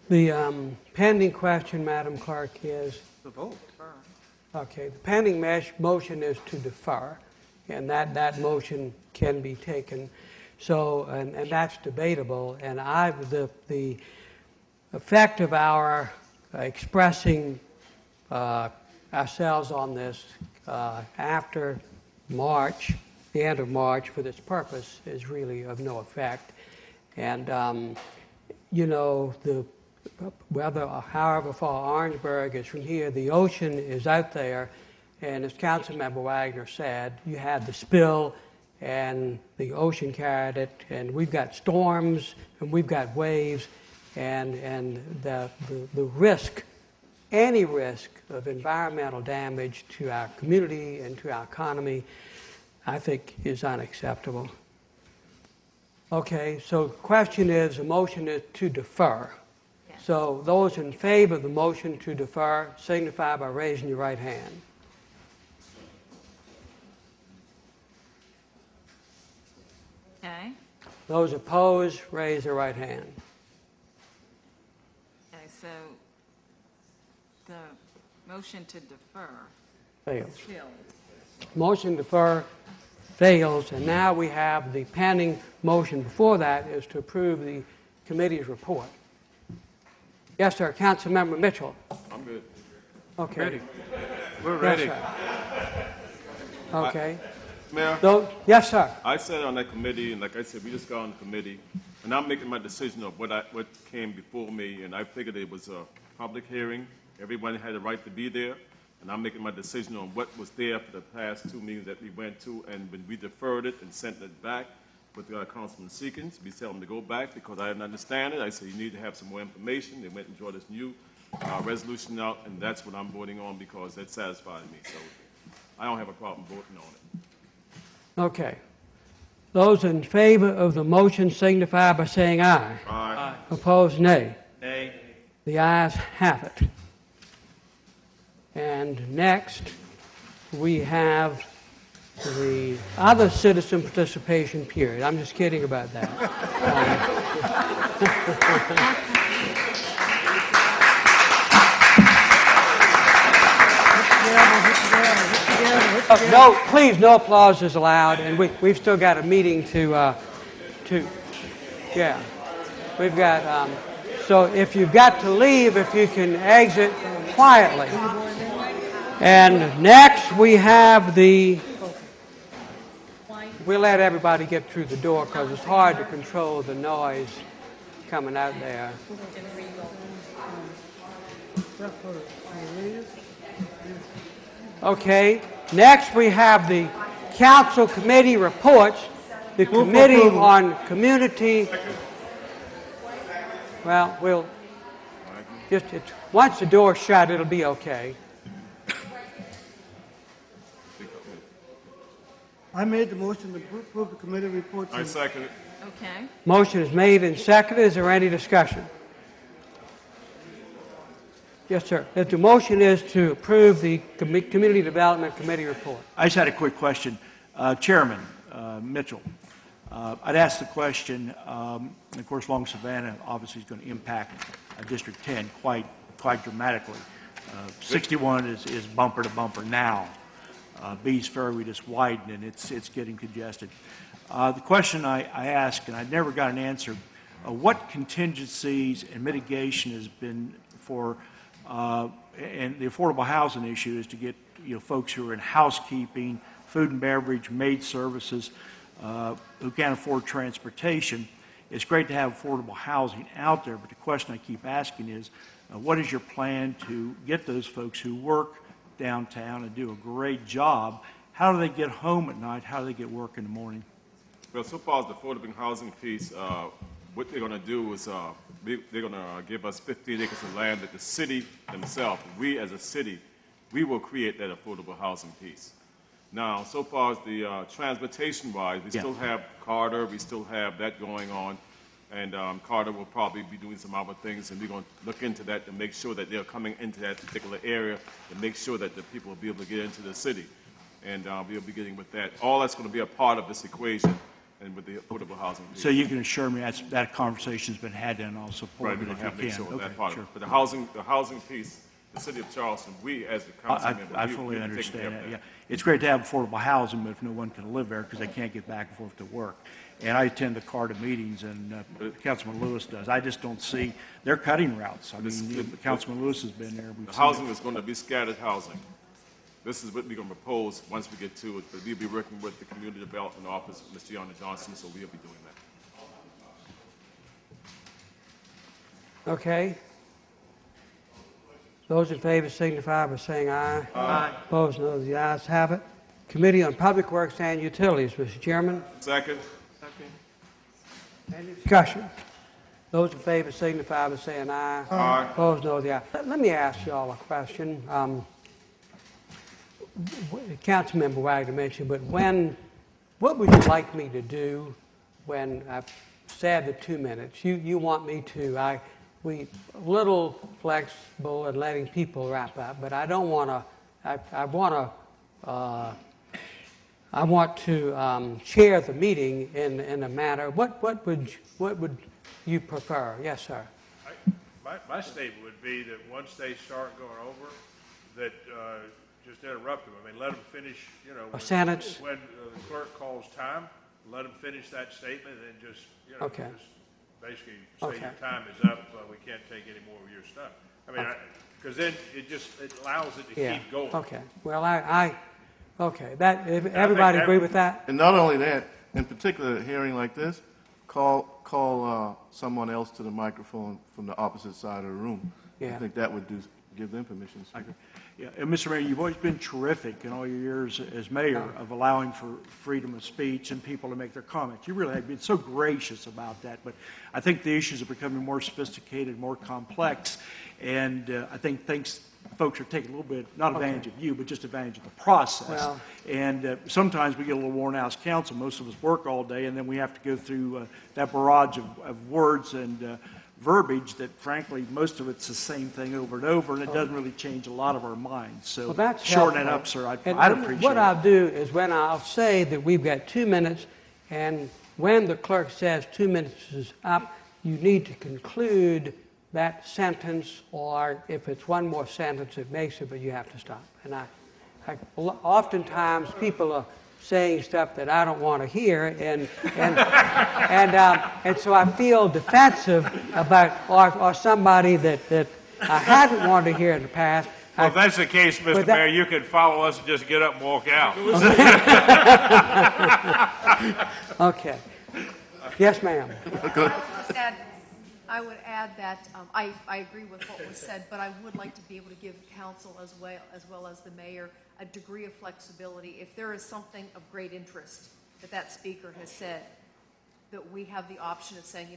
The pending question, Madam Clerk, is? The vote. Okay. The pending motion is to defer, and that motion can be taken. So, and that's debatable. And the effect of our expressing ourselves on this after March, the end of March, for this purpose is really of no effect. And, you know, however far Orangeburg is from here, the ocean is out there. And as Councilmember Wagner said, you had the spill and the ocean carried it, and we've got storms and we've got waves, and the risk, any risk of environmental damage to our community and to our economy, I think is unacceptable. Okay, so the question is, the motion is to defer. Yes. So those in favor of the motion to defer signify by raising your right hand. Okay. Those opposed, raise their right hand. Okay, so the motion to defer Fails. is failed. Motion to defer fails, and now we have the pending motion before that is to approve the committee's report. Yes, sir. Councilmember Mitchell. I'm good. Okay. Ready. We're ready. Yes, okay. Mayor? Yes, sir. I sat on that committee, and like I said, we just got on the committee, and I'm making my decision of what came before me, and I figured it was a public hearing. Everyone had a right to be there, and I'm making my decision on what was there for the past two meetings that we went to, and when we deferred it and sent it back with Councilman Seekins, we tell them to go back because I didn't understand it. I said, you need to have some more information. They went and draw this new resolution out, and that's what I'm voting on because that satisfied me. So I don't have a problem voting on it. Okay. Those in favor of the motion signify by saying aye. Aye. Opposed, nay. Nay. The ayes have it. And next, we have the other citizen participation period. I'm just kidding about that. No, please, no applause is allowed, and we've still got a meeting yeah. We've got, so if you've got to leave, if you can exit quietly. And next we have we'll let everybody get through the door because it's hard to control the noise coming out there. Okay, next we have the council committee reports. The Committee on Community, well, we'll just, once the door's shut, it'll be okay. I made the motion to approve the committee reports. I second it. Okay. Motion is made and seconded. Is there any discussion? Yes, sir. The motion is to approve the Community Development Committee report. I just had a quick question. Chairman Mitchell, I'd ask the question, of course, Long Savannah obviously is going to impact District 10 quite dramatically. 61 is bumper to bumper now. Bees Ferry, we just widened, and it's getting congested. The question I asked, and I never got an answer, what contingencies and mitigation has been for, and the affordable housing issue is to get folks who are in housekeeping, food and beverage, maid services, who can't afford transportation. It's great to have affordable housing out there, but the question I keep asking is, what is your plan to get those folks who work downtown and do a great job? How do they get home at night? How do they get work in the morning? Well, so far as the affordable housing piece, what they're going to do is they're going to give us 15 acres of land that the city themselves, we as a city, we will create that affordable housing piece. Now, so far as the transportation-wise, we still have Carter, we still have that going on, and Carter will probably be doing some other things, and we're going to look into that to make sure that they're coming into that particular area and make sure that the people will be able to get into the city, and we'll be getting with that. All that's going to be a part of this equation and with the affordable housing piece. So you can assure me that conversation's been had and I'll support right, it we're if going to you have to make can. sure that part of it. But the housing piece, the city of Charleston, we as the council member, I we fully will be taking care understand of that, yeah. It's great to have affordable housing, but if no one can live there because they can't get back and forth to work. And I attend the CARTA meetings, and Councilman Lewis does. I just don't see, they're cutting routes. I mean, Councilman Lewis has been there. The housing is going to be scattered housing. This is what we're going to propose once we get to it, but we'll be working with the Community Development Office, Mr. Yana Johnson, so we'll be doing that. Okay. Those in favor signify by saying aye. Aye. Opposed, no. The ayes have it. Committee on Public Works and Utilities, Mr. Chairman. Second. Any discussion? Those in favor signify by saying aye. Aye. Opposed, no. The ayes. Let me ask you all a question. Councilmember Wagner mentioned, but what would you like me to do when I've said the 2 minutes? You want me to, we a little flexible in letting people wrap up, but I don't want to, I want to chair the meeting in a manner. What would you prefer? Yes, sir. My statement would be that once they start going over, that just interrupt them. I mean, let them finish, A sentence? When the clerk calls time, let them finish that statement and just, Okay. just basically say Okay. your time is up, we can't take any more of your stuff. I mean, because then it allows it to keep going. Okay. Well, okay. That, everybody agree with that? And not only that, in particular, a hearing like this, call someone else to the microphone from the opposite side of the room. Yeah. I think that would give them permission. Yeah, and Mr. Mayor, you've always been terrific in all your years as mayor of allowing for freedom of speech and people to make their comments. You really have been so gracious about that, but I think the issues are becoming more sophisticated, more complex, and I think folks are taking a little bit, not advantage of you, but just advantage of the process. Well, and sometimes we get a little worn out as council. Most of us work all day, and then we have to go through that barrage of words and verbiage that, frankly, most of it's the same thing over and over, and it doesn't really change a lot of our minds. So well, that's shorten helpful. it up, sir. I'd appreciate it. What I'll do is when I'll say that we've got 2 minutes, and when the clerk says 2 minutes is up, you need to conclude that sentence, or if it's one more sentence, it makes it, but you have to stop. And oftentimes people are saying stuff that I don't want to hear, and so I feel defensive about or somebody that I hadn't wanted to hear in the past. Well, if that's the case, Mr. Mayor, you could follow us and just get up and walk out. Okay. Yes, ma'am. I would add that I agree with what was said, but I would like to be able to give council as well as the mayor a degree of flexibility. If there is something of great interest that speaker has said, that we have the option of saying,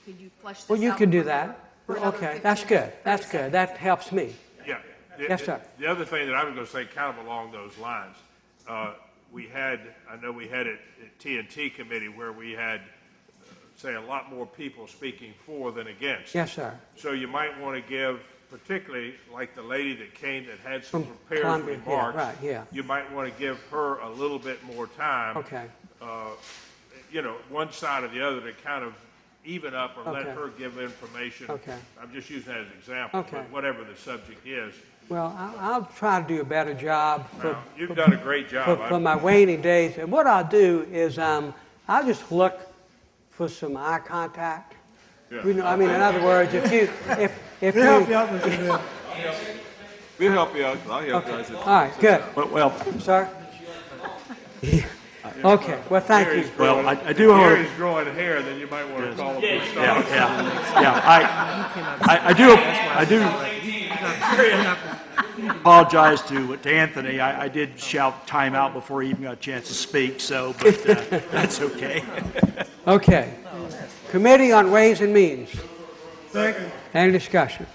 could you flesh this out? Well, you can do that. Okay, that's good. That's good. That helps me. Yeah. Yes, sir. The other thing that I was going to say, kind of along those lines, I know we had it at T&T committee where we had, say, a lot more people speaking for than against. Yes, sir. So you might want to give, particularly like the lady that came that had some From prepared Columbia, yeah, remarks. right, yeah. You might want to give her a little bit more time. Okay. You know, one side or the other to kind of even up or let Okay. her give information. Okay. I'm just using that as an example, Okay. but whatever the subject is. Well, I'll try to do a better job. Well, you've done a great job. For my waning days. And what I'll do is I'll just look for some eye contact. Yeah. You know, I mean, in other words, if you... We'll help you out, Mr. Mayor. We'll help you out. I'll help you Okay. out. All right, good. Well, Sir? Okay, well, thank you. Well, I do want Gary's growing hair, then you might want to call him for Yeah, stop. yeah. I do apologize to Anthony. I did shout timeout before he even got a chance to speak, so, but that's okay. Okay. Committee on Ways and Means. Second. Any discussion?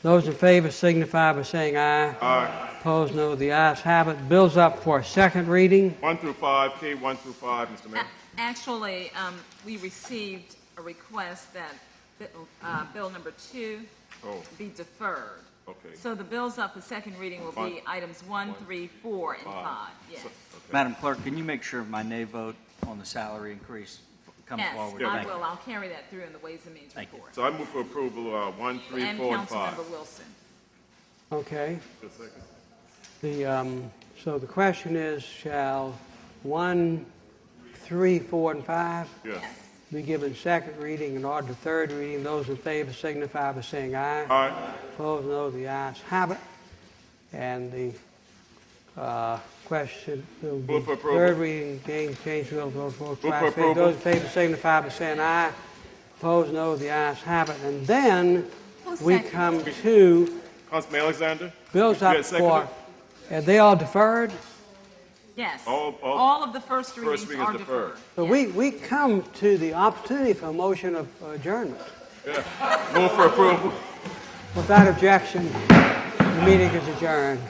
Those in favor signify by saying aye. Aye. Opposed, no. The ayes have it. Bill's up for a second reading. 1 through 5, K 1 through 5, Mr. Mayor. Actually, we received a request that bill number 2 be deferred. Okay. So the bills up for second reading will be items 1, 3, 4, and 5. Yes. Madam Clerk, can you make sure my nay vote on the salary increase comes Yes, forward? I Thank you. will. I'll carry that through in the Ways and Means report. So I move for approval 1, 3, And 4, and 5. Councilmember Wilson. Just Okay. a second. So the question is, shall 1, 3, 4, and 5 Yes. be given second reading and order to third reading? Those in favor signify by saying aye. Aye. Opposed, no. The ayes have it. And the question will be Move for approval. third reading, change bill, vote for for approval. Those in favor signify by saying aye. Opposed, no. The ayes have it. And then we come to Councilman Alexander? bills You up had seconded? for, are they all deferred? Yes. All of the first readings readings are deferred. deferred. So we come to the opportunity for a motion of adjournment. Yeah. Move for approval. Without objection, the meeting is adjourned.